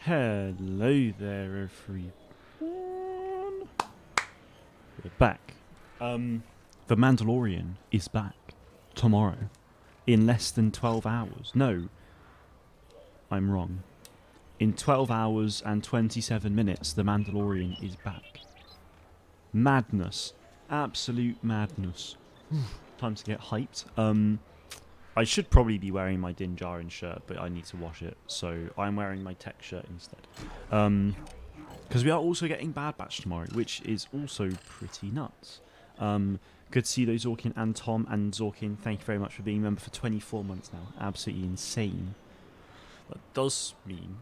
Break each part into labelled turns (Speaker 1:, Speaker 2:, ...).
Speaker 1: Hello there, everyone. We're back. The Mandalorian is back tomorrow in less than 12 hours. No, I'm wrong. In 12 hours and 27 minutes, The Mandalorian is back. Madness. Absolute madness. Time to get hyped. I should probably be wearing my Din Djarin shirt, but I need to wash it, so I'm wearing my tech shirt instead. Because we are also getting Bad Batch tomorrow, which is also pretty nuts. Good to see those Zorkin and Tom and Zorkin. Thank you very much for being a member for 24 months now. Absolutely insane. That does mean...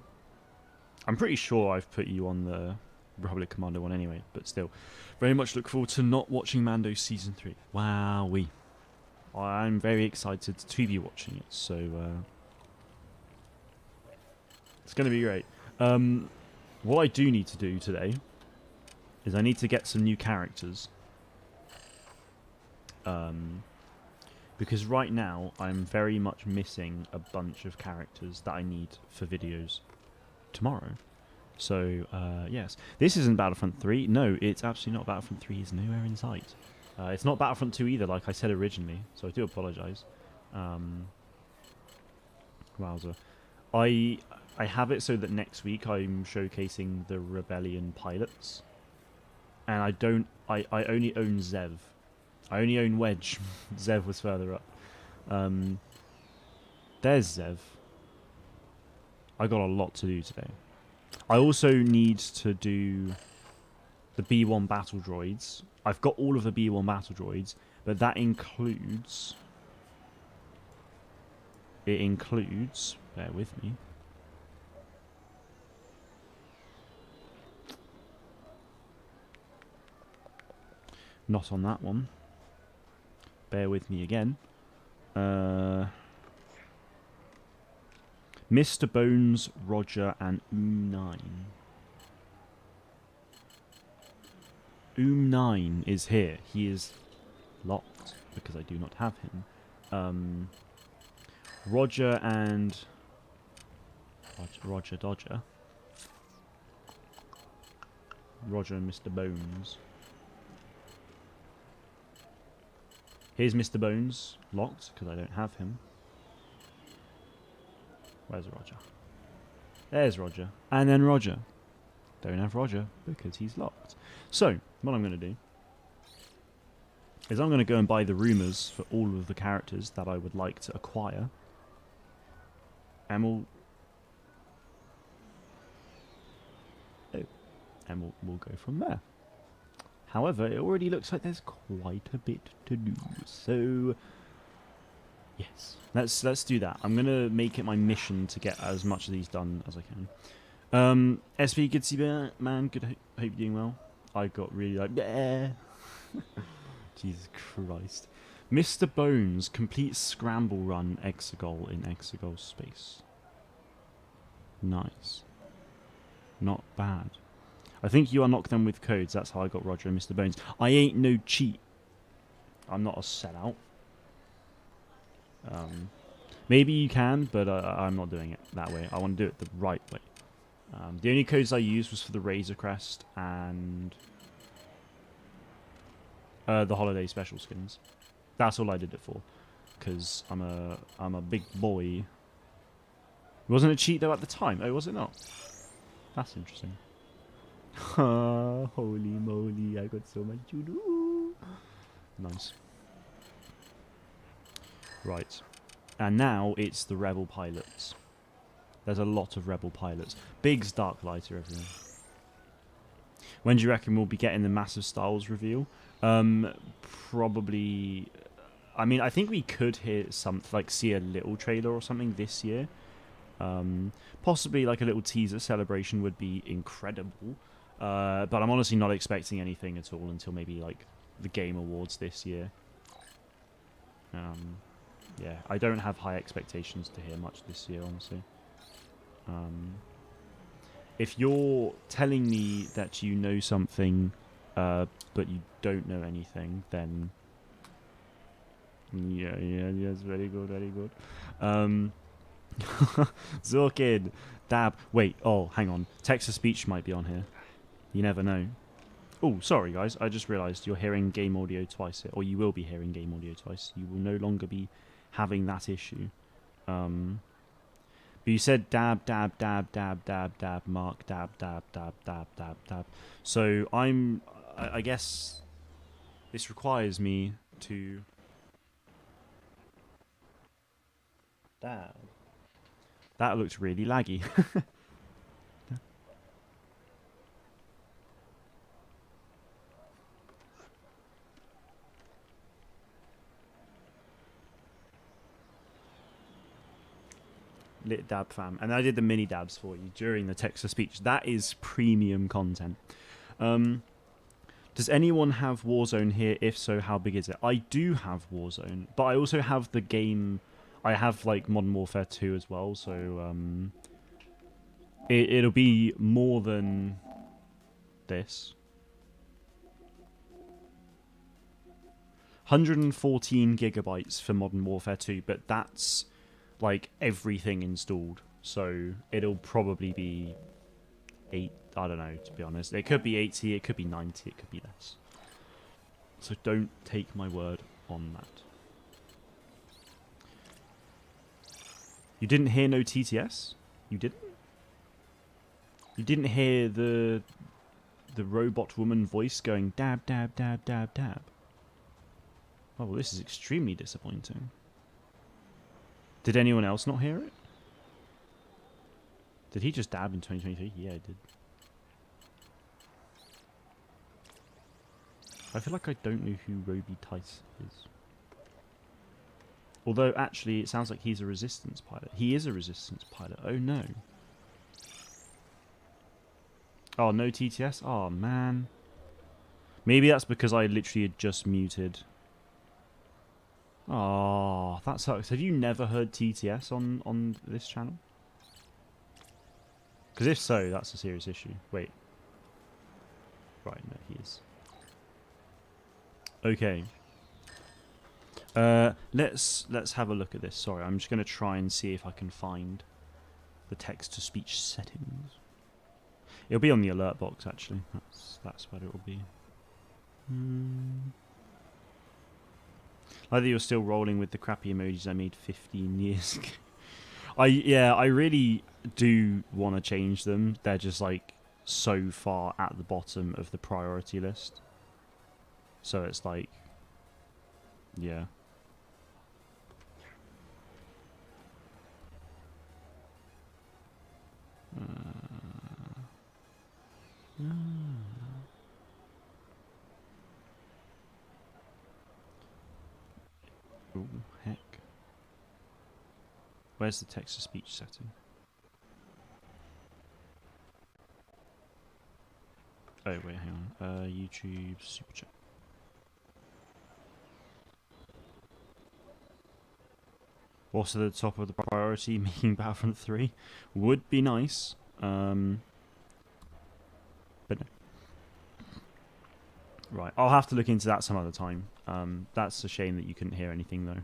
Speaker 1: I'm pretty sure I've put you on the Republic Commando one anyway, but still. Very much look forward to not watching Mando Season 3. Wowee. I'm very excited to be watching it, so it's going to be great. What I do need to do today is I need to get some new characters. Because right now I'm very much missing a bunch of characters that I need for videos tomorrow. So, yes. This isn't Battlefront 3. No, it's absolutely not. Battlefront 3 is nowhere in sight. It's not Battlefront 2 either, like I said originally, so I do apologise. Wowzer. I have it so that next week I'm showcasing the Rebellion pilots. And I only own Zev. I only own Wedge. Zev was further up. There's Zev. I got a lot to do today. I also need to do the B1 battle droids. I've got all of the B1 battle droids, but that includes... It includes... Bear with me. Not on that one. Bear with me again. Mr. Bones, Roger, and 9. 9 is here. He is locked because I do not have him. Roger and Roger Dodger. Roger and Mr. Bones. Here's Mr. Bones, locked because I don't have him. Where's Roger? There's Roger. And then Roger. Don't have Roger because he's locked. So, what I'm going to do is I'm going to go and buy the rumours for all of the characters that I would like to acquire. And we'll go from there. However, it already looks like there's quite a bit to do. So, yes, let's do that. I'm going to make it my mission to get as much of these done as I can. SV, good to see you, man. Good, hope you're doing well. I got really like, Jesus Christ. Mr. Bones, complete scramble run Exegol in Exegol space. Nice. Not bad. I think you unlock them with codes. That's how I got Roger and Mr. Bones. I ain't no cheat. I'm not a sellout. Maybe you can, but I'm not doing it that way. I want to do it the right way. The only codes I used was for the Razor Crest and the Holiday Special skins. That's all I did it for, because I'm a big boy. It wasn't a cheat though at the time. Oh, was it not? That's interesting. Holy moly! I got so much to do. Nice. Right, and now it's the Rebel pilots. There's a lot of Rebel pilots. Biggs Dark Lighter, everyone. When do you reckon we'll be getting the massive Star Wars reveal? Probably... I mean, I think we could hear see a little trailer or something this year. Possibly like a little teaser celebration would be incredible. But I'm honestly not expecting anything at all until maybe like the Game Awards this year. Yeah, I don't have high expectations to hear much this year, honestly. If you're telling me that you know something, but you don't know anything, then yes, very good, very good. Zorkid. Dab. Wait, oh, hang on. Text-to-speech might be on here. You never know. Oh, sorry, guys. I just realised you're hearing game audio twice here. Or you will be hearing game audio twice. You will no longer be having that issue. But you said dab, dab, dab, dab, dab, dab, mark, dab, dab, dab, dab, dab, dab. So I guess this requires me to dab. That looks really laggy. Lit dab fam. And I did the mini dabs for you during the text-to-speech. That is premium content. Does anyone have Warzone here? If so, how big is it? I do have Warzone, but I also have the game. I have like Modern Warfare 2 as well, so it'll be more than this. 114 gigabytes for Modern Warfare 2, but that's like everything installed, so it'll probably be 8. I don't know, to be honest. It could be 80, it could be 90, it could be less. So don't take my word on that. You didn't hear no TTS? You didn't? You didn't hear the robot woman voice going dab, dab, dab, dab, dab? Oh, well, this is extremely disappointing. Did anyone else not hear it? Did he just dab in 2023? Yeah, he did. I feel like I don't know who Roby Tice is. Although, actually, it sounds like he's a Resistance pilot. He is a Resistance pilot. Oh, no. Oh, no TTS? Oh, man. Maybe that's because I literally had just muted. Oh, that sucks. Have you never heard TTS on this channel? Because if so, that's a serious issue. Wait. Right, no, he is. Okay. Let's have a look at this. Sorry, I'm just going to try and see if I can find the text-to-speech settings. It'll be on the alert box, actually. That's what it will be. Like that you're still rolling with the crappy emojis I made 15 years ago. I really do want to change them. They're just like so far at the bottom of the priority list. So it's like, yeah. Oh, heck. Where's the text-to-speech setting? Oh, wait, hang on. YouTube Super Chat. What's at the top of the priority? Making Battlefront 3 would be nice. But no. Right, I'll have to look into that some other time. That's a shame that you couldn't hear anything, though.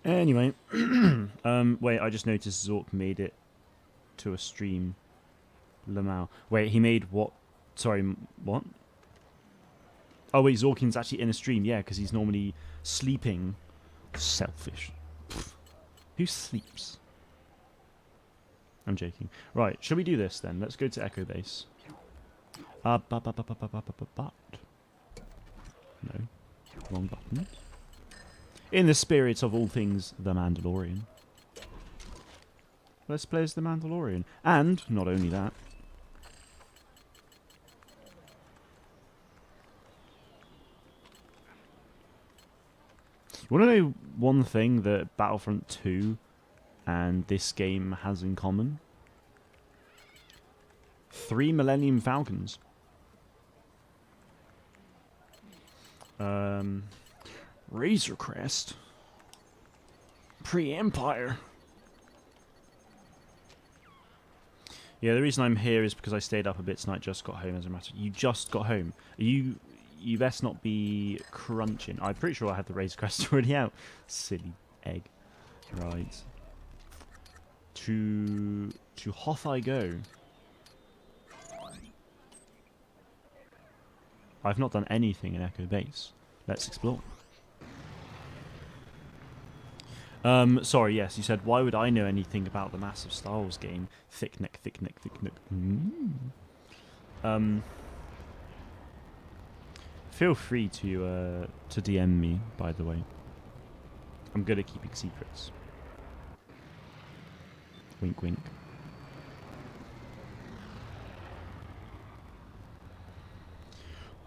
Speaker 1: Anyway. Wait, I just noticed Zork made it to a stream. Lamau. Wait, he made what? Sorry, what? Oh, wait, Zorkin's actually in a stream. Yeah, because he's normally sleeping. Selfish. Pfft. Who sleeps? I'm joking. Right, shall we do this then? Let's go to Echo Base. But. No. Wrong button. In the spirit of all things, The Mandalorian. Let's play as The Mandalorian. And, not only that. You want to know one thing that Battlefront 2 and this game has in common? 3 Millennium Falcons. Razor Crest. Pre-Empire. Yeah, the reason I'm here is because I stayed up a bit tonight, just got home as a matter. You just got home. You best not be crunching. I'm pretty sure I had the Razor Crest already out. Silly egg. Right. To Hoth I go. I've not done anything in Echo Base. Let's explore. Sorry, yes, you said, why would I know anything about the massive Star Wars game? Thick neck, thick neck, thick neck. Feel free to DM me, by the way. I'm good at keeping secrets. Wink, wink.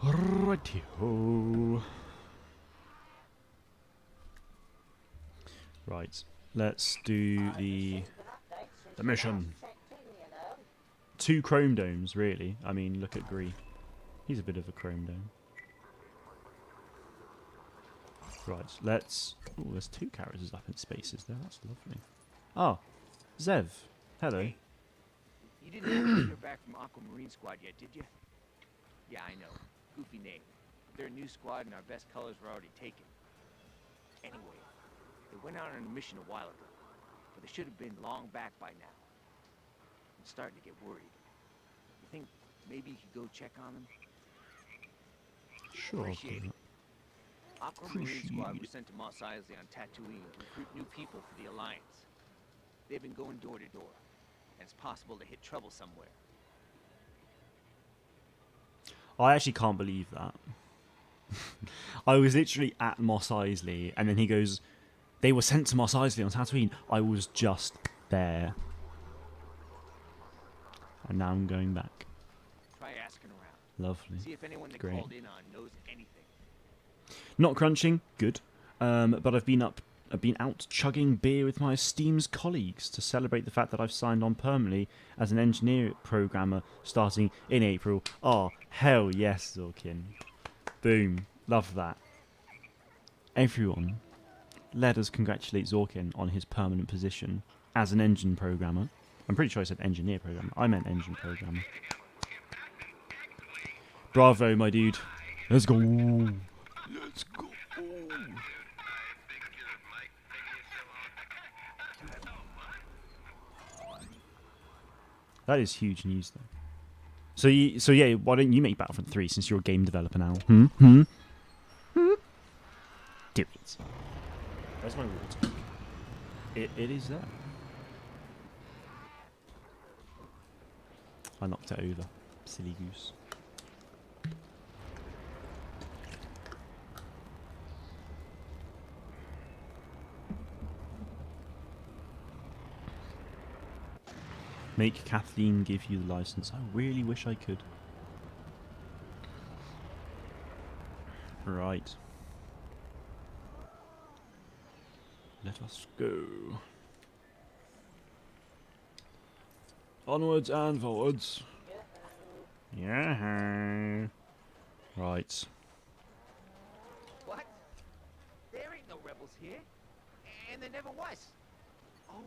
Speaker 1: Righty-ho. Right, let's do the mission. 2 chrome domes, really. I mean, look at Gree. He's a bit of a chrome dome. Right, let's... Oh, there's 2 characters up in spaces there. That's lovely. Oh, Zev. Hello.
Speaker 2: Hey, you didn't hear back from Aquamarine Squad yet, did you? Yeah, I know. Goofy name. They're a new squad and our best colors were already taken. Anyway, they went out on a mission a while ago, but they should have been long back by now. I'm starting to get worried. You think maybe you could go check on them?
Speaker 1: Sure.
Speaker 2: Appreciate it. Aquamarine Squad was sent to Mos Eisley on Tatooine to recruit new people for the Alliance. They've been going door to door, and it's possible to hit trouble somewhere.
Speaker 1: I actually can't believe that. I was literally at Mos Eisley, and then he goes, they were sent to Mos Eisley on Tatooine. I was just there. And now I'm going back.
Speaker 2: Try asking around.
Speaker 1: Lovely.
Speaker 2: See if anyone that
Speaker 1: Great.
Speaker 2: called in on knows anything.
Speaker 1: Not crunching, good. But I've been out chugging beer with my esteemed colleagues to celebrate the fact that I've signed on permanently as an engineer programmer starting in April. Oh, hell yes, Zorkin. Boom. Love that. Everyone, let us congratulate Zorkin on his permanent position as an engine programmer. I'm pretty sure I said engineer programmer. I meant engine programmer. Bravo, my dude. Let's go. Let's go. That is huge news, though. So yeah, why don't you make Battlefront 3 since you're a game developer now? Do it. Where's my water? It is there. I knocked it over. Silly goose. Make Kathleen give you the license. I really wish I could. Right. Let us go. Onwards and forwards. Yeah. Right.
Speaker 2: What? There ain't no rebels here. And there never was. Oh,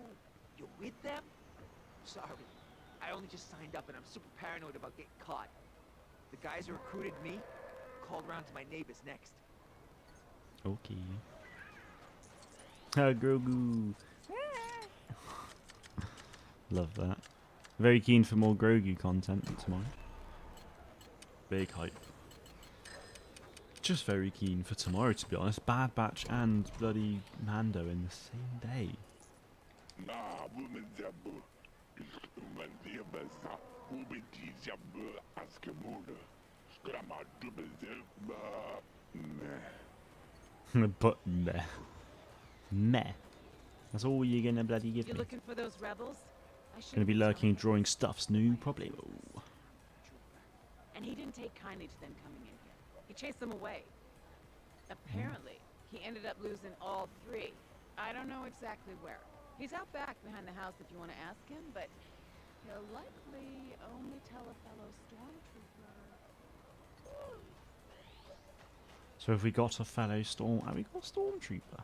Speaker 2: you're with them? Sorry. I only just signed up and I'm super paranoid about getting caught. The guys who recruited me called around to my neighbors next.
Speaker 1: Okay. Grogu. Love that. Very keen for more Grogu content tomorrow. Big hype. Just very keen for tomorrow, to be honest. Bad Batch and bloody Mando in the same day. But meh. Meh. That's all you're gonna bloody give
Speaker 3: You're
Speaker 1: me.
Speaker 3: looking for those rebels?
Speaker 1: Gonna be lurking, drawing stuff's new problemo.
Speaker 3: And he didn't take kindly to them coming in here. He chased them away. Apparently, he ended up losing all 3. I don't know exactly where. He's out back behind the house if you want to ask him, but he'll likely only tell a fellow stormtrooper.
Speaker 1: So have we got a fellow storm? Have we got a stormtrooper?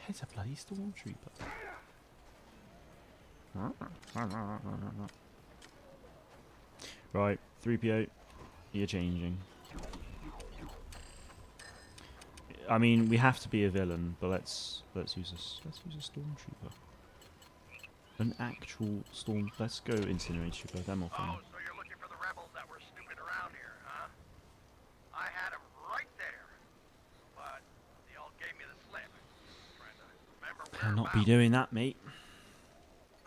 Speaker 1: It's a bloody stormtrooper. Right, 3PO, you're changing. I mean, we have to be a villain, but let's use a stormtrooper. An actual storm. Let's go incinerate trooper. They're more fun.
Speaker 4: Oh, so you're looking for the rebels that were snooping around here, huh? I had them right there, but they all gave me the slip. Trying to remember
Speaker 1: Cannot be
Speaker 4: whereabouts.
Speaker 1: doing that, mate.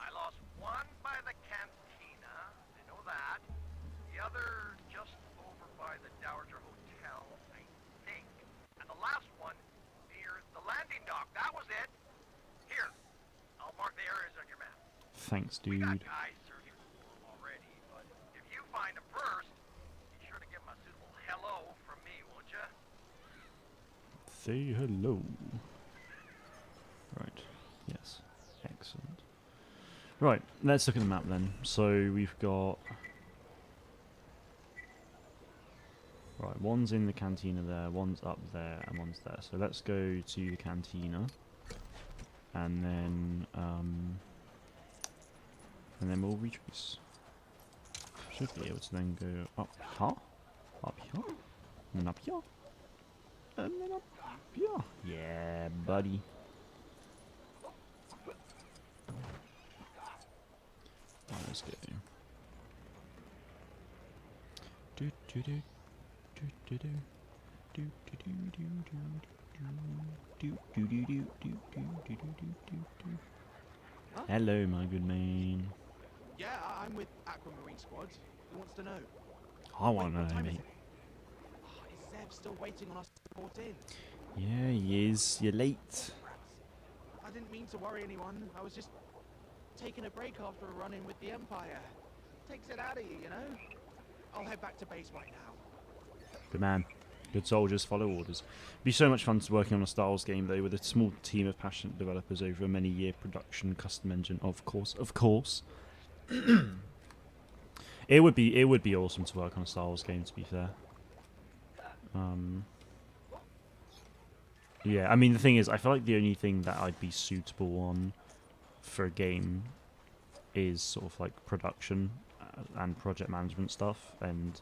Speaker 4: I lost one by the cantina. I know that. The other just over by the Dowager Hotel, I think. And the last one near the landing dock. That was it. Here, I'll mark the areas on your map.
Speaker 1: Thanks,
Speaker 4: We got
Speaker 1: dude.
Speaker 4: guys searching for them already, but if you find them first, be sure to give them a suitable hello from me, won't you?
Speaker 1: Say hello. Right. Yes. Excellent. Right. Let's look at the map then. So we've got. Right. One's in the cantina there. One's up there, and one's there. So let's go to the cantina, and then we'll retrace. Should be able to then go up here, and then up here, and then up here. Yeah, buddy. Right, let's go. Do do do do do do do do do do do do do do do do do do do do. Hello, my good man.
Speaker 5: Yeah, I'm with Aquamarine Squad. Who wants to know?
Speaker 1: I want to
Speaker 5: Wait, what
Speaker 1: know,
Speaker 5: time is
Speaker 1: mate.
Speaker 5: it? Oh, is Zev still waiting on us to report in?
Speaker 1: Yeah, he is. You're late.
Speaker 5: I didn't mean to worry anyone. I was just taking a break after a run-in with the Empire. Takes it out of you, you know? I'll head back to base right now.
Speaker 1: Good man. Good soldiers follow orders. It'd be so much fun to working on a Star Wars game though, with a small team of passionate developers over a many-year production custom engine. Of course. It would be awesome to work on a Star Wars game. To be fair. Yeah, I mean the thing is, I feel like the only thing that I'd be suitable on for a game is sort of like production and project management stuff, and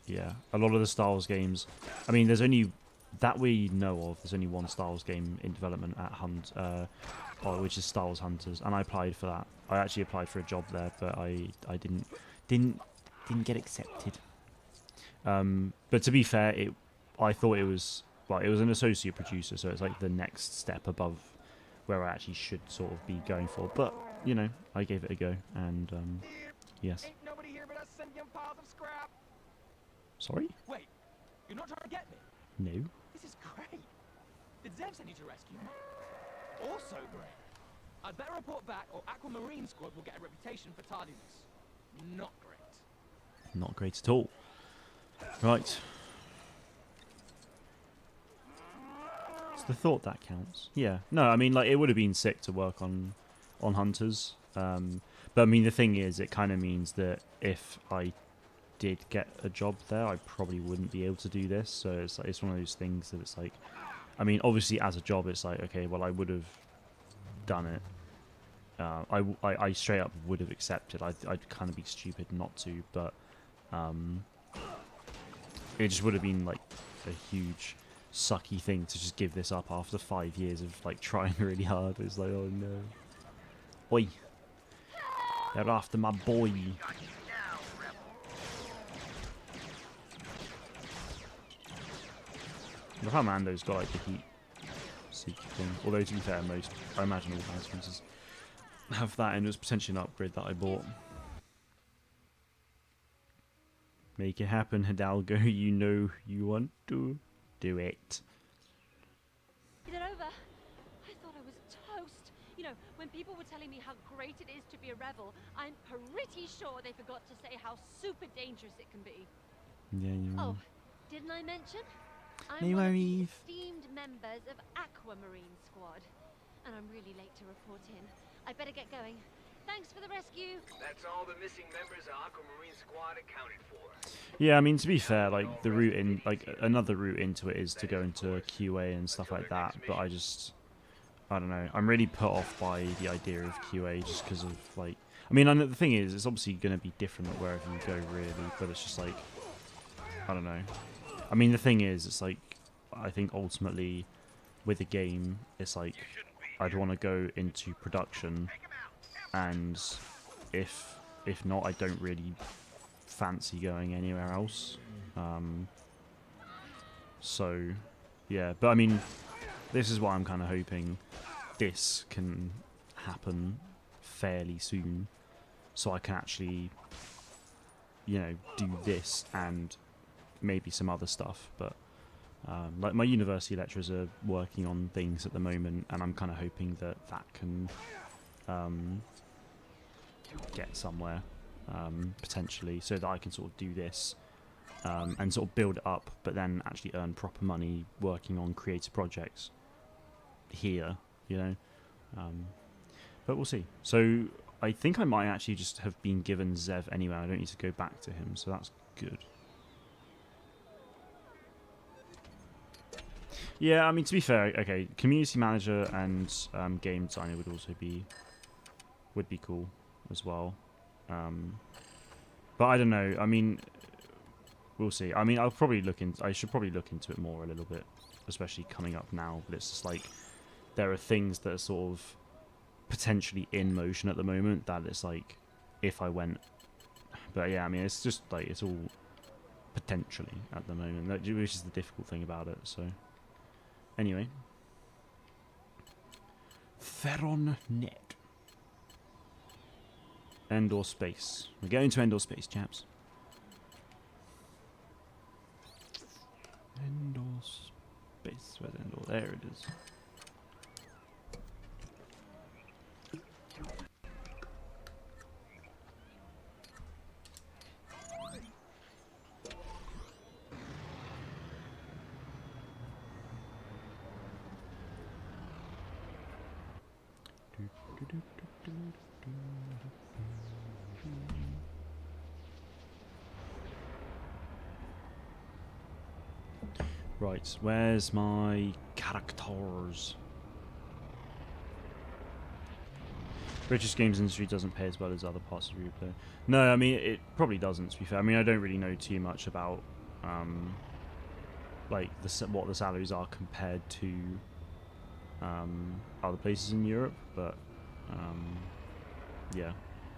Speaker 1: yeah, a lot of the Star Wars games. I mean, there's only that we know of. There's only one Star Wars game in development at which is Star Wars Hunters, and I applied for that. I actually applied for a job there, but I didn't get accepted. But to be fair, I thought it was an associate producer, so it's like the next step above where I actually should sort of be going for. But you know, I gave it a go, and yes.
Speaker 2: Ain't nobody here but us and young piles of scrap.
Speaker 1: Sorry?
Speaker 2: Wait, you're not trying to get me?
Speaker 1: No.
Speaker 2: This is great. Did Zev send you to rescue me? Also great. I'd better report back, or Aquamarine Squad will get a reputation for tardiness. Not great.
Speaker 1: Not great at all. Right. It's the thought that counts. Yeah. No, I mean, like, it would have been sick to work on Hunters. But I mean, the thing is, it kind of means that if I did get a job there, I probably wouldn't be able to do this. So it's like, it's one of those things that it's like, I mean, obviously as a job, it's like, okay, well, I would have done it. I straight up would have accepted. I'd kind of be stupid not to, but it just would have been like a huge sucky thing to just give this up after 5 years of like trying really hard. It's like, oh no. Oi. They're after my boy. Look how Mando's got like the heat seeker thing. Although to be fair, most, I imagine all House Princes have that, and it was potentially an upgrade that I bought. Make it happen, Hidalgo. You know you want to do it.
Speaker 6: Is it over? I thought I was toast. You know, when people were telling me how great it is to be a rebel, I'm pretty sure they forgot to say how super dangerous it can be.
Speaker 1: Yeah, you
Speaker 6: Oh,
Speaker 1: are.
Speaker 6: didn't I mention?
Speaker 1: No
Speaker 6: I'm one of the
Speaker 1: worries.
Speaker 6: esteemed members of Aquamarine Squad, and I'm really late to report in. I better get going. Thanks for the rescue.
Speaker 2: That's all the missing members of Aquamarine Squad accounted for.
Speaker 1: Yeah, I mean, to be fair, like the route in, like another route into it is to go into QA and stuff like that. But I don't know. I'm really put off by the idea of QA just because of like, I mean, the thing is, it's obviously going to be different wherever you go, really. But it's just like, I don't know. I mean, the thing is, it's like I think ultimately with a game, it's like I'd want to go into production, and if not, I don't really fancy going anywhere else. So yeah, but I mean, this is why I'm kind of hoping this can happen fairly soon, so I can actually, you know, do this and maybe some other stuff. But like my university lecturers are working on things at the moment, and I'm kind of hoping that that can get somewhere potentially, so that I can sort of do this and sort of build it up, but then actually earn proper money working on creative projects here, you know. But we'll see. So I think I might actually just have been given Zev anyway. I don't need to go back to him, so that's good. Yeah, I mean, to be fair, okay, community manager and game designer would also be cool as well. But I don't know. I mean, we'll see. I mean, I should probably look into it more a little bit, especially coming up now. But it's just like there are things that are sort of potentially in motion at the moment that it's like if I went. But yeah, I mean, it's just like it's all potentially at the moment, which is the difficult thing about it. So anyway, Theron Net. Endor space. We're going to Endor space, chaps. Endor space. Where's Endor? There it is. Right, where's my characters? British games industry doesn't pay as well as other parts of Replay. No, I mean, it probably doesn't, to be fair. I mean, I don't really know too much about, like, what the salaries are compared to other places in Europe, but, yeah.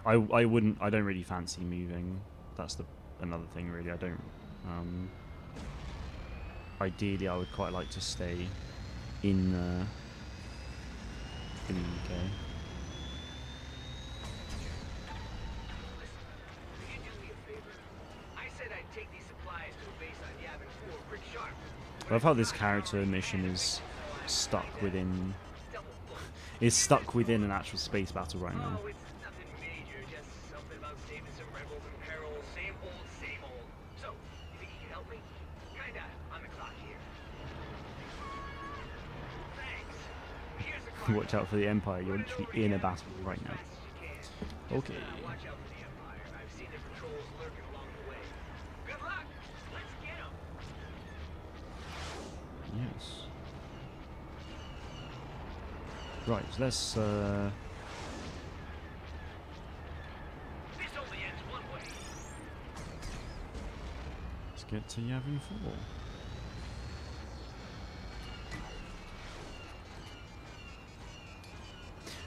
Speaker 1: I don't really fancy moving. That's another thing, really. I don't, ideally, I would quite like to stay in the UK. I love how this character mission is stuck within an actual space battle right now. Watch out for the Empire, you're literally in a battle right now. Okay. Yes. Right, so let's get to Yavin 4.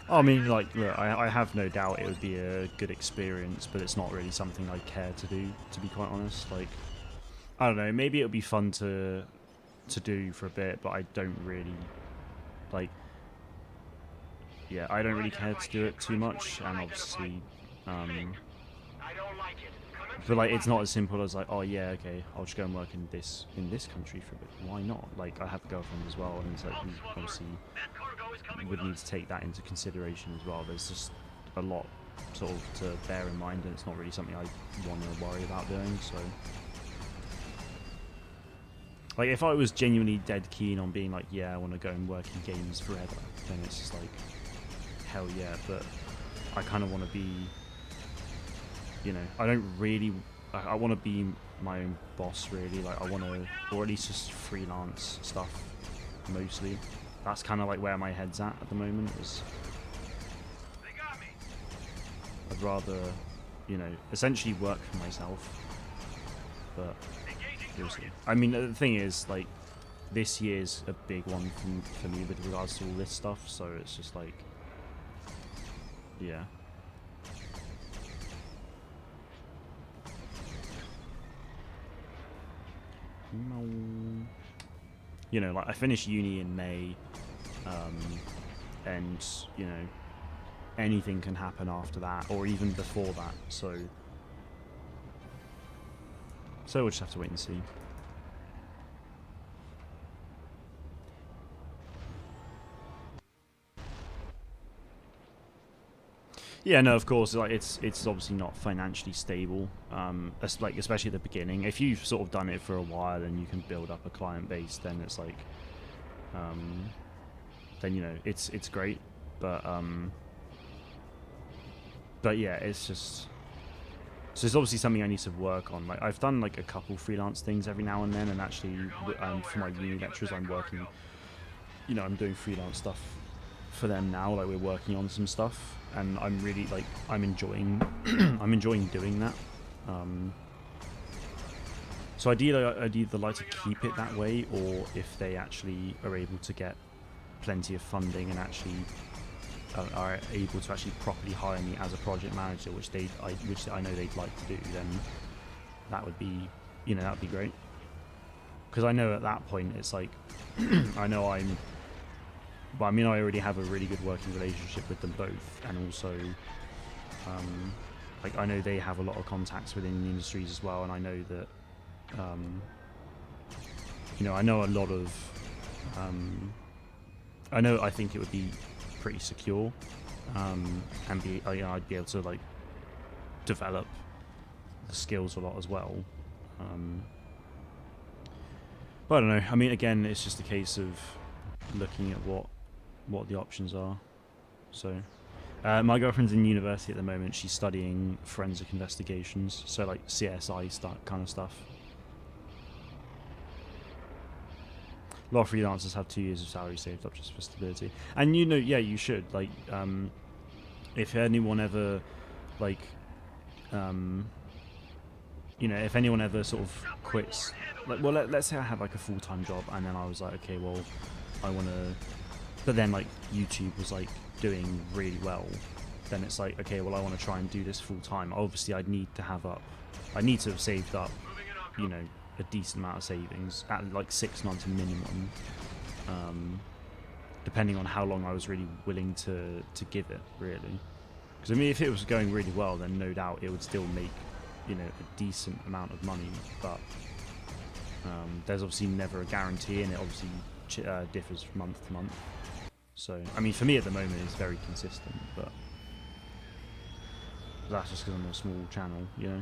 Speaker 1: I mean, like, look, I have no doubt it would be a good experience, but it's not really something I care to do, to be quite honest. Like, I don't know, maybe it would be fun to do for a bit, but I don't really, like, yeah, I don't really care to do it too much, and obviously, but like, it's not as simple as like, oh yeah, okay, I'll just go and work in this country for a bit. Why not? Like, I have a girlfriend as well, and it's like, we obviously would need to take that into consideration as well. There's just a lot sort of to bear in mind, and it's not really something I want to worry about doing. So, like, if I was genuinely dead keen on being like, yeah, I want to go and work in games forever, then it's just like, hell yeah. But I kind of want to be, you know, I don't really, I want to be my own boss, really. Like, I want to, or at least just freelance stuff mostly. That's kind of like where my head's at the moment. Is I'd rather, you know, essentially work for myself. But seriously, I mean, the thing is, like, this year's a big one for me with regards to all this stuff. So it's just like, yeah. You know, like I finished uni in May, and you know, anything can happen after that or even before that. So we'll just have to wait and see. Yeah, no, of course, like it's obviously not financially stable, like especially at the beginning. If you've sort of done it for a while and you can build up a client base, then it's like, then you know it's great, but yeah, it's just, so it's obviously something I need to work on. Like I've done like a couple freelance things every now and then, and actually for my uni lecturers, I'm working, you know, I'm doing freelance stuff for them now. Like we're working on some stuff, and I'm really like I'm enjoying I'm enjoying doing that. So ideally I'd either like to keep it that way, or if they actually are able to get plenty of funding and actually are able to actually properly hire me as a project manager, which I know they'd like to do, then that would be, you know, that would be great. Because I know at that point it's like I know but I mean, I already have a really good working relationship with them both, and also, like I know they have a lot of contacts within the industries as well, and I know that, you know, I know a lot of, I think it would be pretty secure, and you know, I'd be able to like develop the skills a lot as well. But I don't know. I mean, again, it's just a case of looking at what the options are. So my girlfriend's in university at the moment. She's studying forensic investigations, so like CSI kind of stuff. A lot of freelancers have 2 years of salary saved up just for stability, and you know, yeah, you should, like, if anyone ever like, you know, if anyone ever sort of quits, like, well, let's say I had like a full-time job, and then I was like, okay, well, I want to, but then like YouTube was like doing really well, then it's like, okay, well, I want to try and do this full-time. Obviously I need to have saved up, you know, a decent amount of savings at like 6 months minimum, depending on how long I was really willing to give it, really. Because I mean, if it was going really well, then no doubt it would still make, you know, a decent amount of money, but there's obviously never a guarantee, and it obviously differs from month to month. So I mean, for me at the moment it's very consistent, but that's just because I'm a small channel, you know.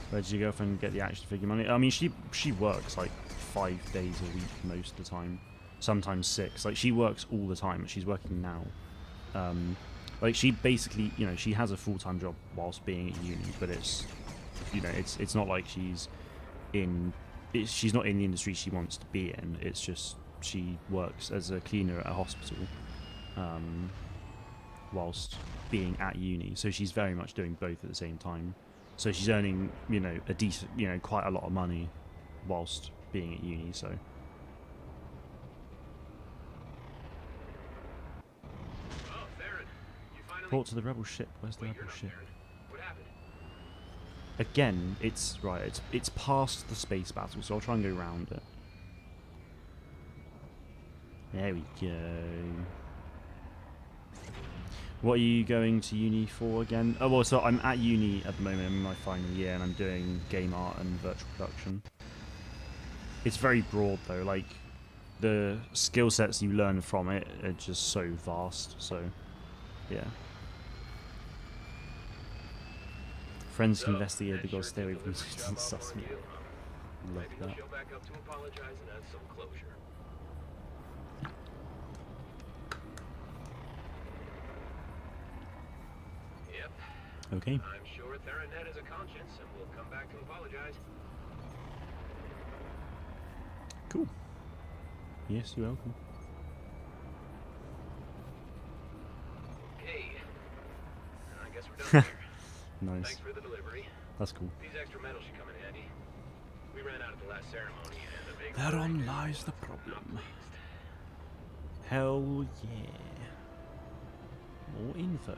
Speaker 1: Where did your girlfriend get the action figure money? I mean, she works like 5 days a week most of the time, sometimes 6. Like she works all the time. She's working now. Like she basically, you know, she has a full-time job whilst being at uni, but it's, you know, it's not like she's not in the industry she wants to be in. It's just she works as a cleaner at a hospital, whilst being at uni. So she's very much doing both at the same time. So she's earning, you know, a decent, you know, quite a lot of money whilst being at uni. So. Report to the rebel ship. Where's the rebel ship? Again, it's right. It's past the space battle, so I'll try and go around it. There we go. What are you going to uni for again? Oh well, so I'm at uni at the moment. I'm in my final year, and I'm doing game art and virtual production. It's very broad though. Like the skill sets you learn from it are just so vast. So yeah. Friends can investigate the ghost stay away from sus me. Love that. Okay.
Speaker 7: I'm sure Theranet has a conscience and will come back to apologize.
Speaker 1: Cool. Yes, you're welcome.
Speaker 7: Okay. done here.
Speaker 1: Nice.
Speaker 7: Thanks for the delivery.
Speaker 1: That's cool.
Speaker 7: These extra metals should come in handy. We ran out at the last ceremony, and the big
Speaker 1: Thereon lies the problem. Hell yeah. More info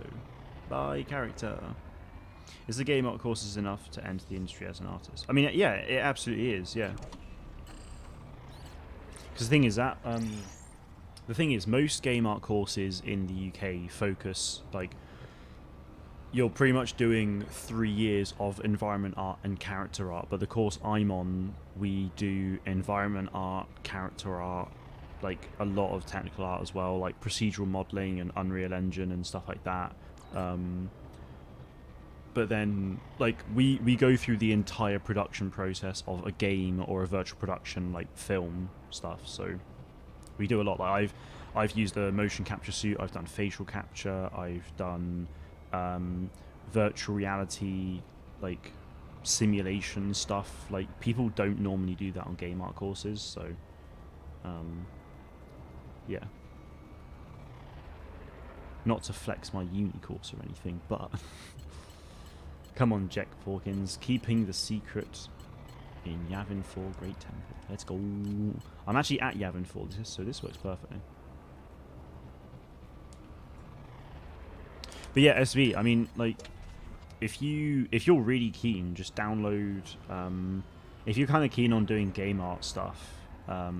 Speaker 1: by character. Is the game art courses enough to enter the industry as an artist? I mean, yeah, it absolutely is, yeah. Because the thing is, most game art courses in the UK focus, like, you're pretty much doing 3 years of environment art and character art, but the course I'm on, we do environment art, character art, like a lot of technical art as well, like procedural modeling and Unreal Engine and stuff like that. But then, like, we go through the entire production process of a game or a virtual production, like film stuff. So we do a lot. Like I've used a motion capture suit. I've done facial capture. I've done virtual reality, like simulation stuff. Like, people don't normally do that on game art courses. So yeah. Not to flex my uni course or anything, but come on, Jack Porkins, keeping the secret in Yavin 4 Great Temple. Let's go. I'm actually at Yavin 4, so this works perfectly. But yeah, SV, I mean, like, if you're really keen, just download. If you're kind of keen on doing game art stuff, I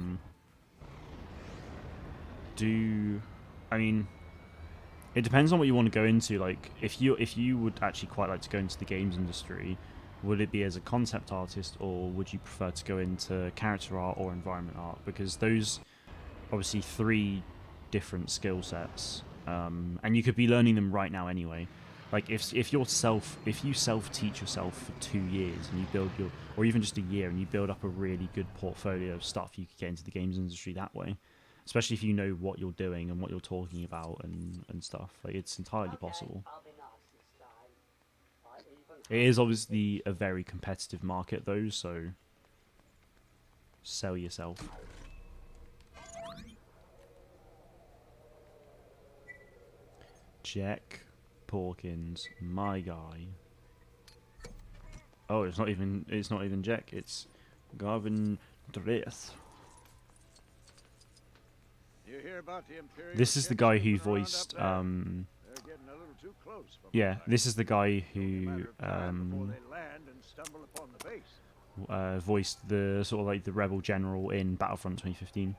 Speaker 1: mean, it depends on what you want to go into. Like, if you would actually quite like to go into the games industry, would it be as a concept artist, or would you prefer to go into character art or environment art? Because those, obviously, 3 different skill sets, and you could be learning them right now anyway. Like, if you self-teach yourself for 2 years and you build or even just a year, and you build up a really good portfolio of stuff, you could get into the games industry that way. Especially if you know what you're doing and what you're talking about and stuff. Like, it's entirely possible. It is obviously a very competitive market though, so sell yourself. Jack Porkins, my guy. Oh, it's not even Jack, it's Garvin Dress. This is the guy who voiced yeah, this is the guy who voiced the sort of like the rebel general in Battlefront 2015.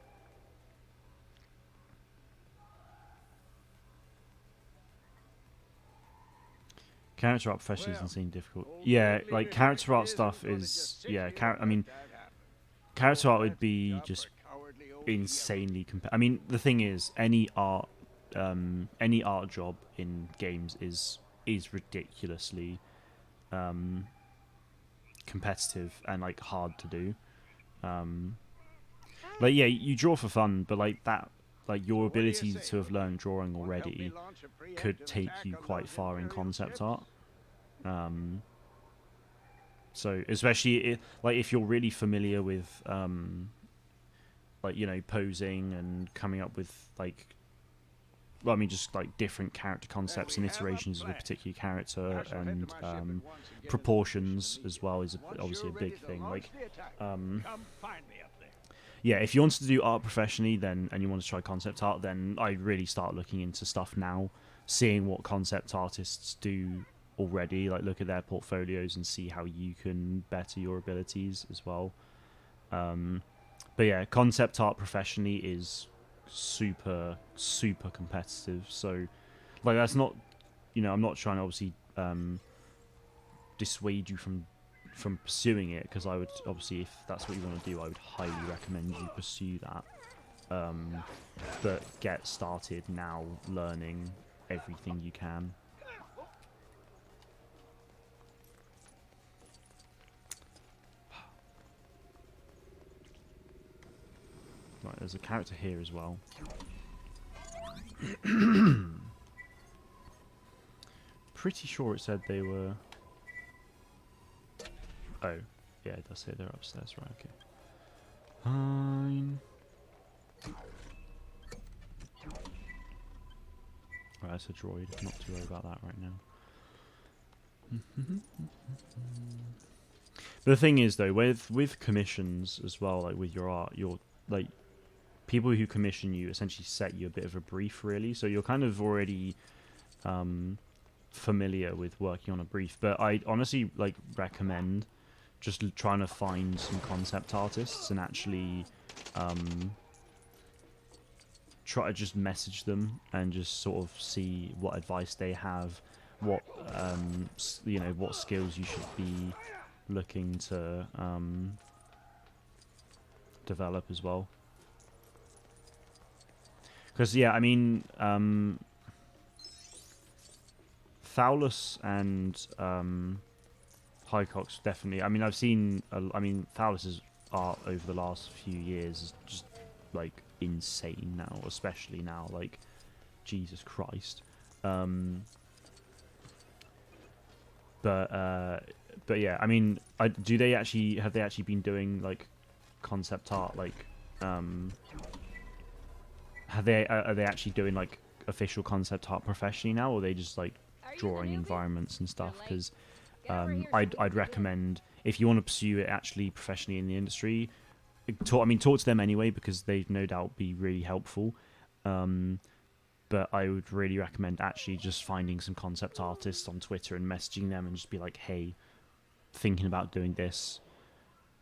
Speaker 1: Character art professionally is insane difficult. Yeah, like character art stuff is, yeah, I mean, character art would be just insanely I mean, the thing is, any art job in games is ridiculously competitive and like hard to do. Like, yeah, you draw for fun, but like that, like your ability to have learned drawing already could take you quite far in concept art. So especially like if you're really familiar with like, you know, posing and coming up with like, well, I mean, just like different character concepts and iterations of a particular character, and proportions as well is obviously a big thing. Like, yeah, if you wanted to do art professionally, then, and you want to try concept art, then I really start looking into stuff now, seeing what concept artists do already, like look at their portfolios and see how you can better your abilities as well. But yeah, concept art professionally is super competitive, so like that's not, you know, I'm not trying to obviously dissuade you from pursuing it, because I would obviously, if that's what you want to do, I would highly recommend you pursue that, but get started now learning everything you can. Right, there's a character here as well. Pretty sure it said they were... Oh, yeah, it does say they're upstairs, right, okay. Fine. Right, that's a droid. Not too worried about that right now. The thing is, though, with commissions as well, like with your art, you're like people who commission you essentially set you a bit of a brief, really. So you're kind of already familiar with working on a brief. But I honestly like recommend just trying to find some concept artists and actually try to just message them and just sort of see what advice they have, what you know, what skills you should be looking to develop as well. Because yeah, I mean, Thaulus and Hycox definitely. I mean, I've seen. I mean, Thaulus's art over the last few years is just like insane now, especially now. Like, Jesus Christ. But yeah, I mean, have they actually been doing like concept art? Like, are they actually doing like official concept art professionally now, or are they just like drawing environments and stuff? Because I'd recommend, if you want to pursue it actually professionally in the industry, talk to them anyway, because they'd no doubt be really helpful. But I would really recommend actually just finding some concept artists on Twitter and messaging them and just be like, hey, thinking about doing this.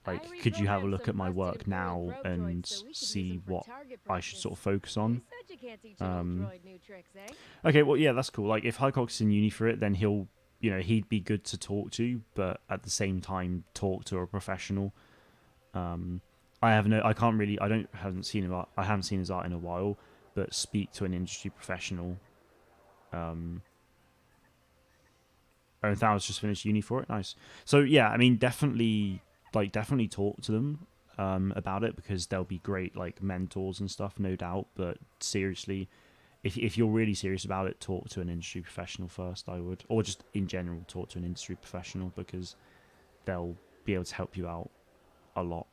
Speaker 1: Like, could you have a look at my work now and see what I should sort of focus on? Okay, well, yeah, that's cool. Like, if Hycox is in uni for it, then he'd be good to talk to, but at the same time, talk to a professional. I haven't seen his art in a while, but speak to an industry professional. And Thow's just finished uni for it. Nice. So yeah, I mean, definitely talk to them about it, because they'll be great like mentors and stuff, no doubt. But seriously, if you're really serious about it, talk to an industry professional first, I would, or just in general talk to an industry professional, because they'll be able to help you out a lot.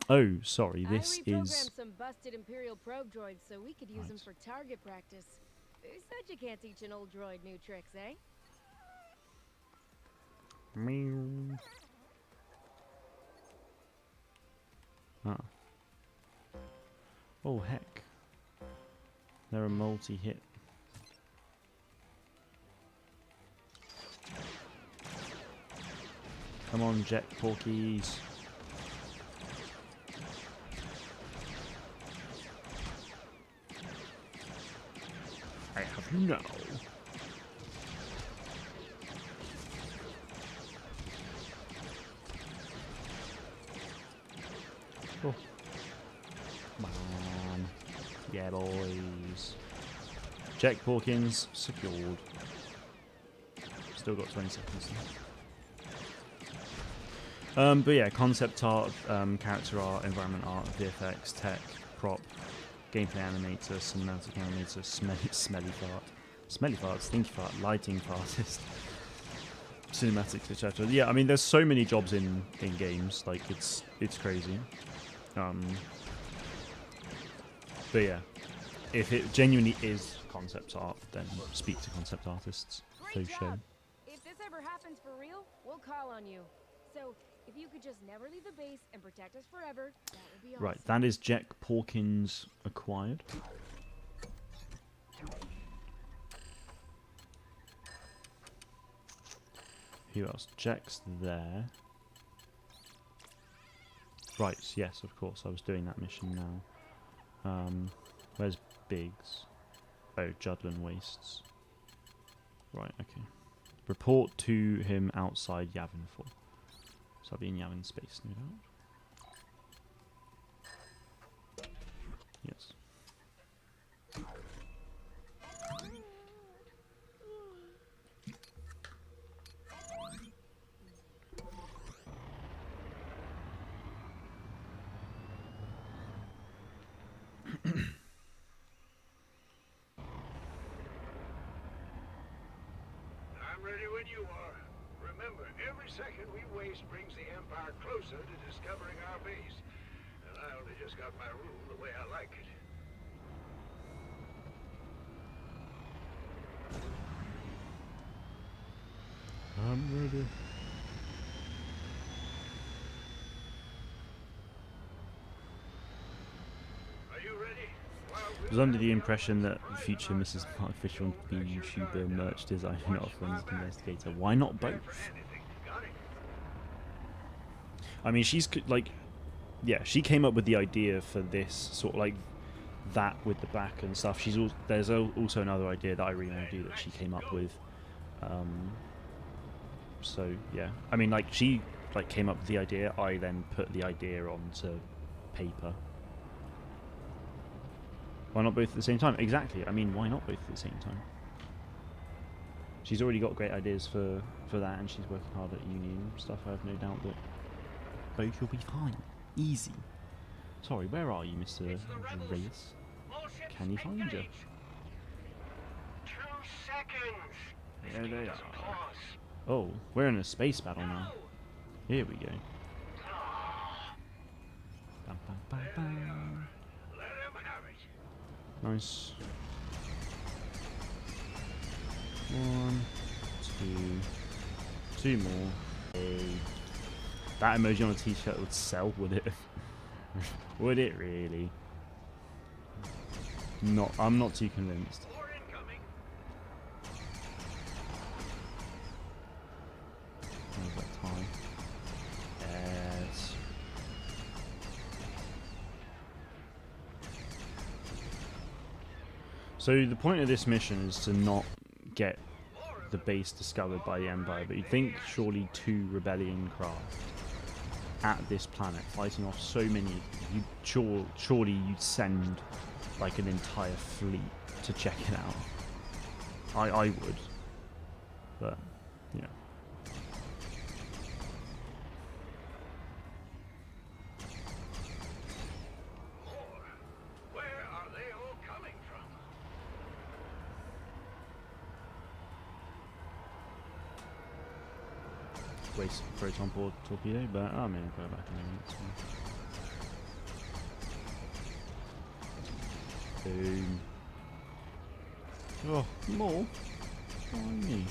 Speaker 1: Oh, sorry, this
Speaker 8: I reprogrammed
Speaker 1: is...
Speaker 8: some busted Imperial probe droids so we could use them for target practice. Who said you can't teach an old droid new tricks, eh?
Speaker 1: Meow. Ah. Oh, heck. They're a multi-hit. Come on, jet porkies. I have no. Oh. Come on. Yeah, boys. Check Porkins secured. Still got 20 seconds left. But yeah, concept art, character art, environment art, VFX, tech, prop, gameplay animator, cinematic animator, smelly fart, stinky fart, lighting artist, cinematics, etc. Yeah, I mean, there's so many jobs in games, like it's crazy. But yeah, if it genuinely is concept art, then speak to concept artists.
Speaker 8: Great job. If this ever happens for real, we'll call on you. So if you could just never leave the base and protect us forever, that would be awesome.
Speaker 1: Right, that is Jack Porkins acquired. Who else? Jack's there. Right, yes, of course, I was doing that mission now. Where's Biggs? Oh, Judlin Wastes. Right, okay. Report to him outside Yavin 4. So I'll be in Yavin space, no doubt. Yes.
Speaker 4: I'm ready when you are. Remember, every second we waste brings the Empire closer to discovering our base. And
Speaker 7: I only just got my room the way I like it.
Speaker 1: I'm ready.
Speaker 7: Are you ready?
Speaker 1: I was under the impression that the future Mrs. Artificial and the YouTuber merch designer, not a forensic investigator. Why not both? I mean, she's like, yeah, she came up with the idea for this sort of like that with the back and stuff. There's also another idea that I really want to do that she came up with. So yeah, I mean, like she like came up with the idea. I then put the idea onto paper. Why not both at the same time? Exactly. I mean, why not both at the same time? She's already got great ideas for that, and she's working hard at uni and stuff. I have no doubt that both will be fine. Easy. Sorry, where are you, Mr. Reyes? Can he find you?
Speaker 7: 2 seconds.
Speaker 1: There they are. Oh, we're in a space battle now. Here we go. Bam, bam, bam, bam.
Speaker 7: Let him have it.
Speaker 1: Nice. 1, 2 more. Hey. That emoji on a t-shirt would sell, would it? Would it really? Not. I'm not too convinced.
Speaker 7: More incoming.
Speaker 1: How's that time? Yes. So the point of this mission is to not get the base discovered by the Empire, but you'd think surely 2 rebellion craft at this planet fighting off so many, surely you'd send like an entire fleet to check it out. I would, but yeah.
Speaker 7: Where are they all coming from?
Speaker 1: Waste proton port torpedo, but I mean, go back in a minute. So. Boom. Oh, more? Why me?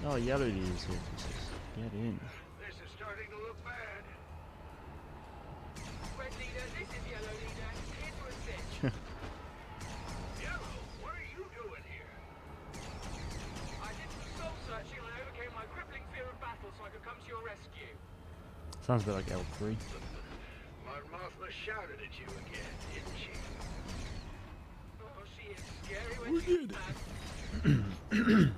Speaker 1: Oh, yellow leaders here. Get in.
Speaker 7: This is starting to look bad.
Speaker 9: Red leader, this is yellow leader. Here to assist.
Speaker 7: Yellow, what are you doing here?
Speaker 9: I did some soul searching and I overcame my crippling fear of battle so I could come to your rescue.
Speaker 1: Sounds a bit like L3.
Speaker 7: Mon Mothma shouted at you again, didn't she?
Speaker 9: Oh, she is scary when she's mad.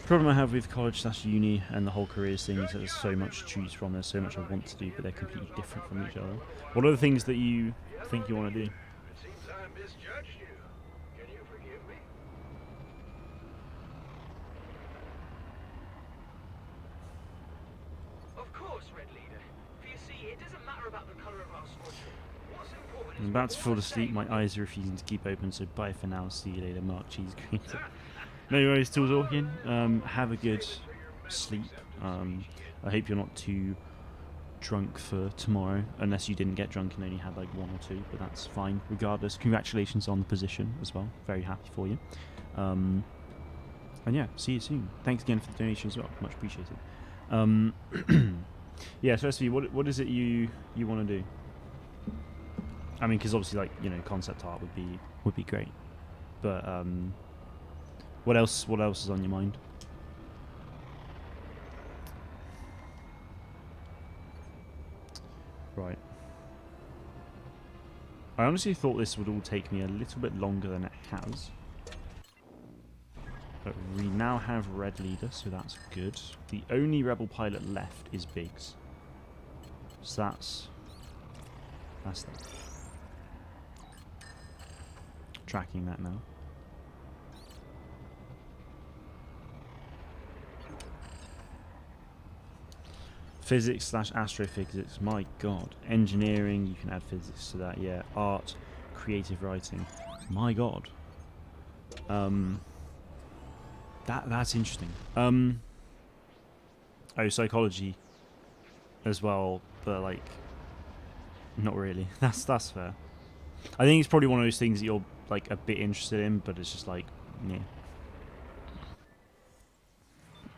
Speaker 1: Problem I have with college/uni and the whole careers thing is that there's so much to choose from. There's so much I want to do, but they're completely different from each other. What are the things that you think you want to do?
Speaker 7: It seems I misjudged you. Can you forgive me?
Speaker 9: Of course, Red leader. For you see, it doesn't matter about the color of our squadron. What's important
Speaker 1: I'm
Speaker 9: is
Speaker 1: about
Speaker 9: what
Speaker 1: to
Speaker 9: we
Speaker 1: fall
Speaker 9: want to
Speaker 1: asleep.
Speaker 9: say.
Speaker 1: My eyes are refusing to keep open, so bye for now. See you later, Mark Cheese Creator. No worries, still talking. Have a good sleep. I hope you're not too drunk for tomorrow, unless you didn't get drunk and only had like 1 or 2, but that's fine. Regardless, congratulations on the position as well. Very happy for you. And yeah, see you soon. Thanks again for the donation as well. Much appreciated. Yeah, so SB, what is it you want to do? I mean, because obviously, like, you know, concept art would be great, but what else is on your mind? Right. I honestly thought this would all take me a little bit longer than it has. But we now have Red Leader, so that's good. The only rebel pilot left is Biggs. So that's that. Tracking that now. Physics/astrophysics, my god. Engineering, you can add physics to that, yeah. Art, creative writing, my god. That's interesting. Oh, psychology as well, but like not really. That's fair. I think it's probably one of those things that you're like a bit interested in, but it's just like, yeah.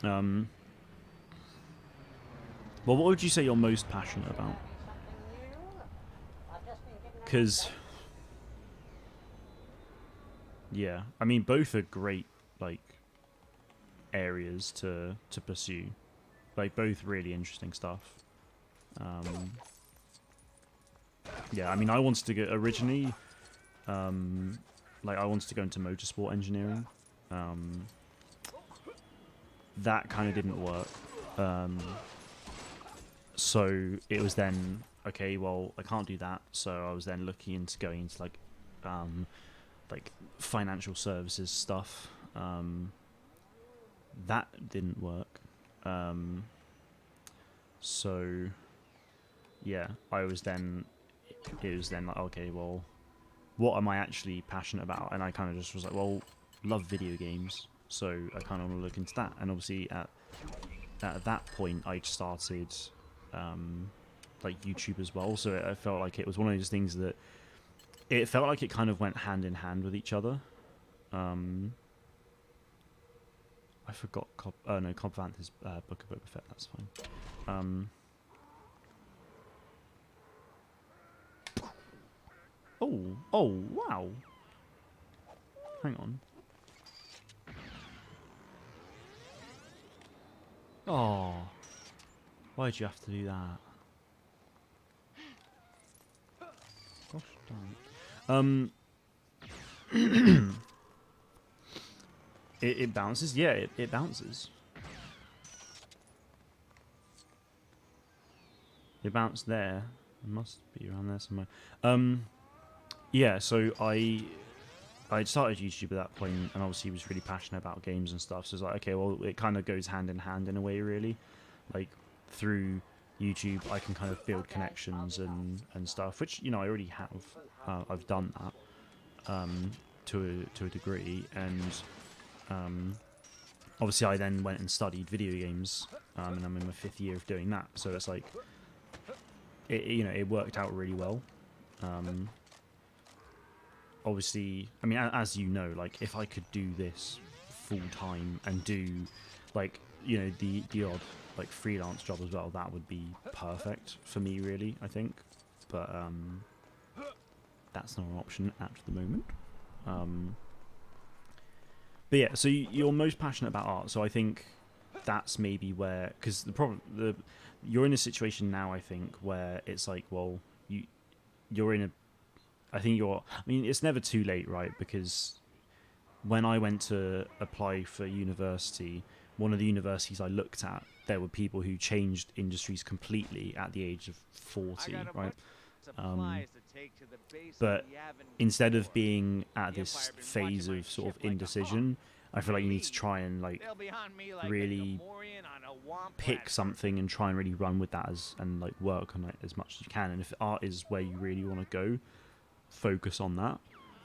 Speaker 1: Well, what would you say you're most passionate about? Because, yeah, I mean, both are great, like, areas to pursue. Like, both really interesting stuff. Yeah, I mean, I wanted to go originally, like, I wanted to go into motorsport engineering. That kind of didn't work. So it was then, okay, well, I can't do that. So I was then looking into going into like financial services stuff. That didn't work. So yeah, it was then like, okay, well, what am I actually passionate about? And I kind of just was like, well, love video games. So I kind of want to look into that. And obviously at that point, I started like YouTube as well. So I felt like it was one of those things that it felt like it kind of went hand in hand with each other. I forgot Cobb Vanth's Book of Boba Fett. That's fine. Oh, wow. Hang on. Oh. Why'd you have to do that? Gosh darn. It bounces? Yeah, it bounces. It bounced there. It must be around there somewhere. Yeah, so I started YouTube at that point, and obviously was really passionate about games and stuff. So it's like, okay, well, it kind of goes hand in hand in a way, really. Like through YouTube, I can kind of build connections and stuff, which I already have. I've done that to a degree, and obviously I then went and studied video games, and I'm in my 5th year of doing that. So it's like, it worked out really well. Obviously, I mean, as you know, like, if I could do this full time and do, like, the odd, like, freelance job as well, that would be perfect for me, really, I think. But, that's not an option at the moment. But yeah, so you're most passionate about art, so I think that's maybe where, because you're in a situation now, I think, where it's like, well, you're in a, I mean, it's never too late, right? Because when I went to apply for university, one of the universities I looked at, there were people who changed industries completely at the age of 40, right? But instead of being at this phase of sort of indecision, I feel like you need to try and like really pick something and try and really run with that and like work on it as much as you can. And if art is where you really want to go, focus on that.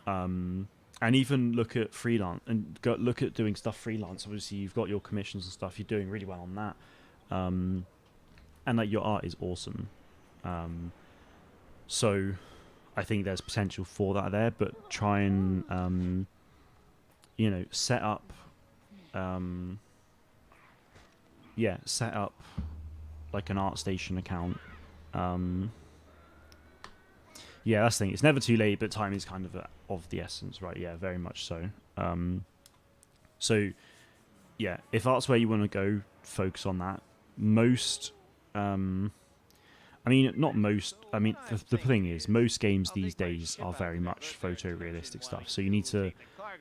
Speaker 1: And even look at freelance and look at doing stuff freelance. Obviously, you've got your commissions and stuff. You're doing really well on that, and like your art is awesome. So I think there's potential for that there, but try and set up set up like an ArtStation account. Yeah, that's the thing. It's never too late, but time is kind of the essence, right? Yeah, very much so. So yeah, if art's where you want to go, focus on that. The thing is, most games these days are very much photorealistic stuff. So you need to,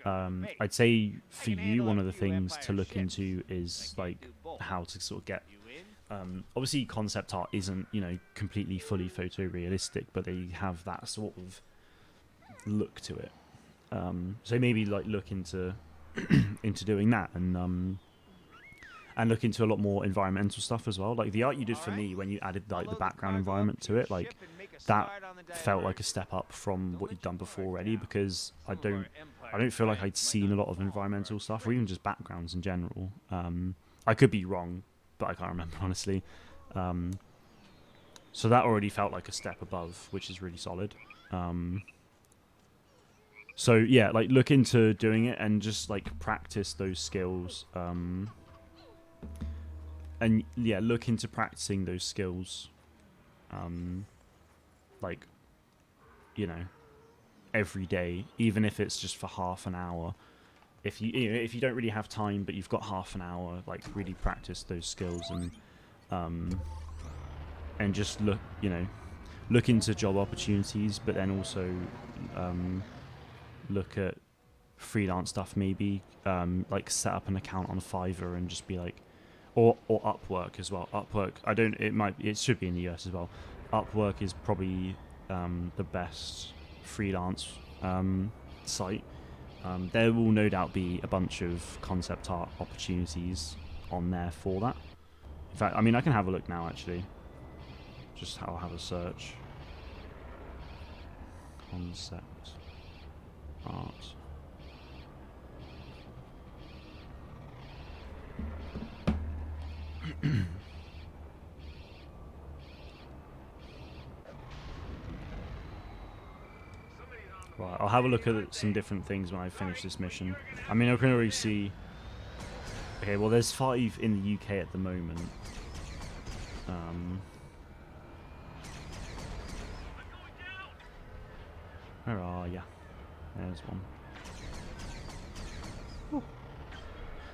Speaker 1: I'd say for you, one of the things to look into is like how to sort of get, obviously concept art isn't, completely fully photorealistic, but they have that sort of look to it. So maybe like look into doing that and look into a lot more environmental stuff as well. Like the art you did for me when you added like the background environment to it, like that felt like a step up from what you'd done before already, because I don't feel like I'd seen a lot of environmental stuff or even just backgrounds in general. I could be wrong, but I can't remember honestly. So that already felt like a step above, which is really solid. So yeah, like look into doing it and just like practice those skills. And yeah, look into practicing those skills. Like, you know, every day, even if it's just for half an hour. If you don't really have time, but you've got half an hour, like really practice those skills and just look into job opportunities, but then also look at freelance stuff maybe, like set up an account on Fiverr and just be like, or Upwork as well. Upwork, it should be in the US as well. Upwork is probably the best freelance site. There will no doubt be a bunch of concept art opportunities on there for that. In fact, I mean, I can have a look now actually. Just I'll have a search. Concept art. Right, I'll have a look at some different things when I finish this mission. I mean, I can already see... Okay, well, there's 5 in the UK at the moment. Where are ya? There's one. Ooh.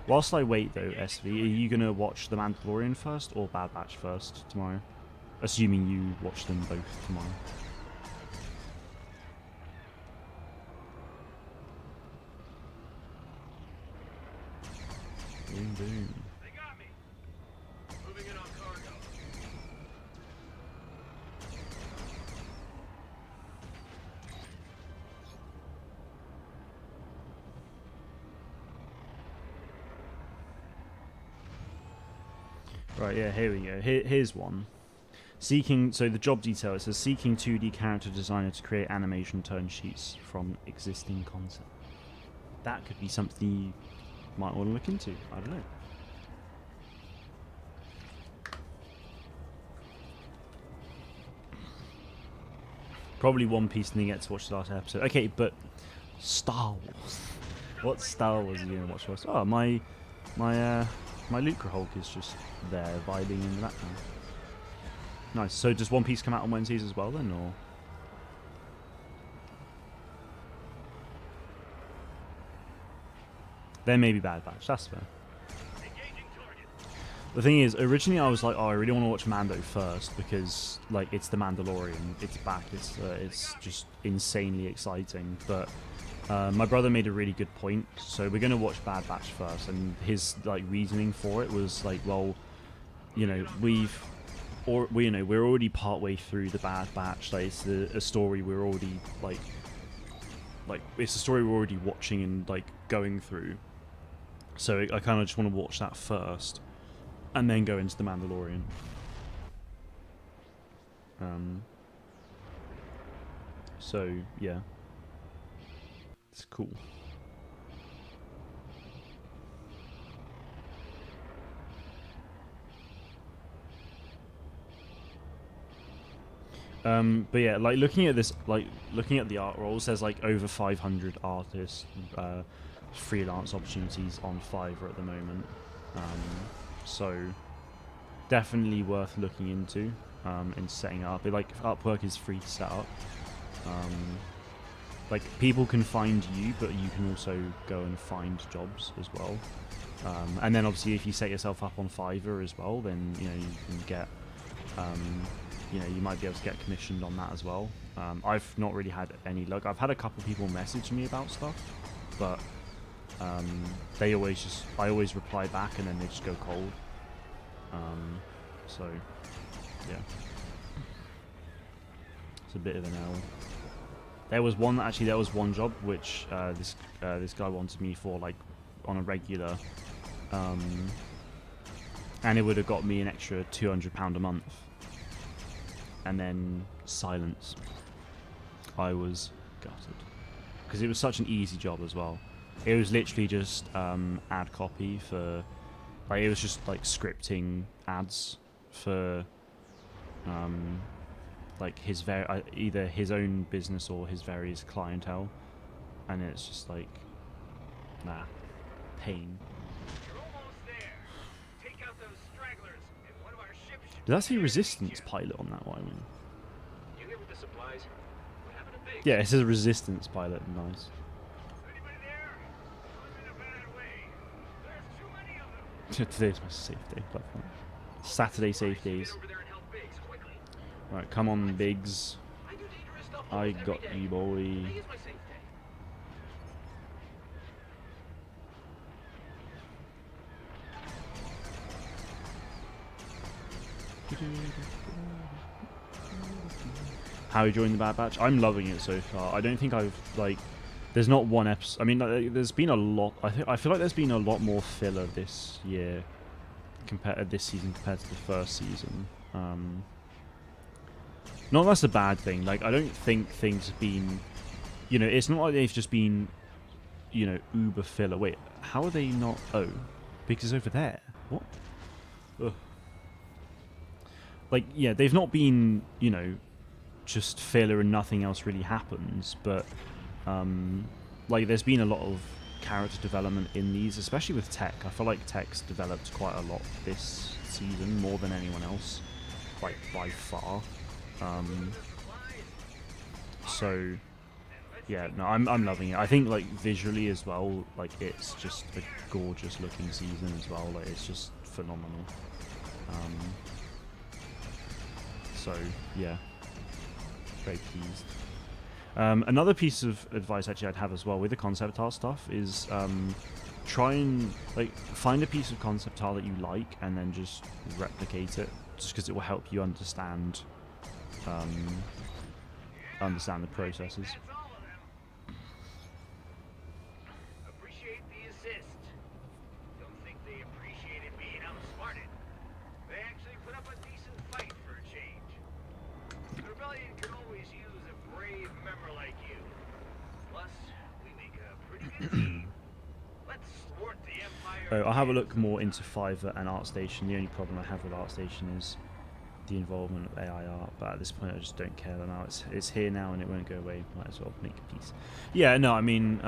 Speaker 1: Whilst I wait, though, SV, are you going to watch The Mandalorian first or Bad Batch first tomorrow? Assuming you watch them both tomorrow. Boom, boom.
Speaker 7: They got me. Moving in on cargo.
Speaker 1: Right, yeah, here we go. Here's one. So the job detail, it says seeking 2D character designer to create animation turn sheets from existing concept. That could be something you might want to look into. I don't know. Probably One Piece didn't get to watch the last episode. Okay, but Star Wars. What Star Wars are you gonna watch first? Oh, my Luke Hulk is just there vibing in the background. Nice. So does One Piece come out on Wednesdays as well then, or? There may be Bad Batch. That's fair. The thing is, originally I was like, oh, I really want to watch Mando first because, like, it's the Mandalorian. It's back. It's just insanely exciting. But my brother made a really good point. So we're gonna watch Bad Batch first, and his like reasoning for it was like, well, you know, we're already partway through the Bad Batch. Like, it's a story we're already like it's a story we're already watching and like going through. So I kind of just want to watch that first, and then go into the Mandalorian. So yeah, it's cool. But yeah, like looking at this, like looking at the art rolls, there's like over 500 artists, freelance opportunities on Fiverr at the moment. So definitely worth looking into and setting up. Like Upwork is free to set up. Like people can find you, but you can also go and find jobs as well. And then obviously if you set yourself up on Fiverr as well, then you know you can get. You know, you might be able to get commissioned on that as well. I've not really had any luck. I've had a couple people message me about stuff, but I always reply back and then they just go cold. So yeah, it's a bit of an L. There was one job which this guy wanted me for, like, on a regular, and it would have got me an extra £200 a month. And then silence. I was gutted because it was such an easy job as well. It was literally just ad copy for Like it was just like scripting ads for like his either his own business or his various clientele, and it's just like pain.
Speaker 9: You're almost there. Take out those stragglers, and one of our ships should
Speaker 1: Did I see
Speaker 9: be here to
Speaker 1: resistance
Speaker 9: meet you.
Speaker 1: pilot on that one?
Speaker 7: You here with the supplies? What happened to Biggs?
Speaker 1: Yeah, it says resistance pilot. Nice.
Speaker 9: Anybody there? I'm in a bad way. There's too many of them.
Speaker 1: Today's my safe day. Platform. Saturday safe
Speaker 7: Get
Speaker 1: days.
Speaker 7: over there and help Biggs quickly.
Speaker 1: Right, come on, Biggs.
Speaker 7: I do dangerous stuff
Speaker 1: I
Speaker 7: almost every
Speaker 1: got
Speaker 7: day.
Speaker 1: you, boy.
Speaker 7: Today is my safe day.
Speaker 1: How are you enjoying the Bad Batch? I'm loving it so far. I don't think I've like. There's not one episode. I mean, like, there's been a lot. I feel like there's been a lot more filler this year, this season compared to the first season. Not that's a bad thing. Like, I don't think things have been. You know, it's not like they've just been. You know, uber filler. Wait, how are they not? Oh, because over there. What? Ugh. Like, yeah, they've not been. You know, just filler and nothing else really happens, but. Like there's been a lot of character development in these, especially with Tech. I feel like Tech's developed quite a lot this season, more than anyone else, like by far. So yeah, no, I'm loving it. I think like visually as well, like it's just a gorgeous looking season as well. Like it's just phenomenal. So yeah, very pleased. Another piece of advice actually I'd have as well with the concept art stuff is try and like find a piece of concept art that you like and then just replicate it, just because it will help you understand the processes.
Speaker 9: That's all of them. Appreciate the assist. Don't think they appreciated being outsmarted. They actually put up a decent fight for a change. The rebellion could always use a brave member like you. Plus, we make a pretty good team. Let's thwart the Empire.
Speaker 1: I'll have a look more into Fiverr and ArtStation. The only problem I have with ArtStation is the involvement of AI art, but at this point I just don't care now. It's here now and it won't go away. Might as well make a piece. Yeah, no, I mean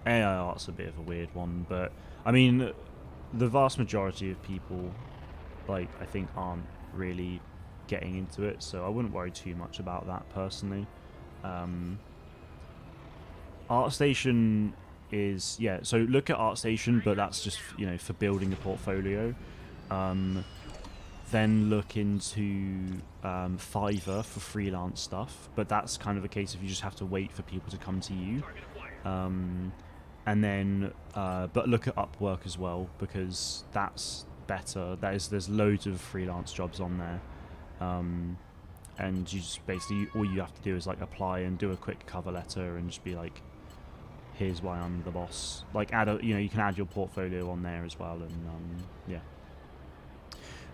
Speaker 1: AI art's a bit of a weird one, but I mean the vast majority of people, like, I think aren't really getting into it, so I wouldn't worry too much about that personally. ArtStation is, yeah, so look at ArtStation, but that's just, you know, for building a portfolio. Then look into Fiverr for freelance stuff, but that's kind of a case of you just have to wait for people to come to you. And then, but look at Upwork as well, because that's better. There's loads of freelance jobs on there. And you just basically, all you have to do is like apply and do a quick cover letter and just be like, here's why I'm the boss. Like you can add your portfolio on there as well, and yeah.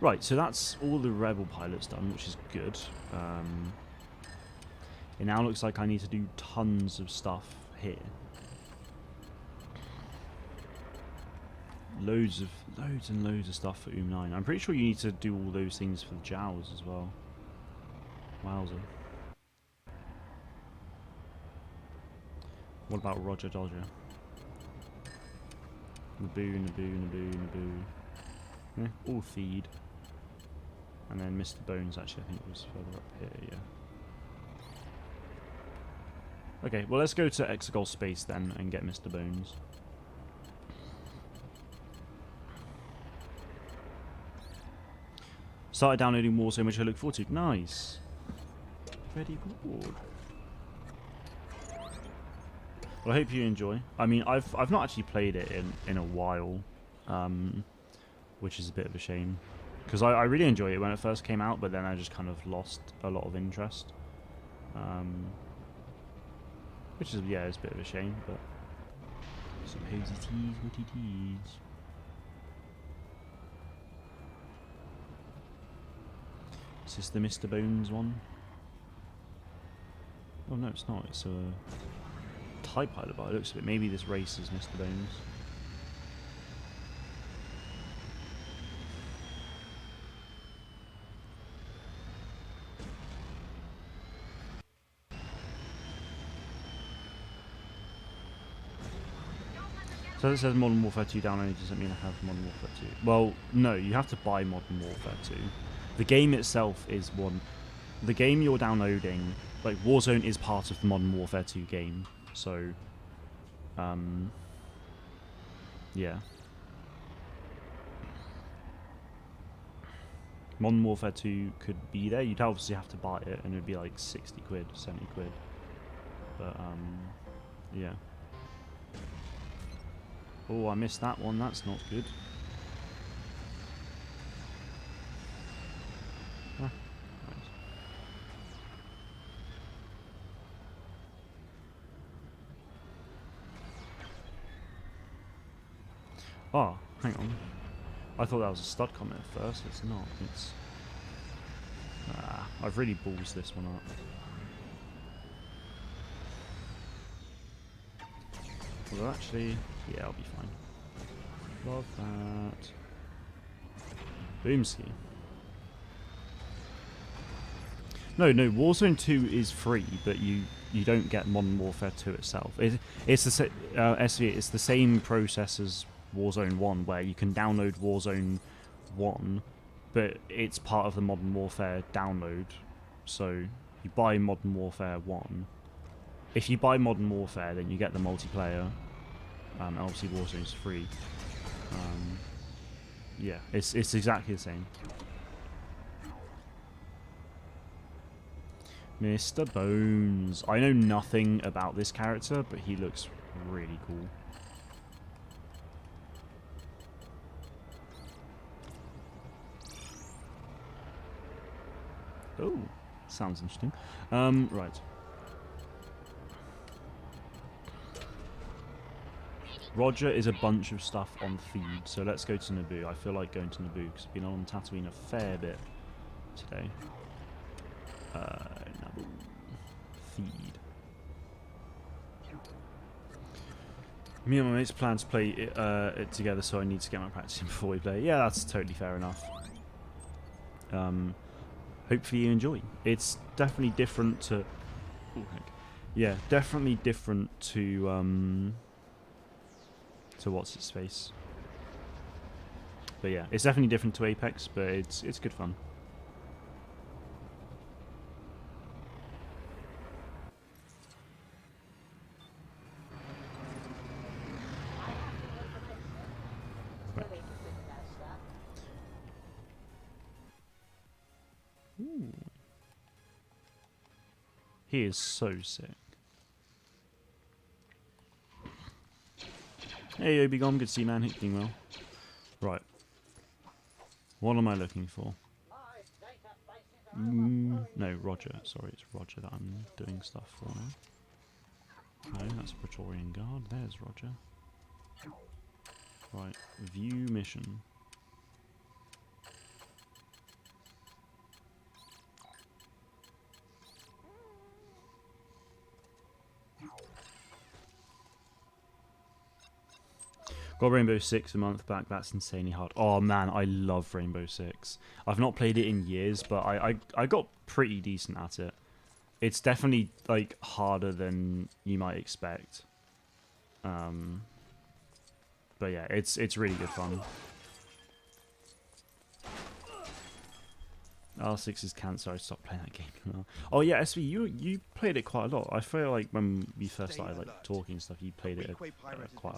Speaker 1: Right, so that's all the Rebel pilots done, which is good. It now looks like I need to do tons of stuff here. Loads and loads of stuff for 9. I'm pretty sure you need to do all those things for the Jaws as well. Wowza. What about Roger Dodger? Naboo. Yeah, all feed. And then Mr. Bones actually I think was further up here, yeah. Okay, well let's go to Exegol Space then and get Mr. Bones. Started downloading Warzone, which I look forward to. Nice. Very good. Well, I hope you enjoy. I mean, I've not actually played it in a while, which is a bit of a shame, because I really enjoyed it when it first came out, but then I just kind of lost a lot of interest, which is, yeah, it's a bit of a shame, but suppose it is what it is. Is this the Mr. Bones one? Oh no, it's not. It's a TIE pilot by the looks of it. Maybe this race is Mr. Bones. So it says Modern Warfare 2 download doesn't mean I have Modern Warfare 2. Well, no, you have to buy Modern Warfare 2. The game itself is one. The game you're downloading, like Warzone, is part of the Modern Warfare 2 game. So, yeah. Modern Warfare 2 could be there. You'd obviously have to buy it, and it'd be like 60 quid, 70 quid. But, yeah. Oh, I missed that one. That's not good. Ah, right. Oh, hang on. I thought that was a stud comment at first. It's not. It's... I've really balls this one up. Although actually, yeah, I'll be fine. Love that. Boomski. No, Warzone 2 is free, but you don't get Modern Warfare 2 itself. It's the it's the same process as Warzone 1, where you can download Warzone 1, but it's part of the Modern Warfare download. So you buy Modern Warfare 1. If you buy Modern Warfare, then you get the multiplayer, and obviously Warzone is free. Yeah, it's exactly the same. Mr. Bones. I know nothing about this character, but he looks really cool. Oh, sounds interesting. Right. Roger is a bunch of stuff on feed, so let's go to Naboo. I feel like going to Naboo because I've been on Tatooine a fair bit today. Naboo. Feed. Me and my mates plan to play it together, so I need to get my practice in before we play. Yeah, that's totally fair enough. Hopefully you enjoy. It's definitely different to... Oh, heck. Yeah, definitely different to what's its face. But yeah, it's definitely different to Apex, but it's good fun. Right. Ooh. He is so sick. Hey, Obigom, good to see you, man. Doing well. Right. What am I looking for? No, Roger. Sorry, it's Roger that I'm doing stuff for now. No, that's a Praetorian Guard. There's Roger. Right. View mission. Got Rainbow Six a month back. That's insanely hard. Oh man, I love Rainbow Six. I've not played it in years, but I got pretty decent at it. It's definitely like harder than you might expect. But yeah, it's really good fun. R6 is cancer. I stopped playing that game. Oh yeah, SV, you played it quite a lot. I feel like when we first started like talking and stuff, you played it quite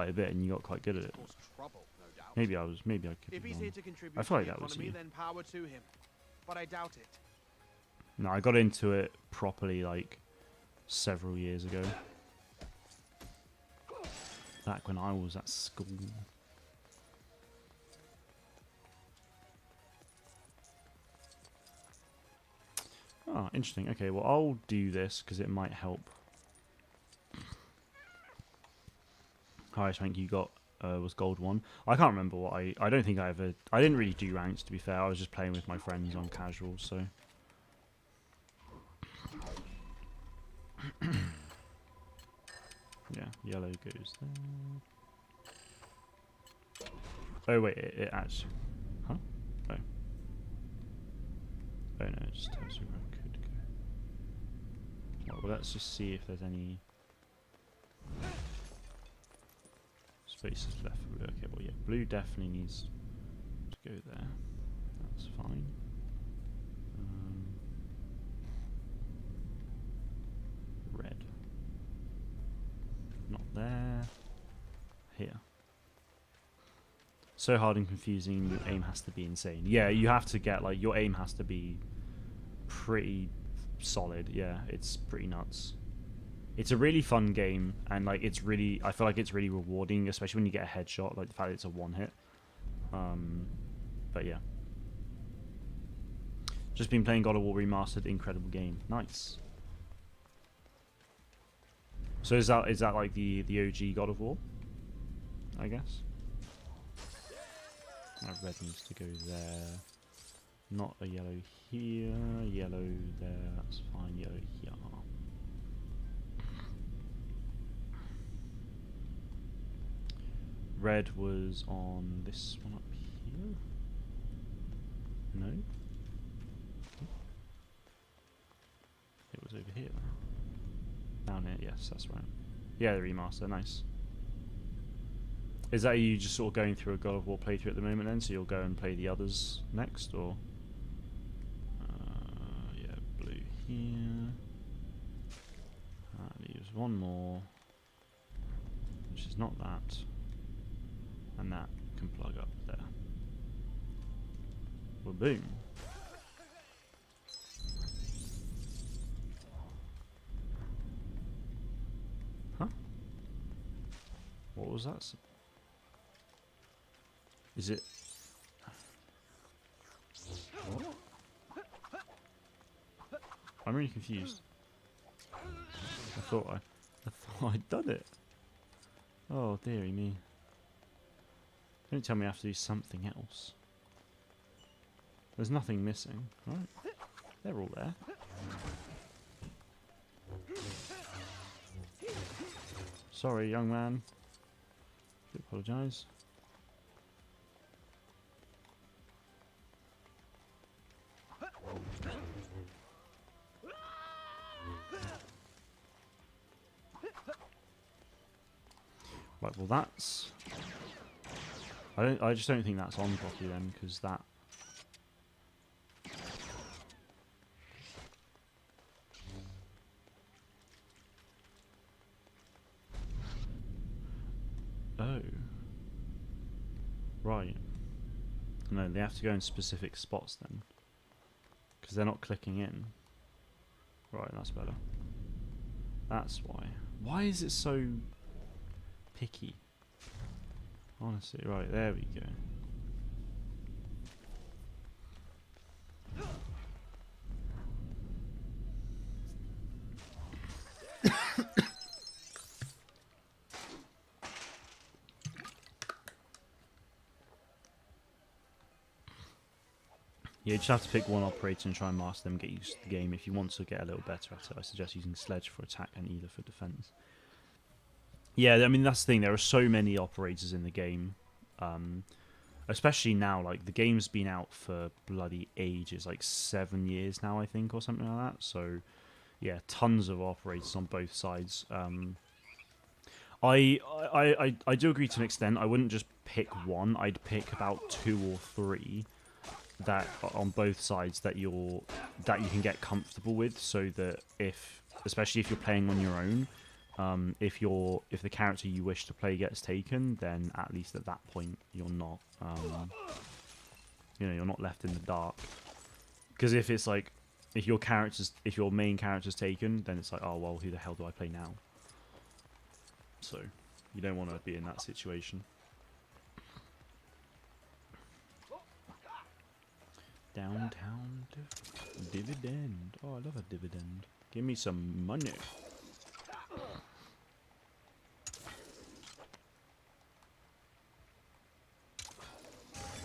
Speaker 1: a bit, and you got quite good at it. Maybe I could be wrong. I feel like that was you.
Speaker 5: But I doubt it.
Speaker 1: No, I got into it properly like several years ago. Back when I was at school. Oh, interesting. Okay, well, I'll do this because it might help. Highest rank you got was gold 1. I can't remember what I don't think I ever... I didn't really do ranks, to be fair. I was just playing with my friends on casual, so... yeah, yellow goes there. Oh, wait, it actually... Huh? Oh. Oh, no, it just tells you where it could go. Well, let's just see if there's any... faces left for blue. Okay, well, yeah, blue definitely needs to go there. That's fine. Red. Not there. Here. So hard and confusing, your aim has to be insane. Yeah, you have to get, like, your aim has to be pretty solid. Yeah, it's pretty nuts. It's a really fun game, and, like, it's really, I feel like it's really rewarding, especially when you get a headshot, like the fact that it's a one hit. But yeah. Just been playing God of War Remastered, incredible game. Nice. So is that like the OG God of War? I guess. Red needs to go there. Not a yellow here. Yellow there. That's fine. Yellow here. Red was on this one up here. No. It was over here. Down here. Yes, that's right. Yeah, the remaster. Nice. Is that you just sort of going through a God of War playthrough at the moment then? So you'll go and play the others next, or? Yeah, blue here. That leaves one more, which is not that. And that can plug up there. Well, boom. Huh? What was that? Is it? What? I'm really confused. I thought I'd done it. Oh dearie me. Don't tell me I have to do something else. There's nothing missing, right? They're all there. Sorry, young man. I apologise. Right, well that's... I just don't think that's on properly then, because that... Oh. Right. No, they have to go in specific spots then. Because they're not clicking in. Right, that's better. That's why. Why is it so picky? Honestly, right, there we go. Yeah, you just have to pick one operator and try and master them, get used to the game. If you want to get a little better at it, I suggest using Sledge for attack and either for defense. Yeah, I mean, that's the thing. There are so many operators in the game. Especially now, like, the game's been out for bloody ages. Like, 7 years now, I think, or something like that. So, yeah, tons of operators on both sides. I do agree to an extent. I wouldn't just pick one. I'd pick about 2 or 3 that on both sides that you can get comfortable with, so that especially if you're playing on your own, if the character you wish to play gets taken, then at least at that point you're not you're not left in the dark. Because if it's like if your main character's taken, then it's like, oh well, who the hell do I play now? So you don't want to be in that situation. Downtown dividend. Oh, I love a dividend. Give me some money.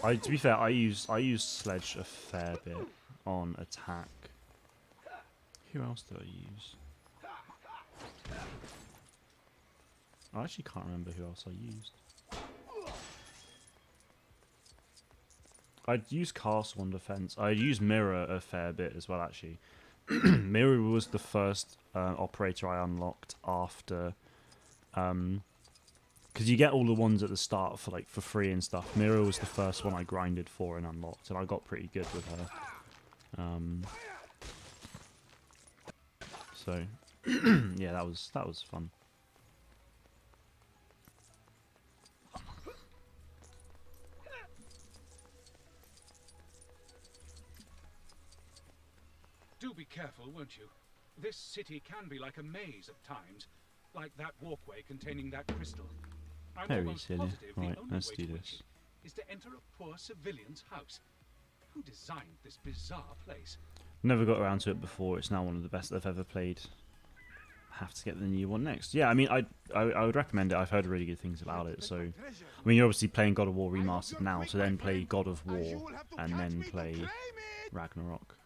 Speaker 1: To be fair, I use Sledge a fair bit on attack. Who else do I use? I actually can't remember who else I used. I'd use Castle on defense. I'd use Mirror a fair bit as well, actually. Mirror was the first operator I unlocked after because you get all the ones at the start for like for free and stuff. Mira was the first one I grinded for and unlocked, and I got pretty good with her. So yeah, that was fun.
Speaker 10: Do be careful, won't you? This city can be like a maze at times, like that walkway containing that crystal. I'm
Speaker 1: Very
Speaker 10: almost
Speaker 1: silly.
Speaker 10: positive the
Speaker 1: Right,
Speaker 10: only
Speaker 1: let's
Speaker 10: way
Speaker 1: do
Speaker 10: to reach
Speaker 1: this.
Speaker 10: it is to enter a poor civilian's house. Who designed this bizarre place?
Speaker 1: Never got around to it before. It's now one of the best I've ever played. Have to get the new one next. Yeah, I mean, I would recommend it. I've heard really good things about it. So, I mean, you're obviously playing God of War Remastered now, so then play God of War and then play Ragnarok.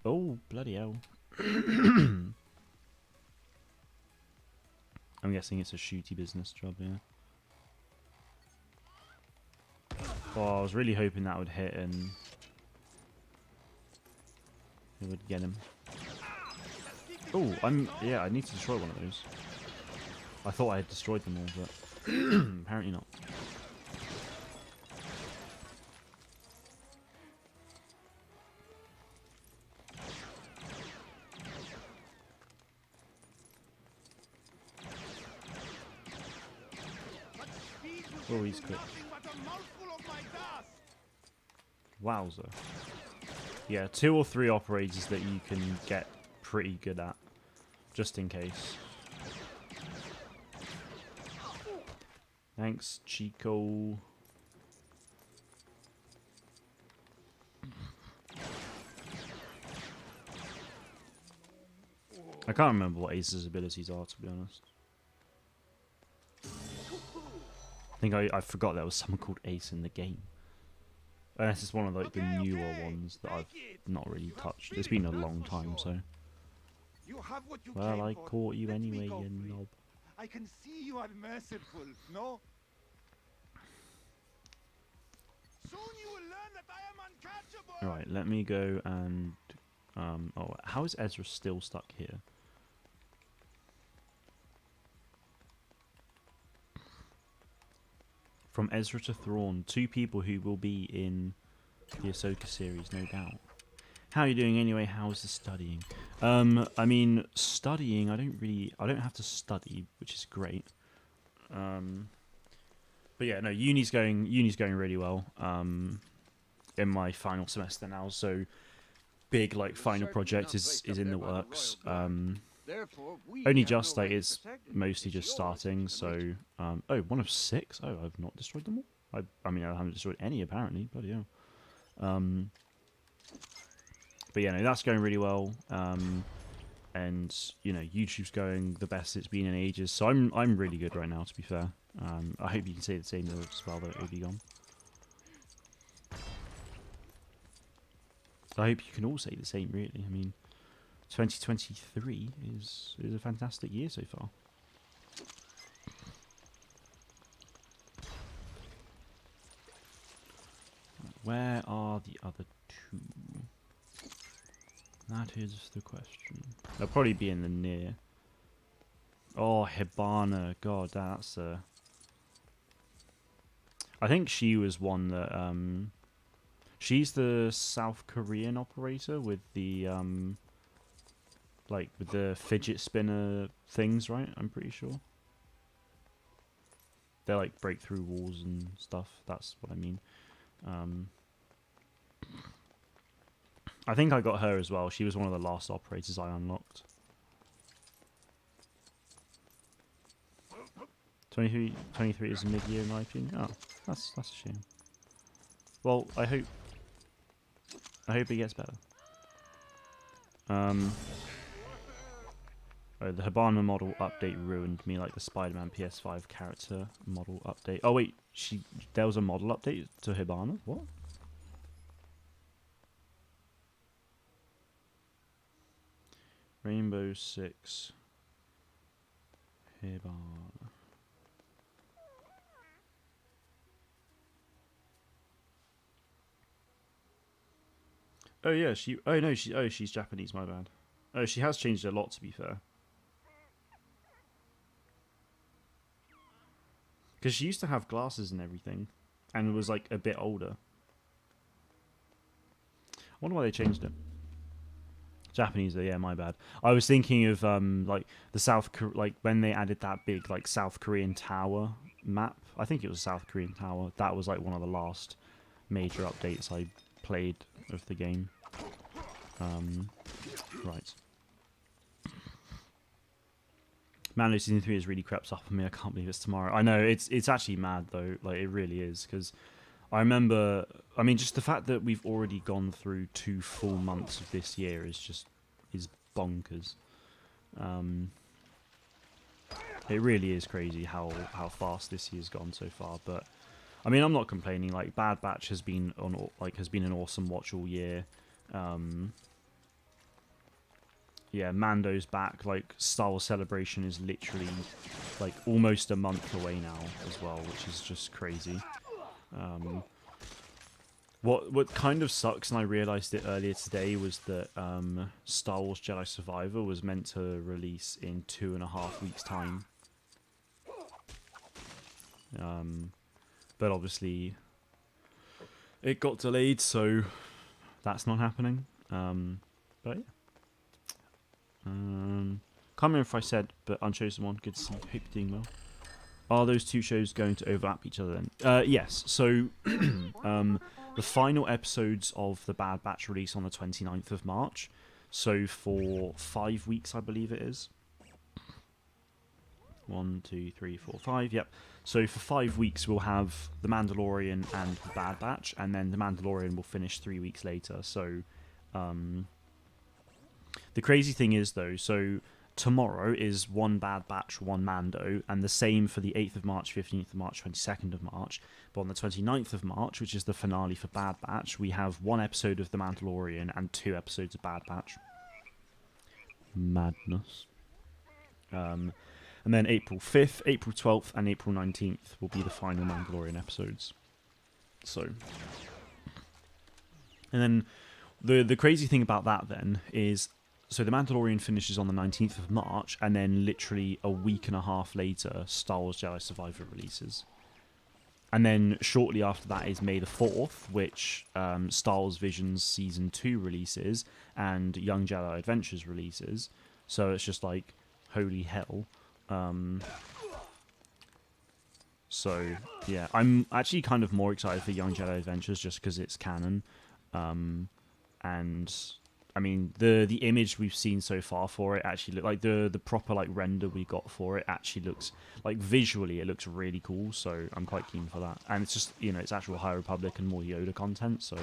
Speaker 1: Oh, bloody hell. I'm guessing it's a shooty business job, yeah. Oh, I was really hoping that would hit and it would get him. Oh, yeah, I need to destroy one of those. I thought I had destroyed them all, but apparently not. Oh, he's quick. Wowzer. Yeah, 2 or 3 operators that you can get pretty good at, just in case. Thanks, Chico. I can't remember what Ace's abilities are, to be honest. I think I forgot there was someone called Ace in the game. Unless it's one of like the newer ones that I've not really touched. It's been a long time, so. Well, I caught you anyway, you knob.
Speaker 11: I can see you are merciful, no? Soon you will learn that I am uncatchable.
Speaker 1: Right, let me go and oh, how is Ezra still stuck here? From Ezra to Thrawn, 2 people who will be in the Ahsoka series, no doubt. How are you doing anyway? How's the studying? I mean, studying, I don't have to study, which is great. But yeah, no, uni's going really well. In my final semester now, so big like final project is in the works. Only just like it's mostly just starting, so oh, 1 of 6. Oh, I've not destroyed them all. I mean, I haven't destroyed any apparently. Bloody hell. But yeah, no, that's going really well. And you know, YouTube's going the best it's been in ages. So I'm really good right now, to be fair. I hope you can say the same as well, though, Obi-Gon. I hope you can all say the same, really. I mean, 2023 is a fantastic year so far. Where are the other 2? That is the question. They'll probably be in the near. Oh, Hibana. God, that's a... I think she was one that... She's the South Korean operator with the... like, with the fidget spinner things, right? I'm pretty sure. They, like, break through walls and stuff. That's what I mean. I think I got her as well. She was one of the last operators I unlocked. 23 is mid-year in my opinion. Oh, that's a shame. Well, I hope it gets better. Oh, the Hibana model update ruined me, like the Spider-Man PS5 character model update. Oh wait, there was a model update to Hibana? What? Rainbow Six Hibana. Oh yeah, she's Japanese, my bad. Oh, she has changed a lot, to be fair. Because she used to have glasses and everything, and was like a bit older. I wonder why they changed it. Japanese, though, yeah, my bad. I was thinking of like the like when they added that big like South Korean tower map. I think it was South Korean tower. That was like one of the last major updates I played of the game. Right. Mando season 3 has really crept up on me. I can't believe it's tomorrow. I know it's actually mad though. Like it really is, because I remember. I mean, just the fact that we've already gone through 2 full months of this year is bonkers. It really is crazy how fast this year's gone so far. But I mean, I'm not complaining. Like Bad Batch has been an awesome watch all year. Yeah, Mando's back. Like Star Wars Celebration is literally like almost a month away now as well, which is just crazy. What kind of sucks, and I realised it earlier today, was that Star Wars Jedi Survivor was meant to release in 2.5 weeks' time. But obviously it got delayed, so that's not happening. But yeah. Can't remember if I said, but Unchosen One, good to see you. Hope you're doing well. Are those 2 shows going to overlap each other then? Yes. So the final episodes of the Bad Batch release on the 29th of March. So for 5 weeks, I believe it is. 1, 2, 3, 4, 5. Yep. So for 5 weeks, we'll have The Mandalorian and The Bad Batch, and then The Mandalorian will finish 3 weeks later. So the crazy thing is, though, so tomorrow is 1 Bad Batch, 1 Mando, and the same for the 8th of March, 15th of March, 22nd of March. But on the 29th of March, which is the finale for Bad Batch, we have 1 episode of The Mandalorian and 2 episodes of Bad Batch. Madness. And then April 5th, April 12th, and April 19th will be the final Mandalorian episodes. So, and then the crazy thing about that then is, so The Mandalorian finishes on the 19th of March, and then literally a week and a half later, Star Wars Jedi Survivor releases. And then shortly after that is May the 4th, which Star Wars Visions Season 2 releases, and Young Jedi Adventures releases. So it's just like, holy hell. So, yeah, I'm actually kind of more excited for Young Jedi Adventures just because it's canon. And I mean, the image we've seen so far for it actually look like the proper like render we got for it actually looks like, visually it looks really cool, so I'm quite keen for that. And it's just, you know, it's actual High Republic and more Yoda content, so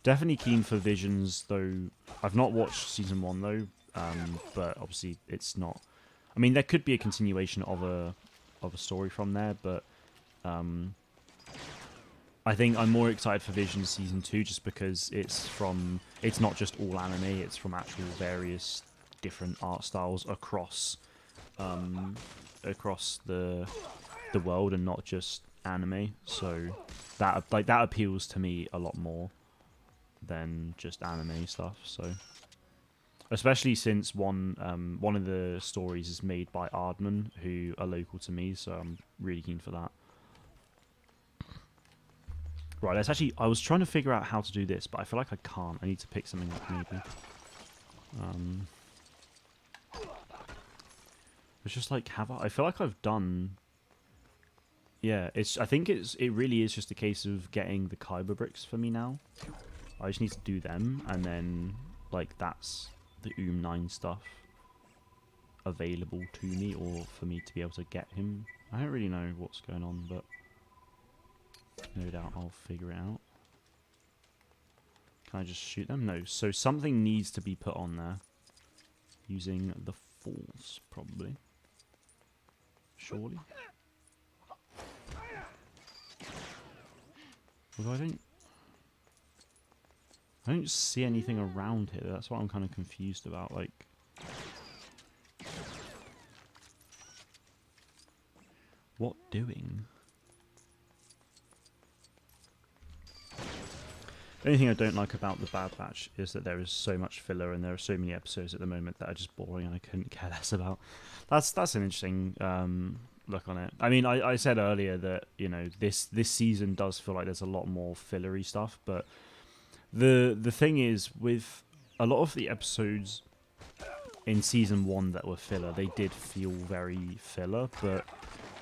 Speaker 1: definitely keen for Visions, though I've not watched season 1 though, but obviously it's not, I mean, there could be a continuation of a story from there, but I think I'm more excited for Visions Season 2 just because it's not just all anime, it's from actual various different art styles across the world and not just anime. So that appeals to me a lot more than just anime stuff. So especially since one of the stories is made by Aardman, who are local to me, so I'm really keen for that. Right, let's actually, I was trying to figure out how to do this, but I feel like I can't. I need to pick something up maybe. It's just like, I feel like I've done, yeah, I think it really is just a case of getting the Kyber bricks for me now. I just need to do them, and then, like, that's the 9 stuff available to me, or for me to be able to get him. I don't really know what's going on, but no doubt I'll figure it out. Can I just shoot them? No. So something needs to be put on there. Using the Force, probably. Surely. Although I don't see anything around here. That's what I'm kind of confused about. Like, what doing? The only thing I don't like about the Bad Batch is that there is so much filler and there are so many episodes at the moment that are just boring and I couldn't care less about. That's an interesting look on it. I mean, I said earlier that, you know, this season does feel like there's a lot more fillery stuff, but the thing is, with a lot of the episodes in season 1 that were filler, they did feel very filler, but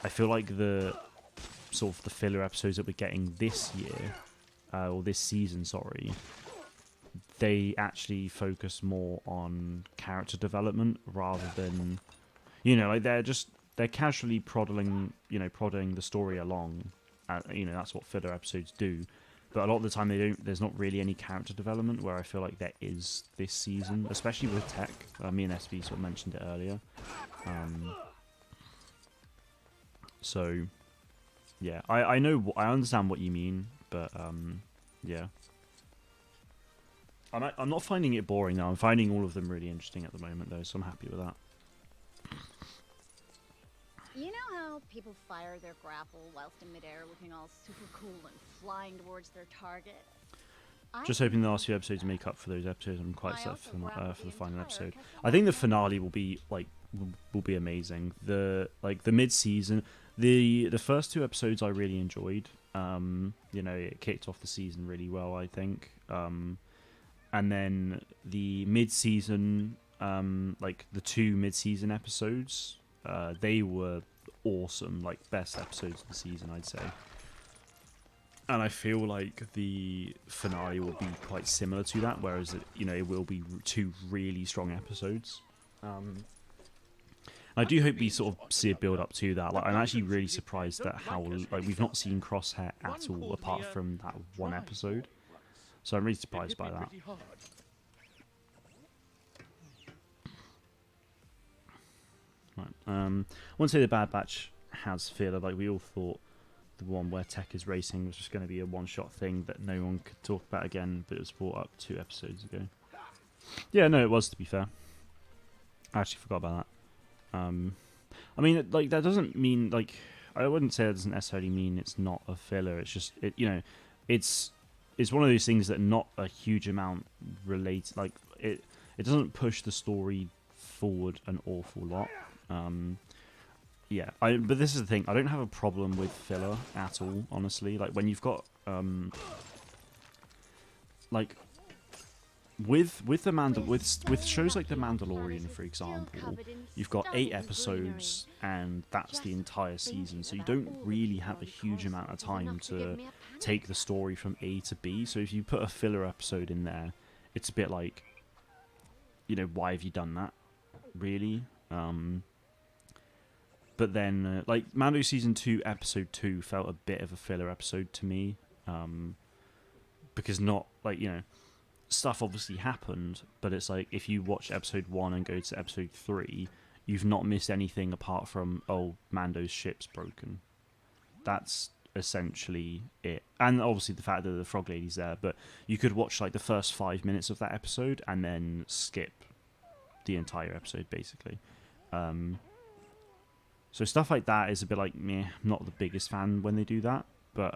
Speaker 1: I feel like the sort of the filler episodes that we're getting this year, or this season, sorry, they actually focus more on character development rather than, you know, like they're casually prodding the story along. You know, that's what filler episodes do. But a lot of the time there's not really any character development, where I feel like there is this season, especially with Tech. Me and SB sort of mentioned it earlier. So, yeah, I understand what you mean, but yeah. I'm not finding it boring now. I'm finding all of them really interesting at the moment, though, so I'm happy with that.
Speaker 12: You know how people fire their grapple whilst in midair, looking all super cool and flying towards their target?
Speaker 1: Just hoping the last few episodes make up for those episodes. I'm quite excited for the final episode. I think the finale will be amazing. The mid-season, the first 2 episodes I really enjoyed. You know, it kicked off the season really well, I think. And then the mid-season, like the 2 mid-season episodes, they were awesome, like best episodes of the season, I'd say. And I feel like the finale will be quite similar to that, whereas it will be 2 really strong episodes. I do hope we sort of see a build up to that. Like, I'm actually really surprised at how we've not seen Crosshair at all, apart from that 1 episode. So I'm really surprised by that. Right. I wouldn't say the Bad Batch has filler. Like, we all thought the one where Tech is racing was just going to be a one-shot thing that no one could talk about again, but it was brought up 2 episodes ago. Yeah, no, it was, to be fair. I actually forgot about that. I mean, like, that doesn't mean, like, I wouldn't say that doesn't necessarily mean it's not a filler. It's just, it's one of those things that not a huge amount relates. Like, it doesn't push the story forward an awful lot. Yeah, but this is the thing. I don't have a problem with filler at all, honestly. Like, when you've got like with shows like The Mandalorian, for example, you've got 8 episodes and that's the entire season, so you don't really have a huge amount of time to take the story from A to B. So if you put a filler episode in there, it's a bit like, why have you done that, really? But then, like, Mando Season 2, Episode 2 felt a bit of a filler episode to me. Because not, like, stuff obviously happened, but it's like, if you watch Episode 1 and go to Episode 3, you've not missed anything apart from, oh, Mando's ship's broken. That's essentially it. And obviously the fact that the Frog Lady's there, but you could watch, like, the first 5 minutes of that episode and then skip the entire episode, basically. So stuff like that is a bit like, meh, I'm not the biggest fan when they do that. But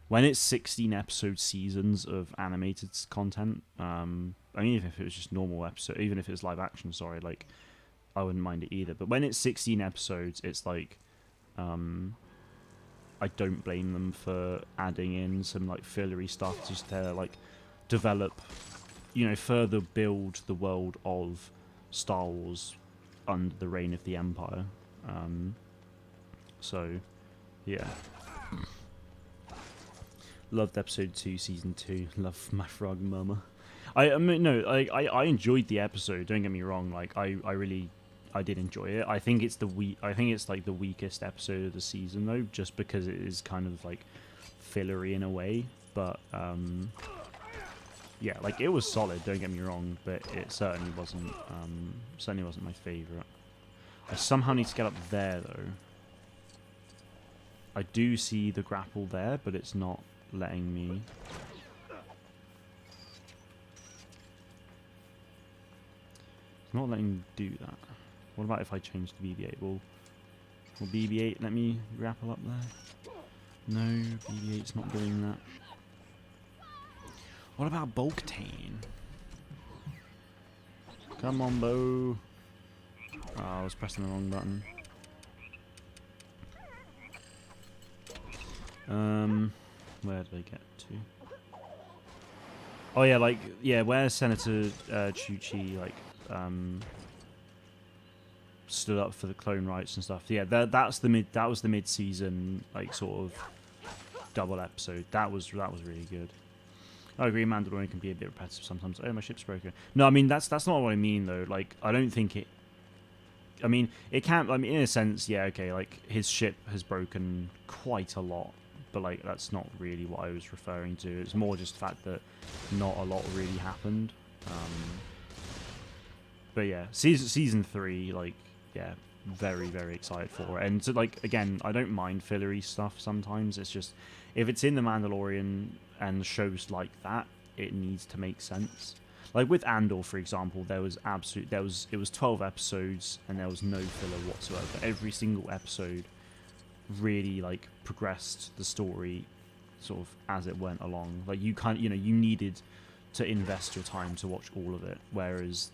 Speaker 1: when it's 16 episode seasons of animated content, I mean, even if it was just normal episode, even if it was live action, sorry, like, I wouldn't mind it either. But when it's 16 episodes, it's like, I don't blame them for adding in some, like, fillery stuff just to, like, develop, further build the world of Star Wars under the reign of the Empire. So, yeah. Loved Episode 2, Season 2. Love my frog mama. I enjoyed the episode, don't get me wrong. Like, I did enjoy it. I think it's like the weakest episode of the season, though, just because it is kind of, like, fillery in a way. But, yeah, like, it was solid, don't get me wrong, but it certainly wasn't my favourite. I somehow need to get up there, though. I do see the grapple there, but it's not letting me. It's not letting me do that. What about if I change to BB-8? Will BB-8 let me grapple up there? No, BB-8's not doing that. What about Bo-Katan? Come on, Bo. Oh, I was pressing the wrong button. Where did I get to? Oh yeah, like where Senator Chuchi like stood up for the clone rights and stuff. Yeah, that was the mid-season like sort of double episode. That was really good. I agree, Mandalorian can be a bit repetitive sometimes. Oh, my ship's broken. No, I mean that's not what I mean though. Like I don't think it. I mean it can't. I mean in a sense, yeah, okay. Like his ship has broken quite a lot, but like that's not really what I was referring to. It's more just the fact that not a lot really happened. But yeah, season 3, like yeah, very very excited for it. And so like again, I don't mind fillery stuff sometimes. It's just if it's in the Mandalorian and shows like that, it needs to make sense. Like with Andor, for example, it was 12 episodes and there was no filler whatsoever. Every single episode really like progressed the story sort of as it went along. Like you needed to invest your time to watch all of it. Whereas,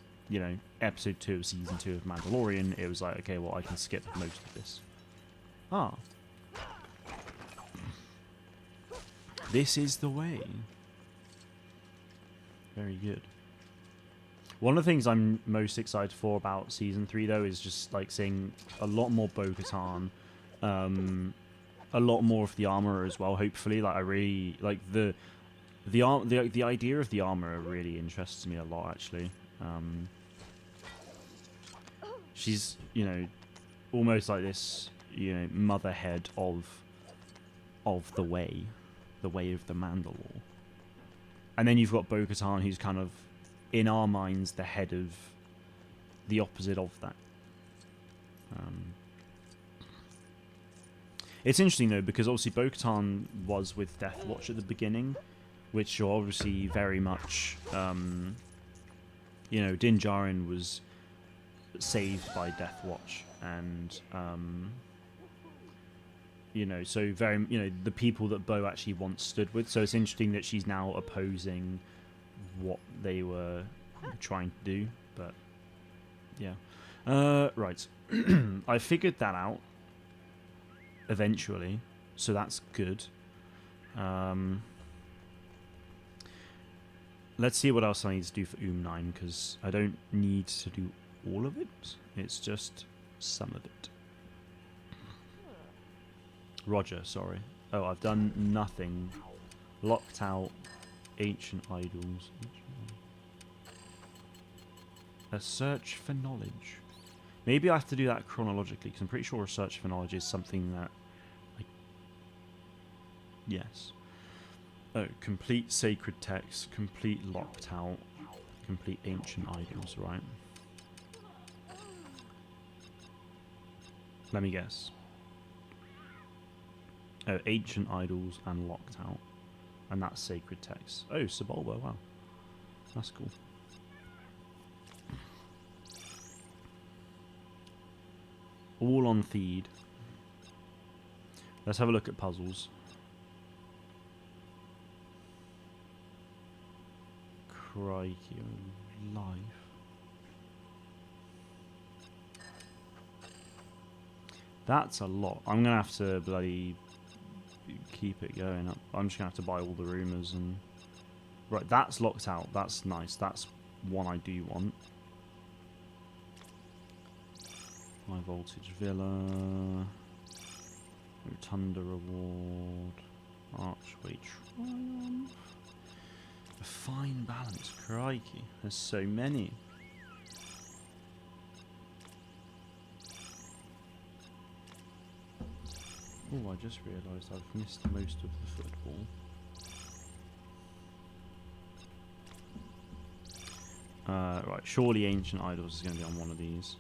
Speaker 1: episode 2 of season 2 of Mandalorian, it was like, okay, well I can skip most of this. This is the way. Very good. One of the things I'm most excited for about season 3 though is just like seeing a lot more Bo-Katan, a lot more of the armor as well. Hopefully, like I really like the idea of the armor really interests me a lot actually. She's almost like this mother head of the way of the Mandalore. And then you've got Bo-Katan, who's kind of, in our minds, the head of the opposite of that. It's interesting, though, because obviously Bo-Katan was with Death Watch at the beginning, which are obviously very much, Din Djarin was saved by Death Watch, and so very, the people that Bo actually once stood with. So it's interesting that she's now opposing what they were trying to do. But yeah, right. I figured that out eventually, so that's good. Let's see what else I need to do for 9, because I don't need to do all of it. It's just some of it. Roger, sorry. Oh, I've done nothing. Locked out. Ancient idols. A search for knowledge. Maybe I have to do that chronologically, because I'm pretty sure a search for knowledge is something that... Yes. Oh, complete sacred text. Complete locked out. Complete ancient idols, right? Let me guess. Oh, ancient idols and locked out. And that's sacred text. Oh, Sebulba, wow. That's cool. All on Theed. Let's have a look at puzzles. Crikey, life. That's a lot. I'm gonna have to bloody keep it going up. I'm just gonna have to buy all the rumours and... Right, that's locked out. That's nice. That's one I do want. High Voltage Villa. Rotunda Reward. Archway Triumph. A fine balance. Crikey. There's so many. Oh, I just realised I've missed most of the football. Right, surely Ancient Idols is going to be on one of these.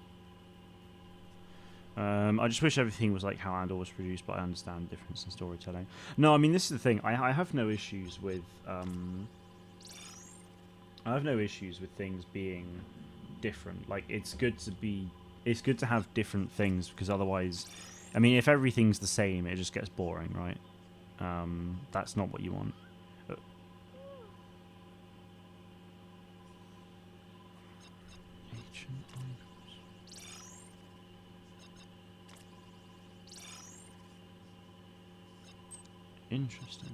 Speaker 1: I just wish everything was like how Andor was produced, but I understand the difference in storytelling. No, I mean, this is the thing. I have no issues with... I have no issues with things being different. Like, it's good to have different things, because otherwise... I mean, if everything's the same, it just gets boring, right? That's not what you want. Ancient Idols. Interesting.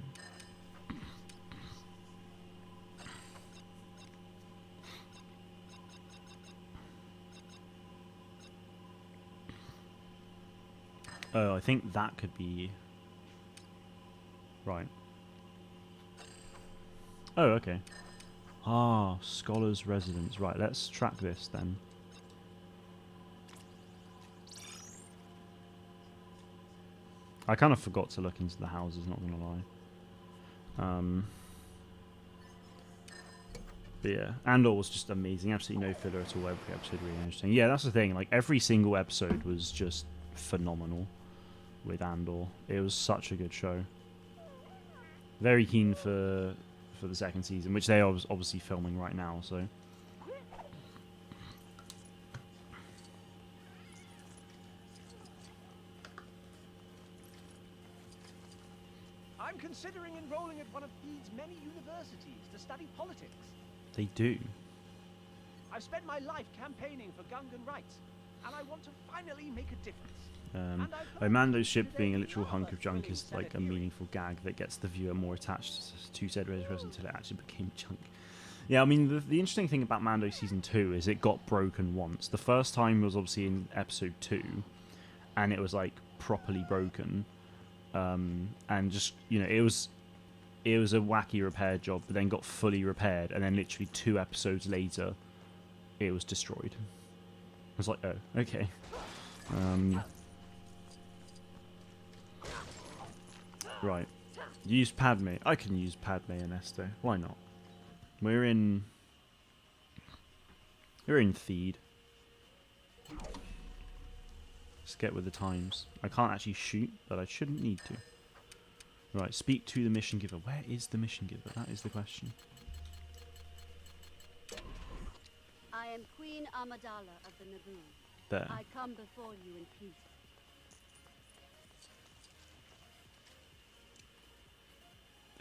Speaker 1: Oh, I think that could be... Right. Oh, okay. Ah, Scholar's Residence. Right, let's track this then. I kind of forgot to look into the houses, not gonna lie. But yeah, Andor was just amazing. Absolutely no filler at all. Every episode really interesting. Yeah, that's the thing. Like, every single episode was just phenomenal with Andor. It was such a good show. Very keen for the second season, which they are obviously filming right now, so...
Speaker 5: I'm considering enrolling at one of Theed's many universities to study politics.
Speaker 1: They do.
Speaker 5: I've spent my life campaigning for Gungan rights, and I want to finally make a difference.
Speaker 1: Mando's ship being a literal hunk of junk is like a meaningful gag that gets the viewer more attached to said race until it actually became junk. Yeah, I mean, the interesting thing about Mando Season 2 is it got broken once. The first time was obviously in Episode 2, and it was like properly broken. And just, you know, it was a wacky repair job, but then got fully repaired, and then literally 2 episodes later, it was destroyed. I was like, oh, okay. Right. Use Padme. I can use Padme and Esther. Why not? We're in Theed. Let's get with the times. I can't actually shoot, but I shouldn't need to. Right, speak to the mission giver. Where is the mission giver? That is the question.
Speaker 13: I am Queen Amidala of the Naboo.
Speaker 1: There.
Speaker 13: I come before you in peace.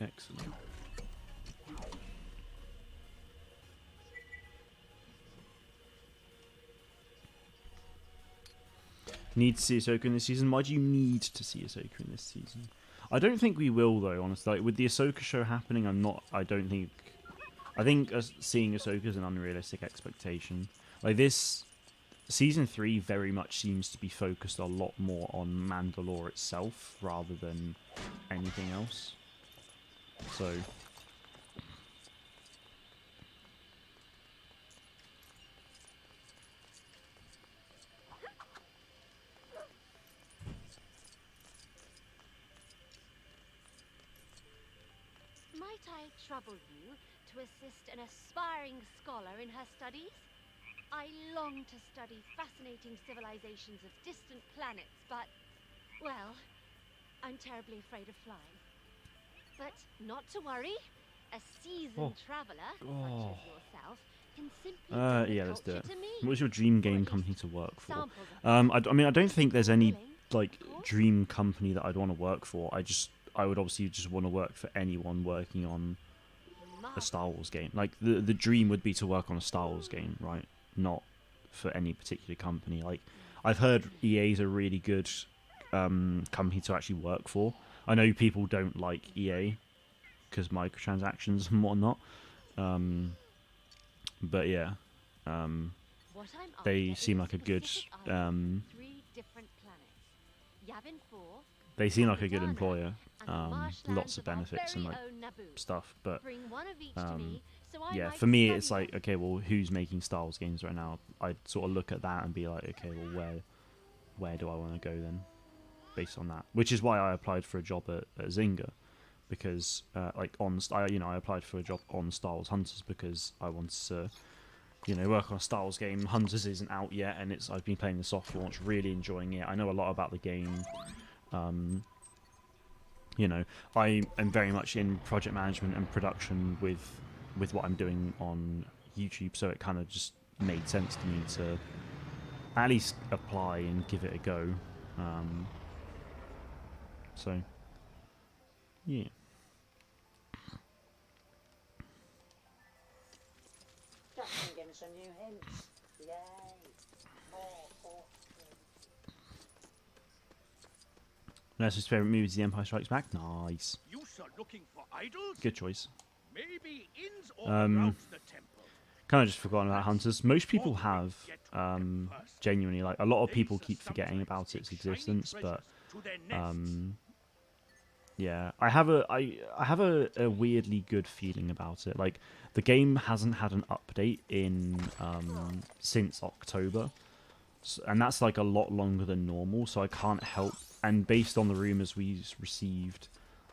Speaker 1: Excellent. Need to see Ahsoka in this season? Why do you need to see Ahsoka in this season? I don't think we will, though, honestly. Like, with the Ahsoka show happening, I think seeing Ahsoka is an unrealistic expectation. Like, this Season 3 very much seems to be focused a lot more on Mandalore itself rather than anything else. So...
Speaker 6: Might I trouble you to assist an aspiring scholar in her studies? I long to study fascinating civilizations of distant planets, but, well, I'm terribly afraid of flying. But not to worry. A seasoned traveler, such as yourself, can simply
Speaker 1: yeah, let's do it.
Speaker 6: to me.
Speaker 1: What's your dream game company to work for? I mean, I don't think there's any, like, dream company that I'd want to work for. I would obviously just want to work for anyone working on a Star Wars game. Like, the dream would be to work on a Star Wars game, right? Not for any particular company. Like, I've heard EA is a really good company to actually work for. I know people don't like EA because microtransactions and whatnot. But yeah, they seem like a good. They seem like a good employer. Lots of benefits and like stuff, but yeah, for me it's like, okay, well, who's making Star Wars games right now? I'd sort of look at that and be like, okay, well, where do I want to go then, based on that? Which is why I applied for a job at Zynga, because like I applied for a job on Star Wars Hunters because I wanted to, work on a Star Wars game. Hunters isn't out yet, and I've been playing the soft launch, really enjoying it. I know a lot about the game. I am very much in project management and production with what I'm doing on YouTube, so it kind of just made sense to me to at least apply and give it a go. So, yeah.
Speaker 14: Just give me some new hints. Yay.
Speaker 1: That's his favourite movie is The Empire Strikes Back. Nice.
Speaker 11: You sir looking for idols?
Speaker 1: Good choice.
Speaker 11: Maybe inns or around the temple.
Speaker 1: Kind of just forgotten about Hunters. Most people have, genuinely, like, a lot of people keep forgetting about its existence, but, yeah, I have a weirdly good feeling about it. Like, the game hasn't had an update in, since October, and that's, like, a lot longer than normal, so I can't help, and based on the rumours we received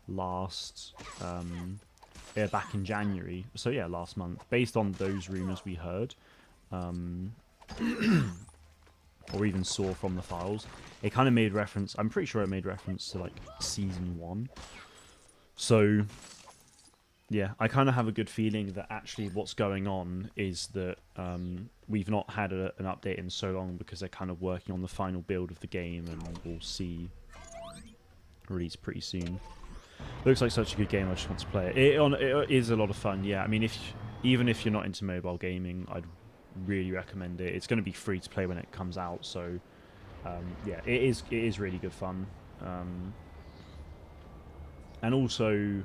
Speaker 1: last, back in January, so yeah, last month. Based on those rumours we heard, or even saw from the files, it kind of made reference, I'm pretty sure it made reference to, like, Season 1. So, yeah, I kind of have a good feeling that actually what's going on is that we've not had an update in so long because they're kind of working on the final build of the game, and we'll see release pretty soon. Looks like such a good game. I just want to play it. It is a lot of fun. Yeah, I mean, even if you're not into mobile gaming, I'd really recommend it. It's going to be free to play when it comes out, so yeah, it is really good fun. And also,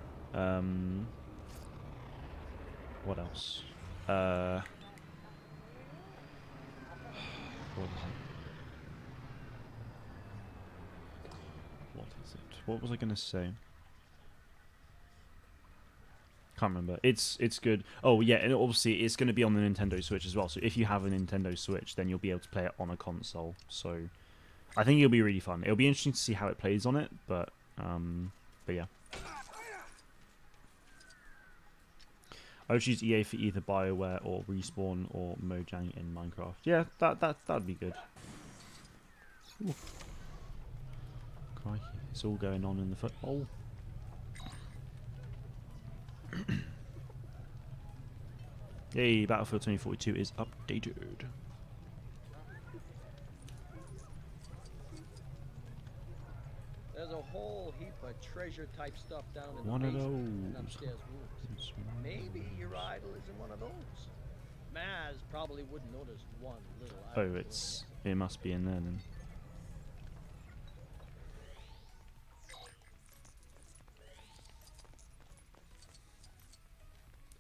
Speaker 1: what else? What is it? What was I going to say? Can't remember. It's good. Oh yeah, and obviously it's going to be on the Nintendo Switch as well. So if you have a Nintendo Switch, then you'll be able to play it on a console. So I think it'll be really fun. It'll be interesting to see how it plays on it, but yeah. I would choose EA for either BioWare or Respawn or Mojang in Minecraft. Yeah, that'd be good. Ooh. Crikey, it's all going on in the football. Yay, Battlefield 2042 is updated.
Speaker 15: There's a whole heap of treasure type stuff down in
Speaker 1: One
Speaker 15: the
Speaker 1: of
Speaker 15: basement and
Speaker 1: those.
Speaker 15: upstairs rooms. Maybe your idol is in one of those. Maz probably wouldn't notice one little idol.
Speaker 1: Oh, it must be in there then.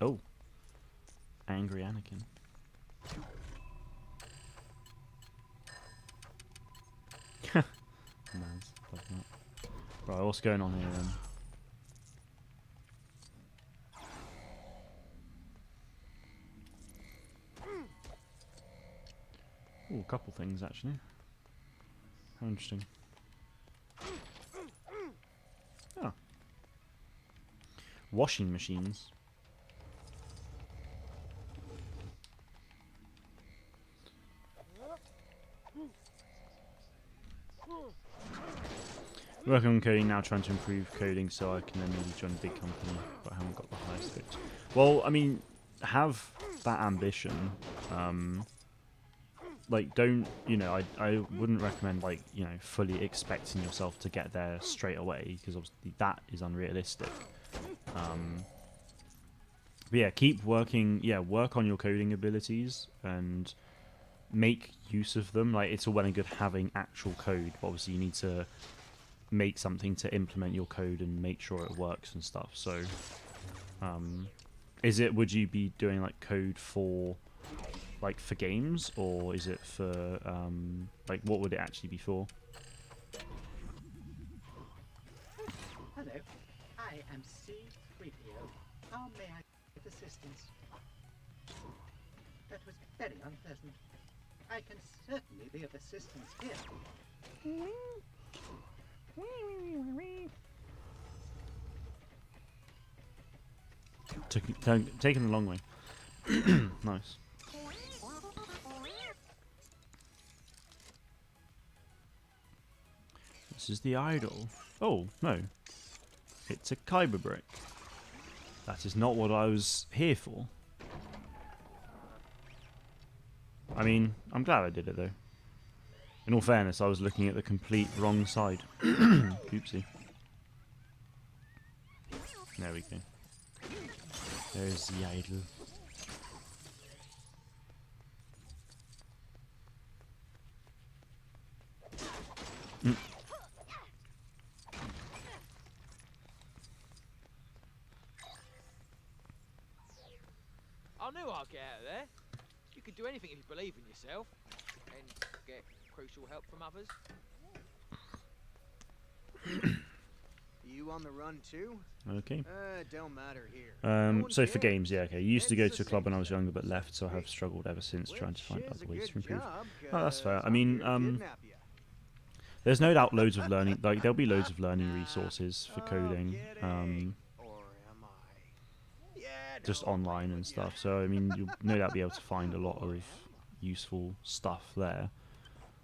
Speaker 1: Oh. Angry Anakin. Nice. Love that. Right, what's going on here then? Ooh, a couple things actually. How interesting. Oh. Washing machines. Working on coding now, trying to improve coding so I can then maybe join a big company, but I haven't got the highest fix. Well, I mean, have that ambition. Like, don't, you know, I wouldn't recommend, like, you know, fully expecting yourself to get there straight away, because obviously that is unrealistic. But yeah, keep working, work on your coding abilities and make use of them. Like, it's all well and good having actual code, but obviously you need to make something to implement your code and make sure it works and stuff. So, would you be doing like code for, like, for games, or is it for, like, what would it actually be for?
Speaker 16: Hello, I am C-3PO. How may I get assistance? That was very unpleasant. I can certainly be of assistance here.
Speaker 1: Taking the long way. Nice. This is the idol. Oh, no. It's a Kyber brick. That is not what I was here for. I mean, I'm glad I did it though. In all fairness, I was looking at the complete wrong side. Oopsie. There we go. There's the idol.
Speaker 2: You could do anything if you believe in yourself and get crucial help from others.
Speaker 17: You on the run too?
Speaker 1: Okay.
Speaker 17: Don't matter here.
Speaker 1: So for games, yeah, okay. You used to go to a club when I was younger, but left, so I have struggled ever since trying to find other ways to improve. Oh, that's fair. I mean, there's no doubt loads of learning, like there'll be loads of learning resources for coding, just online and stuff. So I mean, you'll no doubt be able to find a lot of useful stuff there.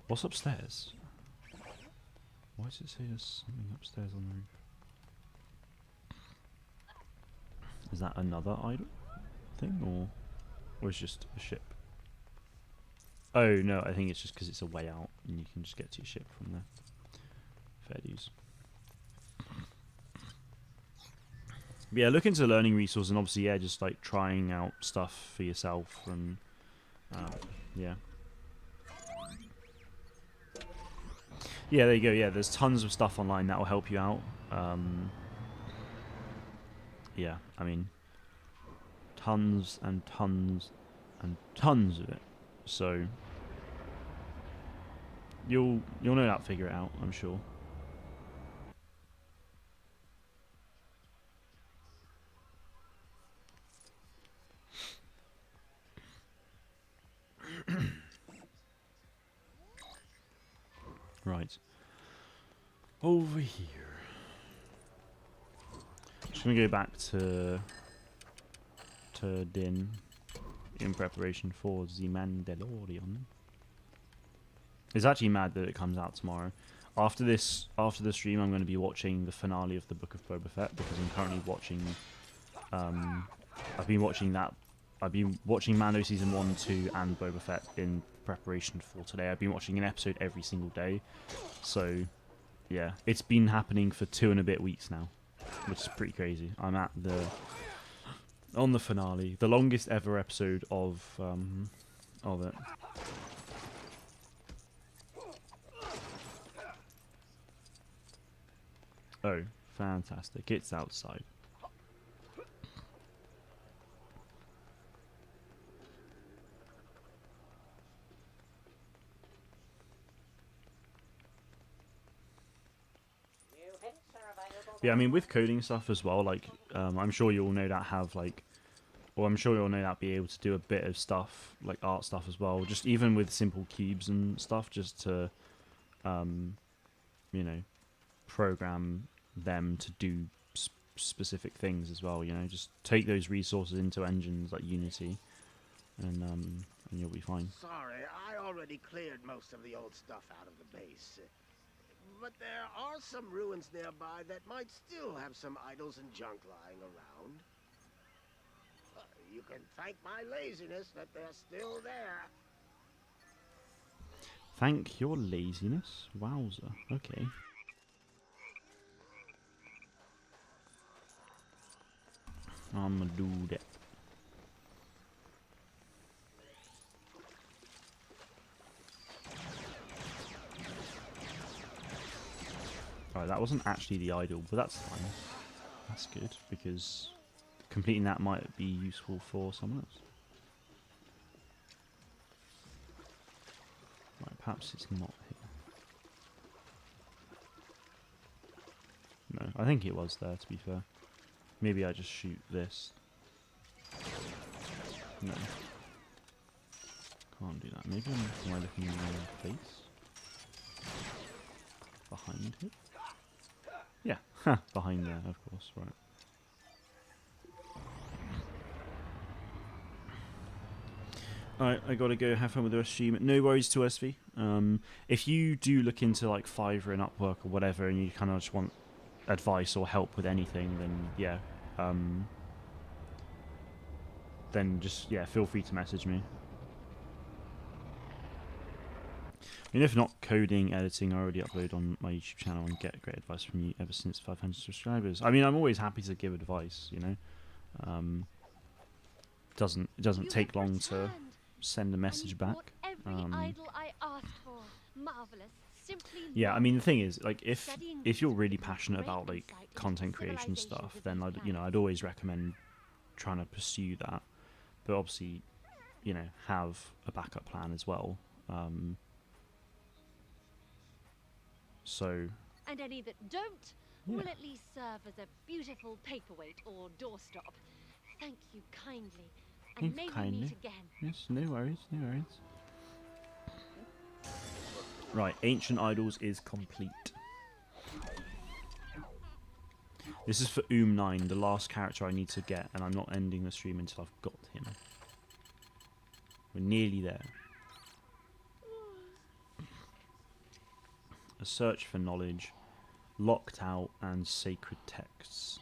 Speaker 1: What's upstairs? Why does it say there's something upstairs on the roof? Is that another idol thing, or it's just a ship? Oh no, I think it's just because it's a way out and you can just get to your ship from there. Fair dues. But yeah, look into learning resources and obviously, yeah, just like trying out stuff for yourself and yeah. Yeah, there you go. Yeah, there's tons of stuff online that will help you out. Yeah, I mean, tons and tons and tons of it. So you'll no doubt figure it out, I'm sure. Right. Over here. Just gonna go back to Din in preparation for the Mandalorian. It's actually mad that it comes out tomorrow. After the stream, I'm going to be watching the finale of the Book of Boba Fett because I'm currently watching. I've been watching Mando season 1, 2, and Boba Fett in preparation for today. I've been watching an episode every single day, so yeah, it's been happening for 2 and a bit weeks now, which is pretty crazy. I'm on the finale, the longest ever episode of it. Oh, fantastic! It's outside. Yeah, I mean, with coding stuff as well, like, I'm sure you'll no doubt have, like, or I'm sure you'll no doubt be able to do a bit of stuff, like art stuff as well, just even with simple cubes and stuff, just to, you know, program them to do specific things as well, you know, just take those resources into engines like Unity, and you'll be fine.
Speaker 18: Sorry, I already cleared most of the old stuff out of the base. But there are some ruins nearby that might still have some idols and junk lying around. You can thank my laziness that they're still there.
Speaker 1: Thank your laziness? Wowzer. Okay. I'ma do that. Alright, that wasn't actually the idol, but that's fine. That's good, because completing that might be useful for someone else. Right, perhaps it's not here. No, I think it was there, to be fair. Maybe I just shoot this. No. Can't do that. Maybe am I looking in the face? Behind it? Yeah, behind there, of course, right. Alright, I gotta go have fun with the rest of the stream. No worries to SV. If you do look into like Fiverr and Upwork or whatever and you kind of just want advice or help with anything, then yeah. Then just, yeah, feel free to message me. I mean, if not coding, editing, I already upload on my YouTube channel and get great advice from you ever since 500 subscribers. I mean, I'm always happy to give advice, you know. It doesn't take long to send a message back. Yeah, I mean, the thing is, like, if you're really passionate about like content creation stuff, then I'd always recommend trying to pursue that. But obviously, you know, have a backup plan as well. So.
Speaker 6: And any that don't
Speaker 1: Yeah.
Speaker 6: will at least serve as a beautiful paperweight or doorstop. Thank you kindly, and may we meet again.
Speaker 1: Yes, no worries, no worries. Right, Ancient Idols is complete. This is for 9, the last character I need to get, and I'm not ending the stream until I've got him. We're nearly there. A search for knowledge, locked out, and sacred texts.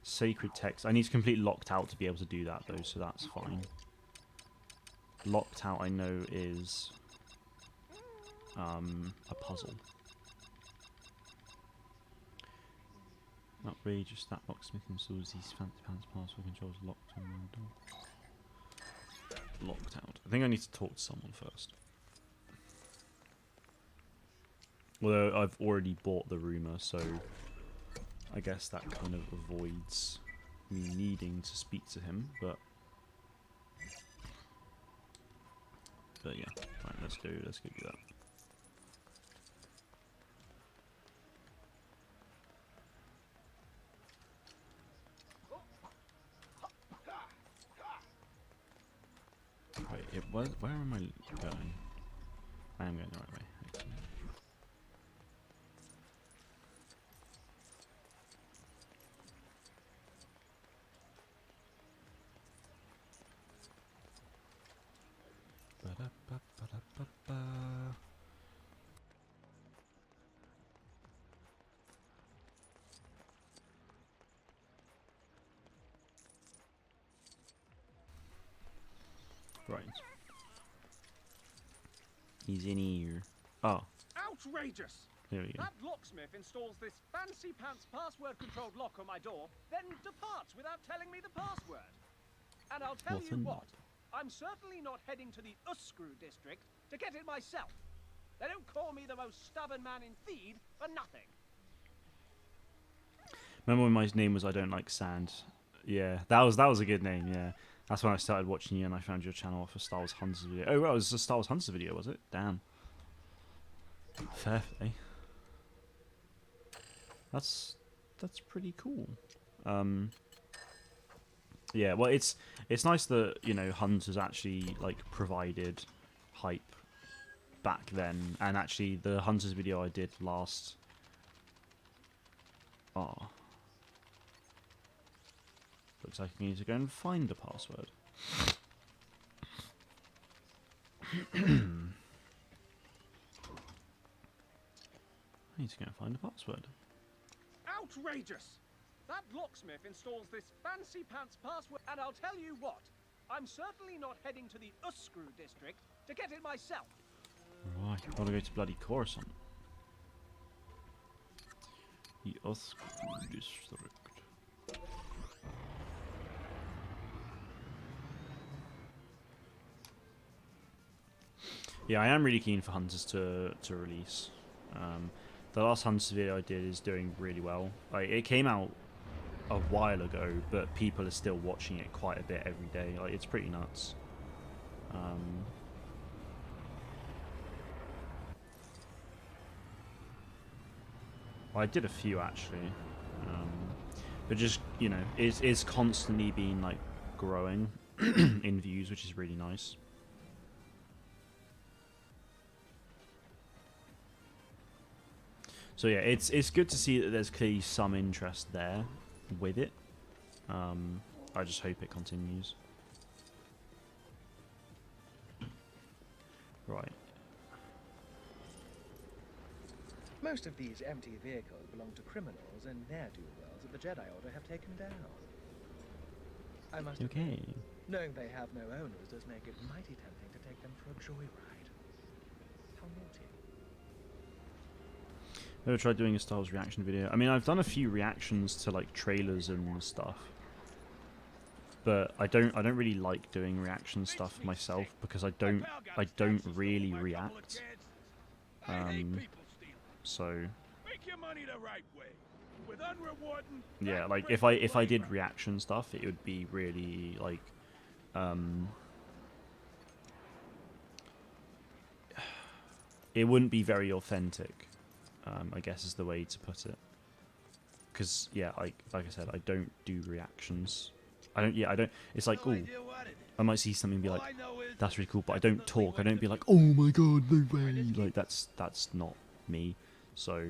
Speaker 1: Sacred text. I need to complete locked out to be able to do that though, so that's fine. Locked out I know is a puzzle. Outrageous, that locksmith installs these fancy pants password controls locked on my door. Locked out. I think I need to talk to someone first. Although I've already bought the rumour, so I guess that kind of avoids me needing to speak to him, but yeah. Right, let's go do that. Wait, it was. Where am I going? I am going the right way. Excellent. Ba-da-ba-ba-da-ba-ba. Right. He's in here. Oh.
Speaker 19: Outrageous!
Speaker 1: There we go.
Speaker 19: That locksmith installs this fancy pants password-controlled lock on my door, then departs without telling me the password. And I'll tell
Speaker 1: What
Speaker 19: you
Speaker 1: a
Speaker 19: what,
Speaker 1: knob.
Speaker 19: I'm certainly not heading to the Uskru district to get it myself. They don't call me the most stubborn man in Theed for nothing.
Speaker 1: Remember when my name was I Don't Like Sand? Yeah, that was a good name, yeah. That's when I started watching you and I found your channel off a Star Wars Hunters video. Oh, well, it was a Star Wars Hunters video, was it? Damn. Fair play. That's pretty cool. Yeah, well, it's nice that, you know, Hunters actually like provided hype back then, and actually the Hunters video I did last. Oh. Looks like I need to go and find the password. I need to go and find the password.
Speaker 19: Outrageous! That locksmith installs this fancy pants password, and I'll tell you what, I'm certainly not heading to the Uskru district to get it myself.
Speaker 1: Right, I've got to go to bloody Coruscant. The Uskru district. Yeah, I am really keen for Hunters to release. The last Hunters video I did is doing really well. Like, it came out a while ago, but people are still watching it quite a bit every day. Like, it's pretty nuts. Well, I did a few actually, but just, you know, it's constantly been like growing in views, which is really nice. So yeah, it's good to see that there's clearly some interest there with it. I just hope it continues. Right.
Speaker 15: Most of these empty vehicles belong to criminals and ne'er-do-wells that the Jedi Order have taken down. I must
Speaker 1: Okay.
Speaker 15: admit, knowing they have no owners does make it mighty tempting to take them for a joyride. How naughty.
Speaker 1: Ever tried doing a Star Wars reaction video? I mean, I've done a few reactions to like trailers and stuff, but I don't really like doing reaction stuff myself because I don't really react. So
Speaker 11: Make your money the right way. with unrewarding.
Speaker 1: Yeah, like if I did reaction stuff, it would be really like it wouldn't be very authentic, I guess is the way to put it. Because yeah, like I said, I don't do reactions. I don't. It's like, oh, I might see something and be like, that's really cool, but I don't talk. I don't be like, oh my god, no way. Like that's not me. So,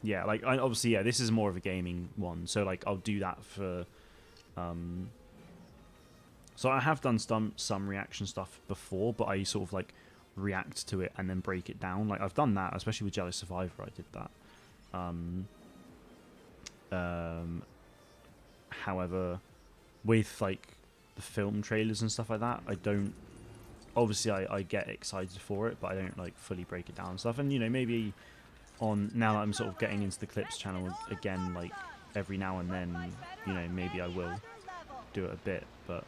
Speaker 1: yeah, like obviously, yeah, this is more of a gaming one. So like, I'll do that for. So I have done some reaction stuff before, but I sort of like react to it and then break it down. Like I've done that, especially with Jelly Survivor. I did that. However, with like the film trailers and stuff like that, I don't. Obviously, I get excited for it, but I don't like fully break it down and stuff. And you know, maybe on now that I'm sort of getting into the clips channel again, like every now and then, you know, maybe I will do it a bit. But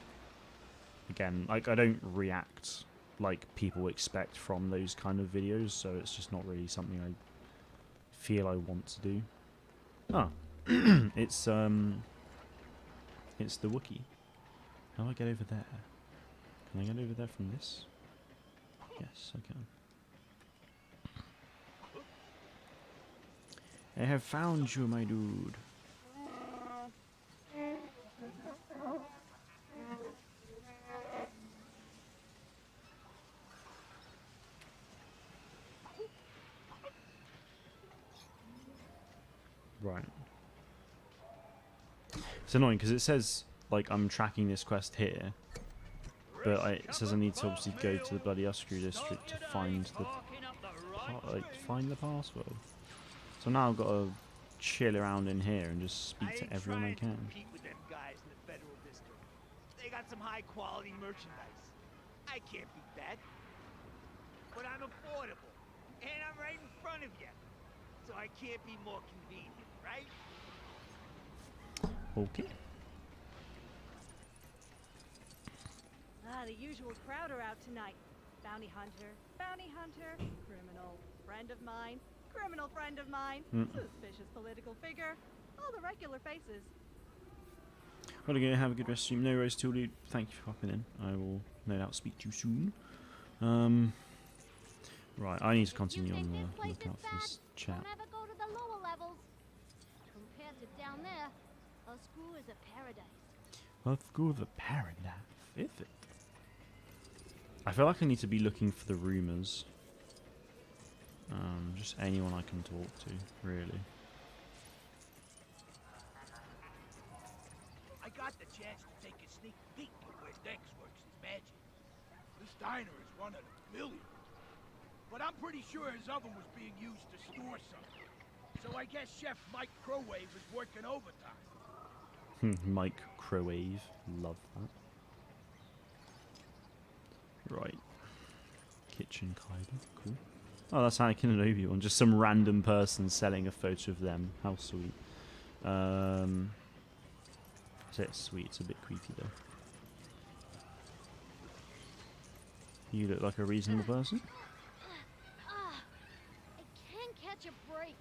Speaker 1: again, like I don't react like people expect from those kind of videos, so it's just not really something I feel I want to do. Oh, it's the Wookiee. How do I get over there? Can I get over there from this? Yes, I can. I have found you, my dude. Right. It's annoying because it says like I'm tracking this quest here, but it says I need to obviously go to the bloody Uskrew district to find the password. So now I've got to chill around in here and just speak to everyone I can.
Speaker 2: Compete with them guys in the federal district. They got some high quality merchandise. I can't beat that. But I'm affordable, and I'm right in front of you, so I can't be more convenient, right?
Speaker 1: Okay.
Speaker 6: The usual crowd are out tonight. Bounty hunter, criminal, friend of mine, criminal friend of mine, suspicious political figure, all the regular faces.
Speaker 1: Well, again, have a good rest of your No worries, till dude. Thank you for popping in. I will no doubt speak to you soon. Right, I need to continue on the lookout for this chat.
Speaker 13: Don't ever go to the lower levels. Compared to down there, Uskrew is a paradise.
Speaker 1: Let's go to the paradise, is it? I feel like I need to be looking for the rumours. Just anyone I can talk to, really.
Speaker 11: I got the chance to take a sneak peek at where Dex works his magic. This diner is one of the millions. But I'm pretty sure his oven was being used to store something. So I guess Chef Mike Crowave is working overtime.
Speaker 1: Mike Crowave, love that. Right. Kitchen Kaiba, cool. Oh, that's Anakin and Obi-Wan. Just some random person selling a photo of them. How sweet. I say it's sweet, it's a bit creepy though. You look like a reasonable person.
Speaker 13: I can't catch a break.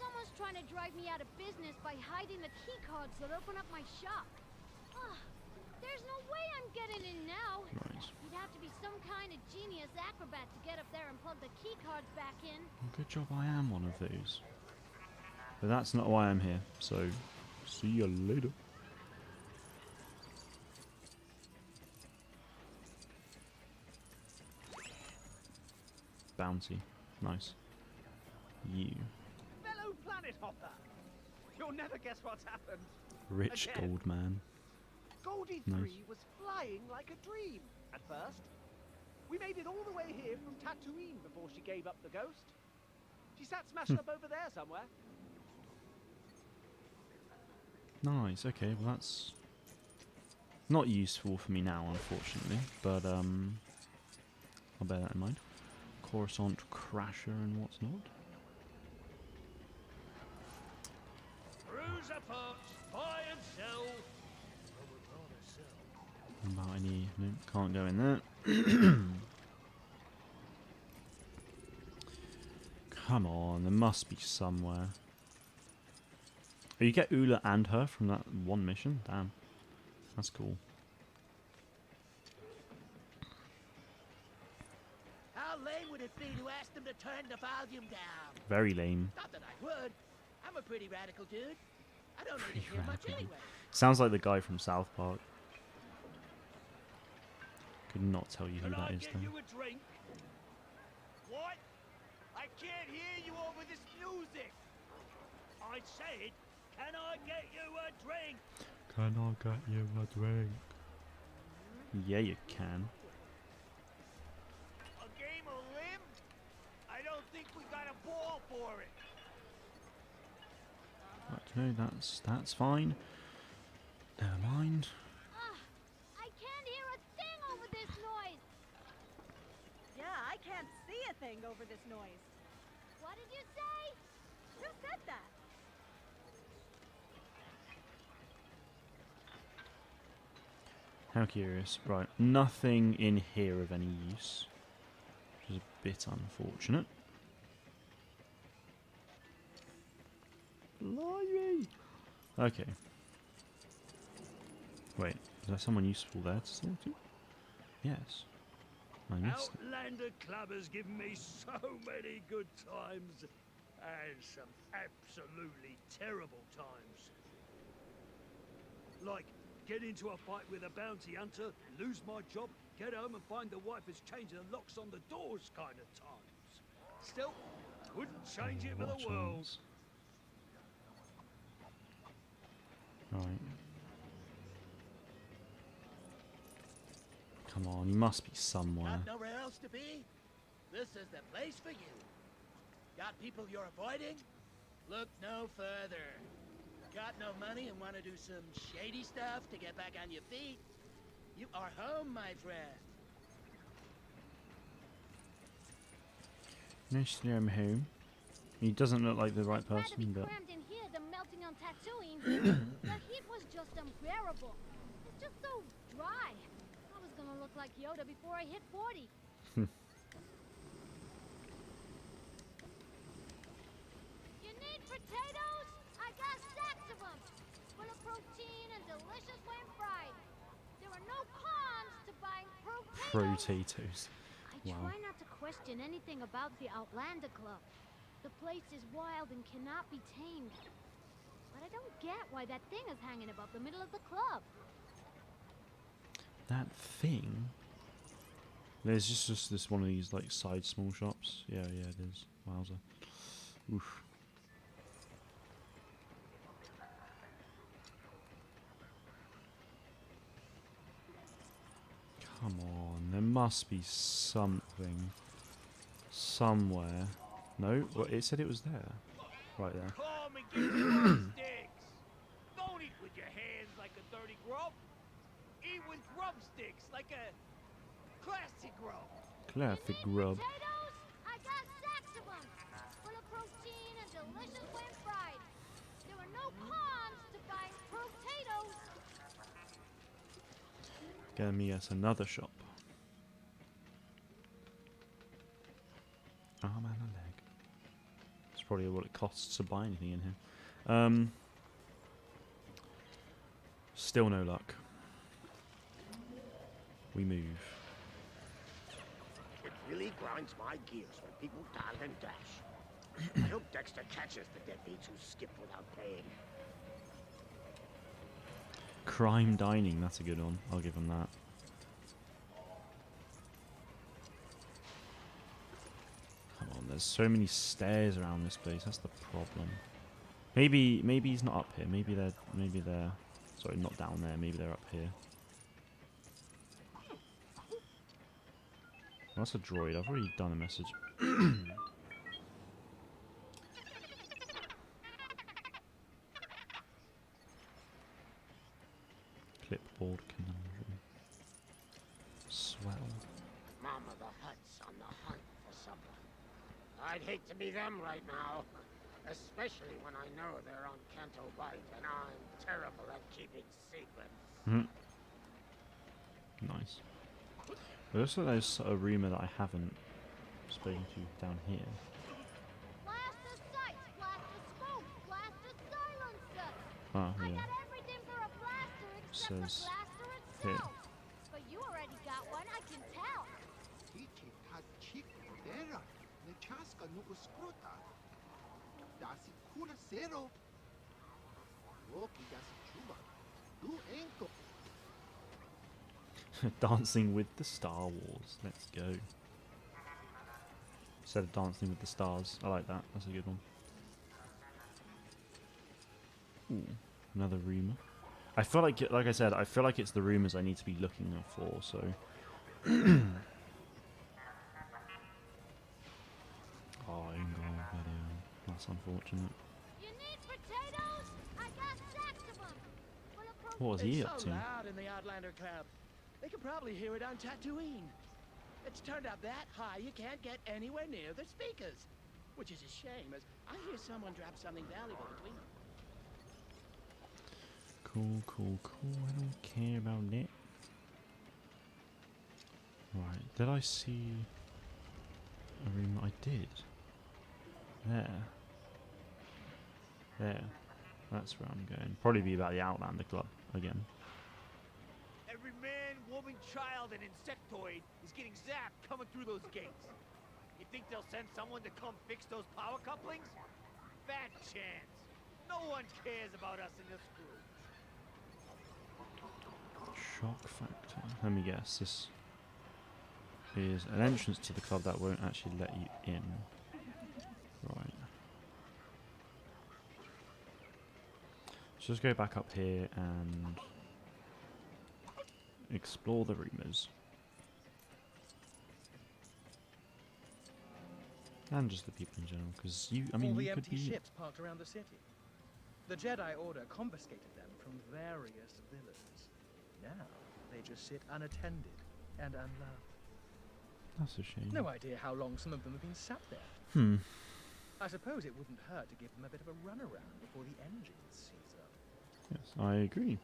Speaker 13: Someone's trying to drive me out of business by hiding the key cards that open up my shop. There's no way I'm getting in now.
Speaker 1: Right.
Speaker 13: You'd have to be some kind of genius acrobat to get up there and plug the key cards back in.
Speaker 1: Well, good job I am one of those. But that's not why I'm here, so see you later. Bounty. Nice. You.
Speaker 19: Fellow planet hopper. You'll never guess what's happened.
Speaker 1: Rich
Speaker 19: Again.
Speaker 1: gold man.
Speaker 19: Goldie
Speaker 1: Nice.
Speaker 19: 3 was flying like a dream at first. We made it all the way here from Tatooine before she gave up the ghost. She sat smashed up over there somewhere.
Speaker 1: Nice, okay, well that's not useful for me now, unfortunately, but I'll bear that in mind. Coruscant Crasher and what's not.
Speaker 9: Cruiser parts, buy and sell.
Speaker 1: About any... no, can't go in there. Come on, there must be somewhere. Oh, you get Ula and her from that one mission? Damn. That's cool.
Speaker 18: How lame would it be to ask them to turn the volume down?
Speaker 1: Very lame.
Speaker 18: Not that I would. I'm a pretty radical dude. I don't need to hear much anyway.
Speaker 1: Sounds like the guy from South Park. Could not tell you who that is though.
Speaker 11: You a drink? What? I can't hear you over this music. I said, can I get you a drink?
Speaker 1: Can I get you a drink? Yeah, you can.
Speaker 11: A game of limb? I don't think we got a ball for it.
Speaker 1: No, that's fine. Never mind.
Speaker 13: I can't hear a thing over this noise.
Speaker 6: Yeah, I can't see a thing over this noise.
Speaker 13: What did you say?
Speaker 6: Who said that?
Speaker 1: How curious. Right, nothing in here of any use, which is a bit unfortunate. Blimey! Okay. Wait, is there someone useful there to talk to? Yes. I missed it.
Speaker 11: Outlander Club has given me so many good times, and some absolutely terrible times. Like, get into a fight with a bounty hunter, lose my job, get home and find the wife has changed the locks on the doors kind of times. Still, wouldn't change it for the world.
Speaker 1: Right. Come on, you must be somewhere.
Speaker 18: Got nowhere else to be? This is the place for you. Got people you're avoiding? Look no further. Got no money and want to do some shady stuff to get back on your feet? You are home, my friend.
Speaker 1: Mostly I'm home. He doesn't look like the right person, but...
Speaker 13: Crammed in here than melting on Tatooine. The heat was just unbearable. It's just so dry. I was gonna look like Yoda before I hit 40. You need potatoes? I got stacks of them. Full of protein and delicious when fried. There are no cons to buying
Speaker 1: Potatoes.
Speaker 13: I try not to question anything about the Outlander Club. The place is wild and cannot be tamed. But I don't get why that thing is hanging above the middle of the club.
Speaker 1: That thing? There's just this one of these like side small shops. Yeah, it is. Wowza. Oof. Come on, there must be something somewhere. No, well, it said it was there. Right there.
Speaker 11: Come and get your sticks. Don't eat with your hands like a dirty grub. Eat with drumsticks like a classy grub.
Speaker 1: Classic grub.
Speaker 13: Potatoes? I got stacks of them. Full of protein and delicious when fried. There are no cons to buying potatoes.
Speaker 1: Get me us another shop. Arm and a leg. That's probably what it costs to buy anything in here. Still no luck. We move.
Speaker 18: It really grinds my gears when people dial and dash. I hope Dexter catches the deadbeats who skip without paying.
Speaker 1: Crime dining, that's a good one. I'll give him that. Come on, there's so many stairs around this place. That's the problem. Maybe he's not up here. Maybe they're sorry, not down there. Maybe they're up here. That's a droid. I've already done a message. Clipboard conundrum. Swell.
Speaker 18: Mama the Hutt's on the hunt for someone. I'd hate to be them right now. Especially when I know they're on Canto Bight and I'm terrible at keeping secrets.
Speaker 1: Nice. But also there's a rumour that I haven't spoken to down here. Oh,
Speaker 13: I
Speaker 1: yeah.
Speaker 13: got everything for a blaster except
Speaker 1: Says
Speaker 13: for blaster
Speaker 1: here.
Speaker 13: itself. But you already got one, I can tell.
Speaker 1: Dancing with the Star Wars. Let's go. Instead of Dancing with the Stars. I like that. That's a good one. Ooh, another rumour. I feel like I said, I feel like it's the rumours I need to be looking for, so... Oh, video. That's unfortunate.
Speaker 13: You need potatoes? I got sacks of them.
Speaker 1: What was he up
Speaker 18: It's
Speaker 1: to?
Speaker 18: so loud in the Outlander Club. They can probably hear it on Tatooine. It's turned up that high you can't get anywhere near the speakers. Which is a shame, as I hear someone drop something valuable between them.
Speaker 1: Cool, cool, cool. I don't care about it. Right, did I see a room? I did. There. There. That's where I'm going. Probably be about the Outlander Club again.
Speaker 2: Every man, woman, child, and insectoid is getting zapped coming through those gates. You think they'll send someone to come fix those power couplings? Fat chance. No one cares about us in this group.
Speaker 1: Shock factor. Let me guess. This is an entrance to the club that won't actually let you in. Right. Let's just go back up here and explore the rumours. And just the people in general, because you, I mean,
Speaker 15: all the
Speaker 1: you could
Speaker 15: empty
Speaker 1: be...
Speaker 15: ships parked around the city. The Jedi Order confiscated them from various villas. Now, they just sit unattended and unloved.
Speaker 1: That's a shame.
Speaker 15: No idea how long some of them have been sat there.
Speaker 1: Hmm.
Speaker 15: I suppose it wouldn't hurt to give them a bit of a runaround before the engines seize up.
Speaker 1: Yes, I agree.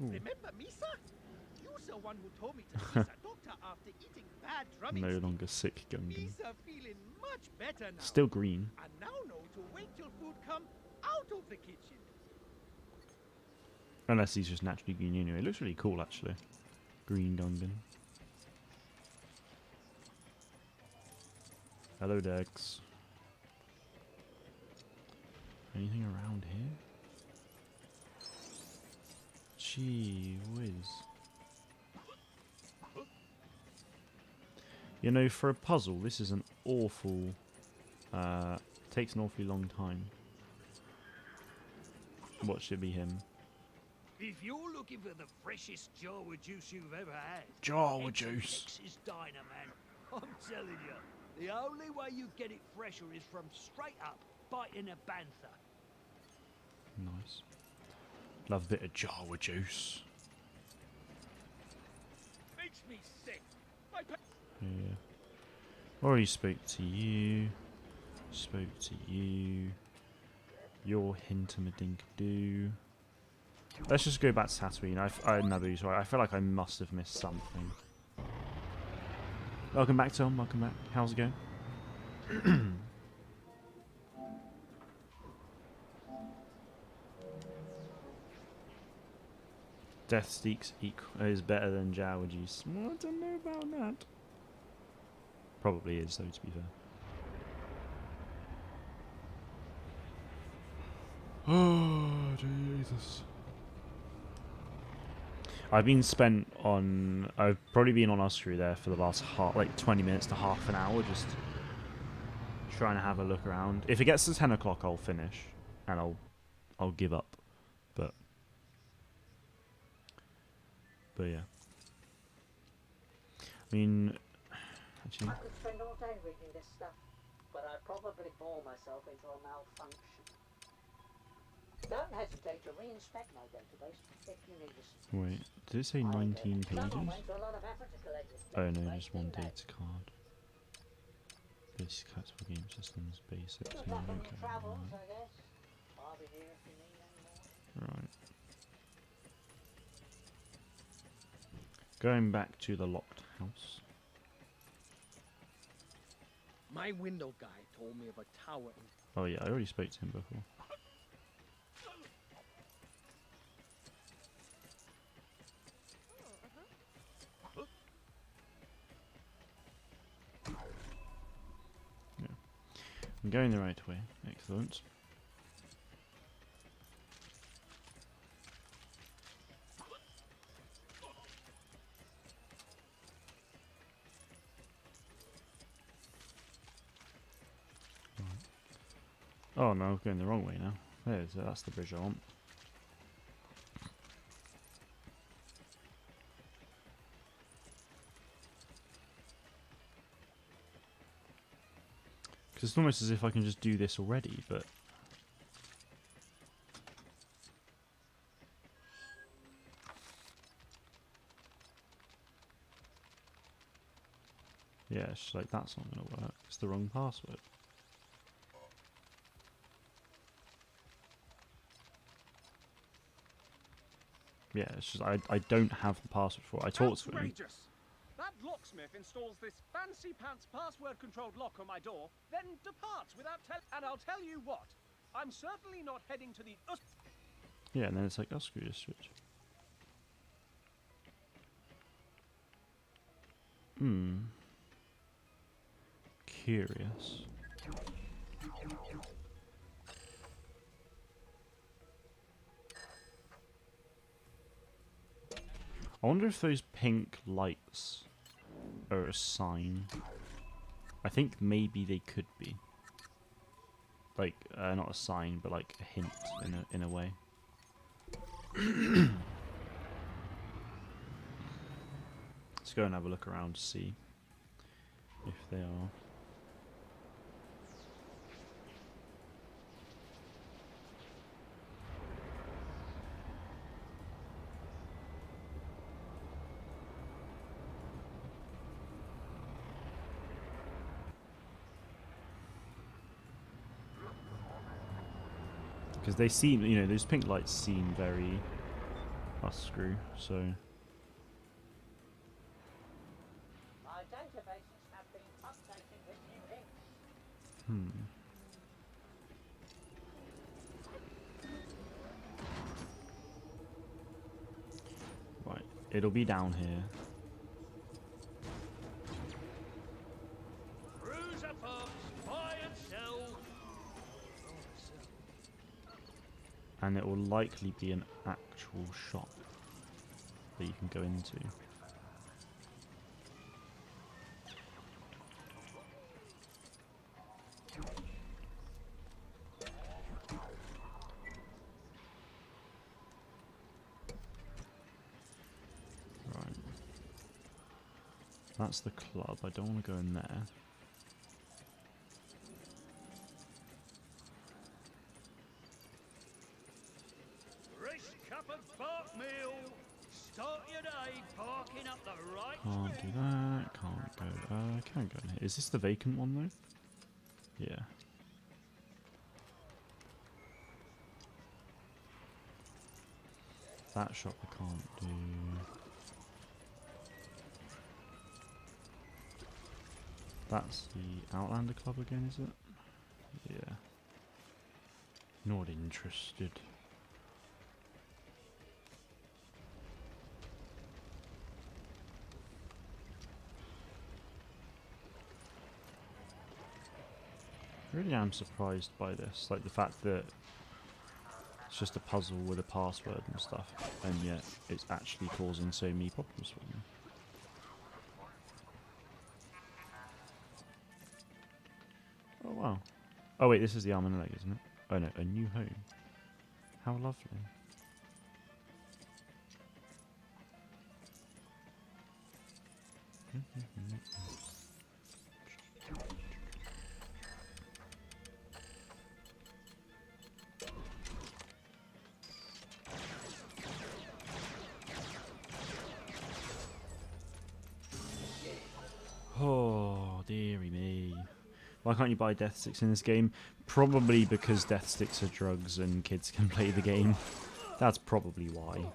Speaker 1: Ooh.
Speaker 18: Remember Misa? You're the one who told me to see the doctor after eating bad drumming.
Speaker 1: No longer sick, Gungan.
Speaker 18: Misa feeling much better now.
Speaker 1: Still green.
Speaker 18: And now know to wait till food come out of the kitchen.
Speaker 1: Unless he's just naturally green anyway. It looks really cool, actually. Green Gungan. Hello, Dex. Anything around here? Gee whiz. You know, for a puzzle, this is an awful... takes an awfully long time. What should be him?
Speaker 18: If you're looking for the freshest Jawa juice you've ever had,
Speaker 1: Jawa juice.
Speaker 18: Texas Diner, man. I'm telling you, the only way you get it fresher is from straight up biting a bantha.
Speaker 1: Nice. Love a bit of Jawa juice.
Speaker 18: Makes me sick.
Speaker 1: Yeah. Already spoke to you. Spoke to you. Your hintamadink-doo. Let's just go back to Tatooine. Naboo, sorry. I feel like I must have missed something. Welcome back, Tom. Welcome back. How's it going? Death Steaks is better than Jawa juice. Well, I don't know about that. Probably is, though, to be fair. Oh, Jesus. I've probably been on Osprey there for the last 20 minutes to half an hour, just trying to have a look around. If it gets to 10 o'clock, I'll finish, and I'll give up. But yeah. I mean, actually,
Speaker 14: I could spend all day reading this stuff, but I'd probably bore myself into a malfunction. Don't hesitate to reinspect my database if you need assistance.
Speaker 1: wait, did it say 19 pages?
Speaker 14: Someone went to a lot of effort to collect this
Speaker 1: Oh no,
Speaker 14: database,
Speaker 1: just one
Speaker 14: didn't they?
Speaker 1: data card. Basic collectible game systems, basic.
Speaker 14: Good luck on your travels, I guess. I'll be here if you need any more.
Speaker 1: Right. Going back to the locked house.
Speaker 18: My window guy told me of a tower in...
Speaker 1: Oh yeah, I already spoke to him before. going the right way. Excellent. Oh no, I'm going the wrong way now. There's that's the bridge I want. Because it's almost as if I can just do this already, but... yeah, it's just like, that's not going to work. It's the wrong password. Yeah, it's just, I don't have the password for it. I talked to him.
Speaker 19: Outrageous! That locksmith installs this fancy pants password-controlled lock on my door, then departs without and I'll tell you what, I'm certainly not heading to the
Speaker 1: Yeah, and then it's like, oh, screw this switch. Curious. I wonder if those pink lights are a sign. I think maybe they could be. Like, not a sign, but like a hint in a way. Let's go and have a look around to see if they are. Because they seem, you know, those pink lights seem very... oh, screw, so...
Speaker 14: My databases have been updated with new links.
Speaker 1: Right, it'll be down here.
Speaker 18: Cruiser Fox, buy and sell.
Speaker 1: And it will likely be an actual shop that you can go into. Right. That's the club. I don't want to go in there. Can't do that, can't go, can go in here. Is this the vacant one though? Yeah. That shop I can't do. That's the Outlander Club again, is it? Yeah. Not interested. I really am surprised by this, like the fact that it's just a puzzle with a password and stuff, and yet it's actually causing so many problems for me. Oh wow. Oh wait, this is the arm and a leg, isn't it? Oh no, a new home. How lovely. Oh, dearie me. Why can't you buy death sticks in this game? Probably because death sticks are drugs and kids can play the game. That's probably why.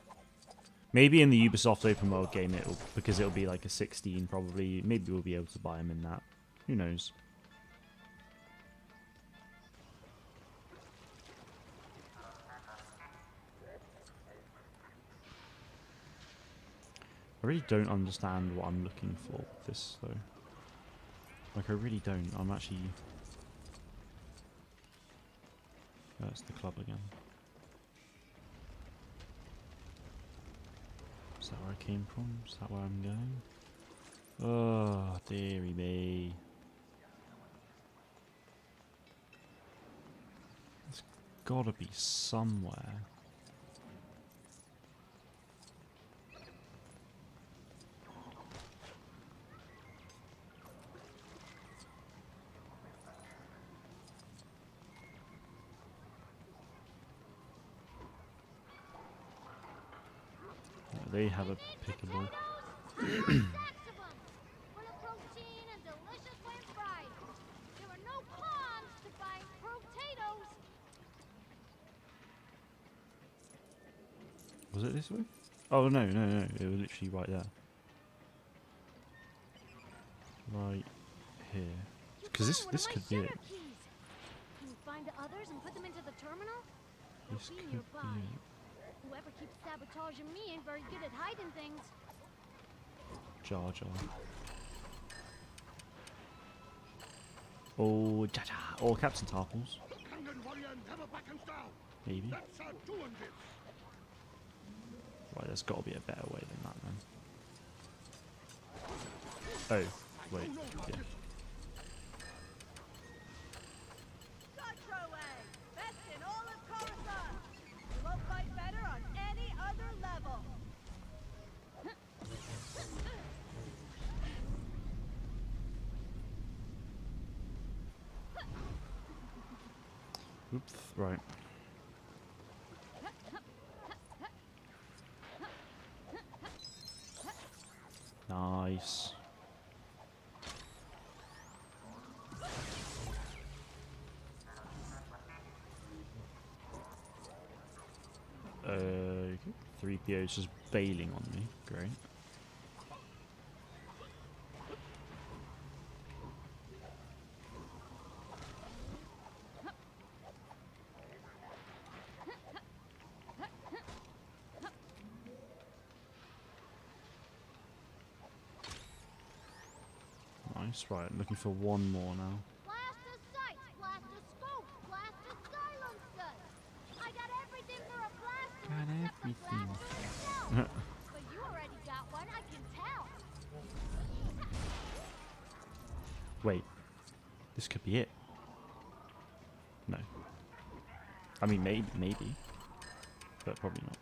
Speaker 1: Maybe in the Ubisoft open world game, because it'll be like a 16 probably. Maybe we'll be able to buy them in that. Who knows? I really don't understand what I'm looking for with this though. Like I really don't. I'm actually That's the club again. Is that where I came from? Is that where I'm going? Oh, dearie me. There's gotta be somewhere. They have a pickable. Was it this way? Oh no, no, no! It was literally right there. Right here. Because this could be it.
Speaker 13: Can you find the others and put them into the terminal?
Speaker 1: This could be it.
Speaker 13: Whoever keeps sabotaging me ain't very good at hiding things.
Speaker 1: Jar Jar. Oh, Jaja. Or Captain Tarples. Maybe. Right, there's got to be a better way than that, then. Oh, wait. Yeah. Oops, right. Nice. Okay. 3PO's just bailing on me. Great. Nice, right, looking for one more now.
Speaker 13: Blast the sights, blast the scope, blast the silencer. I got everything for a blaster except the blaster itself. But you already got one, I can tell.
Speaker 1: Wait, this could be it. No. I mean, maybe, but probably not.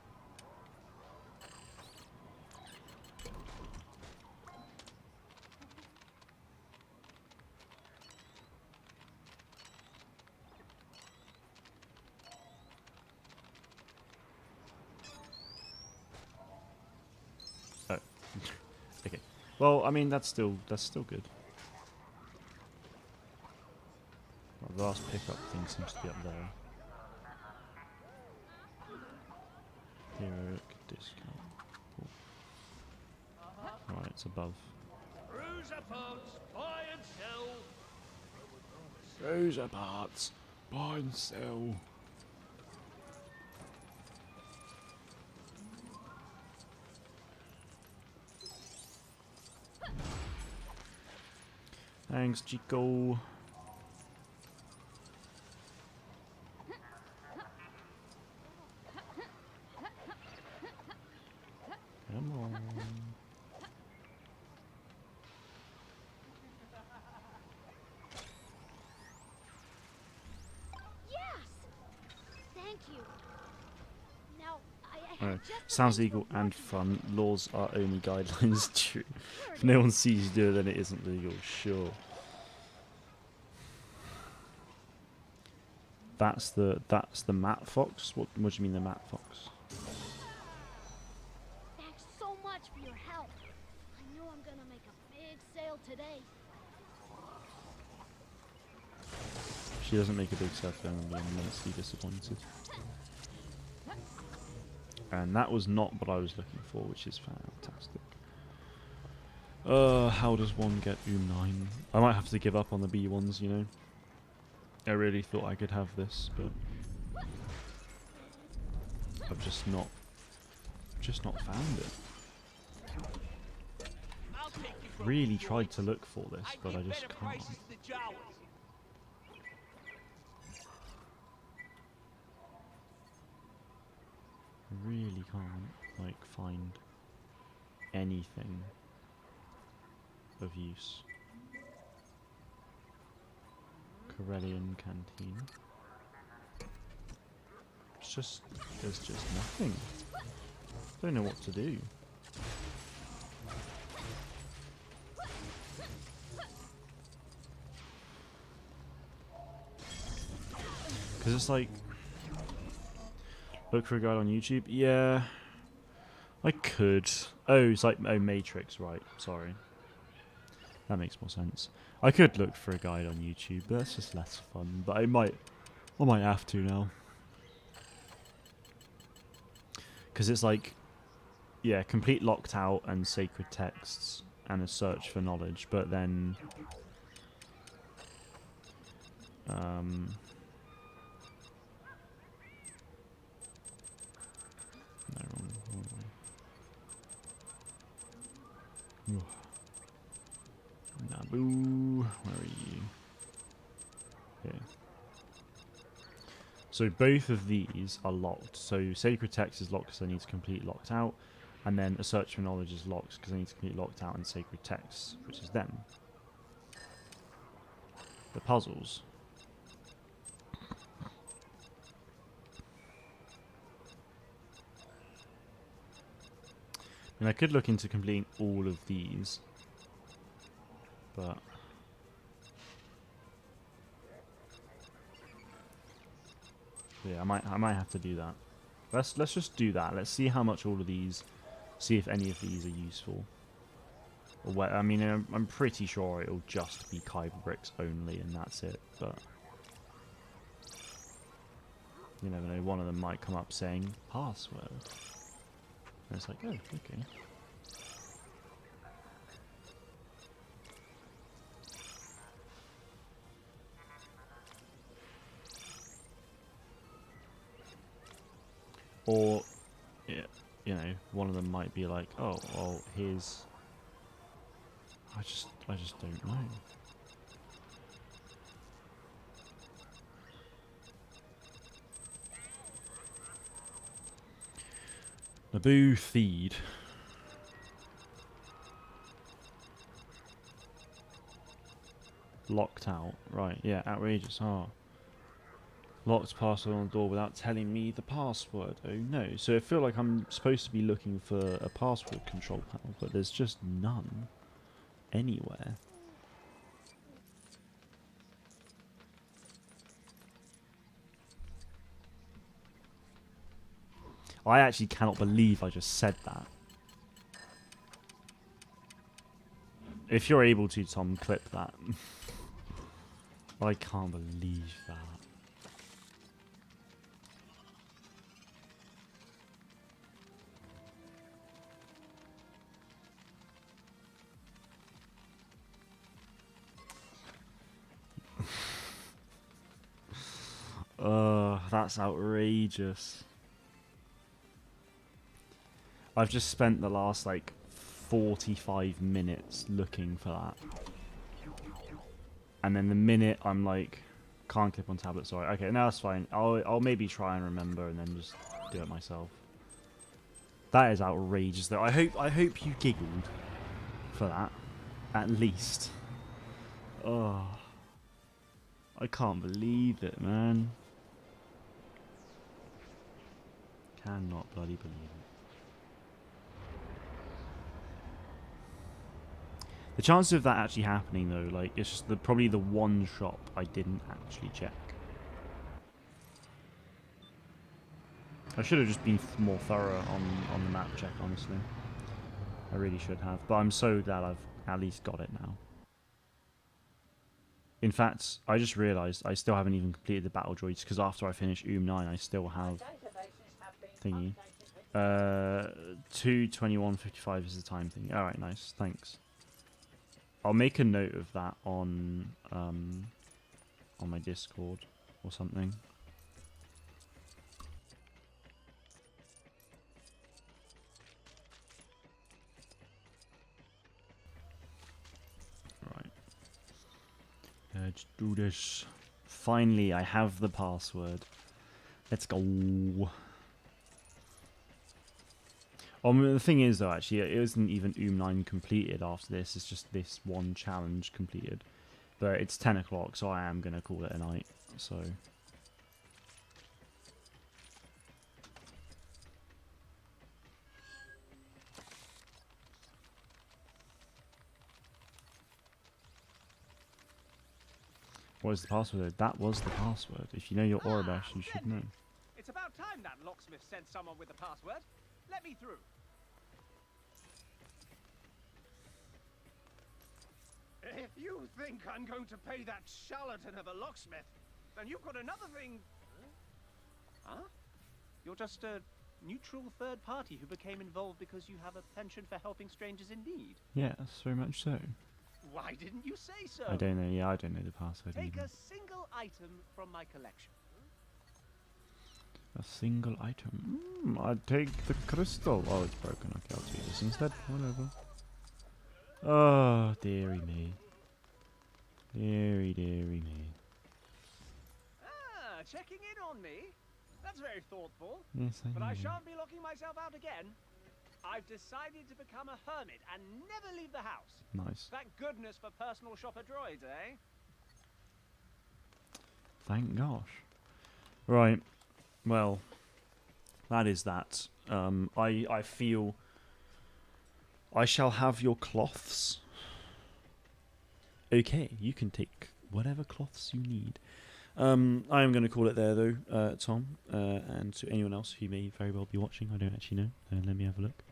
Speaker 1: Okay. Well, I mean that's still good. Well, the last pickup thing seems to be up there. Heroic discount. Cool. Right, it's above.
Speaker 9: Cruiser parts, buy and sell.
Speaker 1: Cruiser parts, buy and sell. Thanks, Chico. Come on.
Speaker 13: Yes! Thank you. Now,
Speaker 1: Sounds legal and fun. Laws are only guidelines. True. If no one sees you do it, then it isn't legal. Sure. That's the Matt Fox. What do you mean the Matt Fox?
Speaker 13: Thanks so much for your help. I know I'm gonna make a big sale today.
Speaker 1: If she doesn't make a big sale, then I'm immensely disappointed. And that was not what I was looking for, which is fantastic. How does one get 9? I might have to give up on the B ones, you know. I really thought I could have this, but I've just not found it. Really tried to look for this, but I just can't. really can't, like, find anything of use. Corellian Canteen. It's just, there's just nothing. Don't know what to do. Because it's like, look for a guide on YouTube. Yeah, I could. Oh, it's like, oh, Matrix, right? Sorry, that makes more sense. I could look for a guide on YouTube, but that's just less fun. But I might have to now. Because it's like, yeah, complete locked out and sacred texts and a search for knowledge, but then no, wrong way. Naboo, where are you? Here. So both of these are locked. So sacred text is locked because I need to complete locked out, and then a search for knowledge is locked because I need to complete locked out and sacred texts, which is them. The puzzles. And I could look into completing all of these, but yeah, I might have to do that. Let's just do that. Let's see how much all of these, see if any of these are useful. Or where, I mean, I'm pretty sure it'll just be Kyber bricks only, and that's it. But you never know. One of them might come up saying password, and it's like, oh, okay. Or, yeah, you know, one of them might be like, oh, well, here's... I just don't know. Naboo feed. Locked out. Right, yeah, outrageous. Oh. Locked password on the door without telling me the password. Oh no. So I feel like I'm supposed to be looking for a password control panel, but there's just none anywhere. I actually cannot believe I just said that. If you're able to, Tom, clip that. I can't believe that. That's outrageous. I've just spent the last like 45 minutes looking for that. And then the minute I'm like, can't clip on tablet, sorry. Okay, no, that's fine. I'll maybe try and remember and then just do it myself. That is outrageous though. I hope you giggled for that. At least. Oh. I can't believe it, man. Cannot bloody believe it. The chances of that actually happening though, like, it's just probably the one shop I didn't actually check. I should have just been more thorough on the map check, honestly. I really should have, but I'm so glad I've at least got it now. In fact, I just realised I still haven't even completed the battle droids, because after I finish 9, I still have thingy. 2:21:55 is the time thingy. Alright, nice, thanks. I'll make a note of that on my Discord or something. Right. Let's do this. Finally, I have the password. Let's go. The thing is, though, actually, it isn't even 9 completed after this. It's just this one challenge completed. But it's 10 o'clock, so I am going to call it a night. So... What is the password? That was the password. If you know your Orabesh, you should know.
Speaker 19: It's about time that locksmith sent someone with the password. Let me through. If you think I'm going to pay that charlatan of a locksmith, then you've got another thing. Huh? You're just a neutral third party who became involved because you have a penchant for helping strangers in need.
Speaker 1: Yes, very much so.
Speaker 19: Why didn't you say so?
Speaker 1: I don't know. Yeah, I don't know the password.
Speaker 19: Take
Speaker 1: either.
Speaker 19: a single item from my collection.
Speaker 1: A single item. I'd take the crystal. Oh, it's broken. Okay, I'll take this instead. Whatever. Oh, dearie me. Dearie me.
Speaker 19: Ah, checking in on me? That's very thoughtful.
Speaker 1: Yes,
Speaker 19: But I
Speaker 1: know.
Speaker 19: shan't be locking myself out again. I've decided to become a hermit and never leave the house.
Speaker 1: Nice.
Speaker 19: Thank goodness for personal shopper droids, eh?
Speaker 1: Thank gosh. Right. Well, that is that. I feel I shall have your cloths. Okay, you can take whatever cloths you need. I am going to call it there, though, Tom, and to anyone else who may very well be watching. I don't actually know. Let me have a look.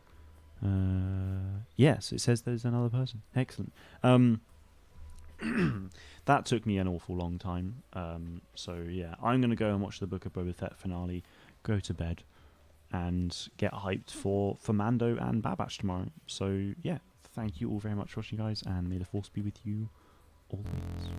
Speaker 1: Yes, it says there's another person. Excellent. That took me an awful long time. So, yeah, I'm going to go and watch the Book of Boba Fett finale, go to bed, and get hyped for Mando and Bad Batch tomorrow. So, yeah, thank you all very much for watching, guys, and may the Force be with you always.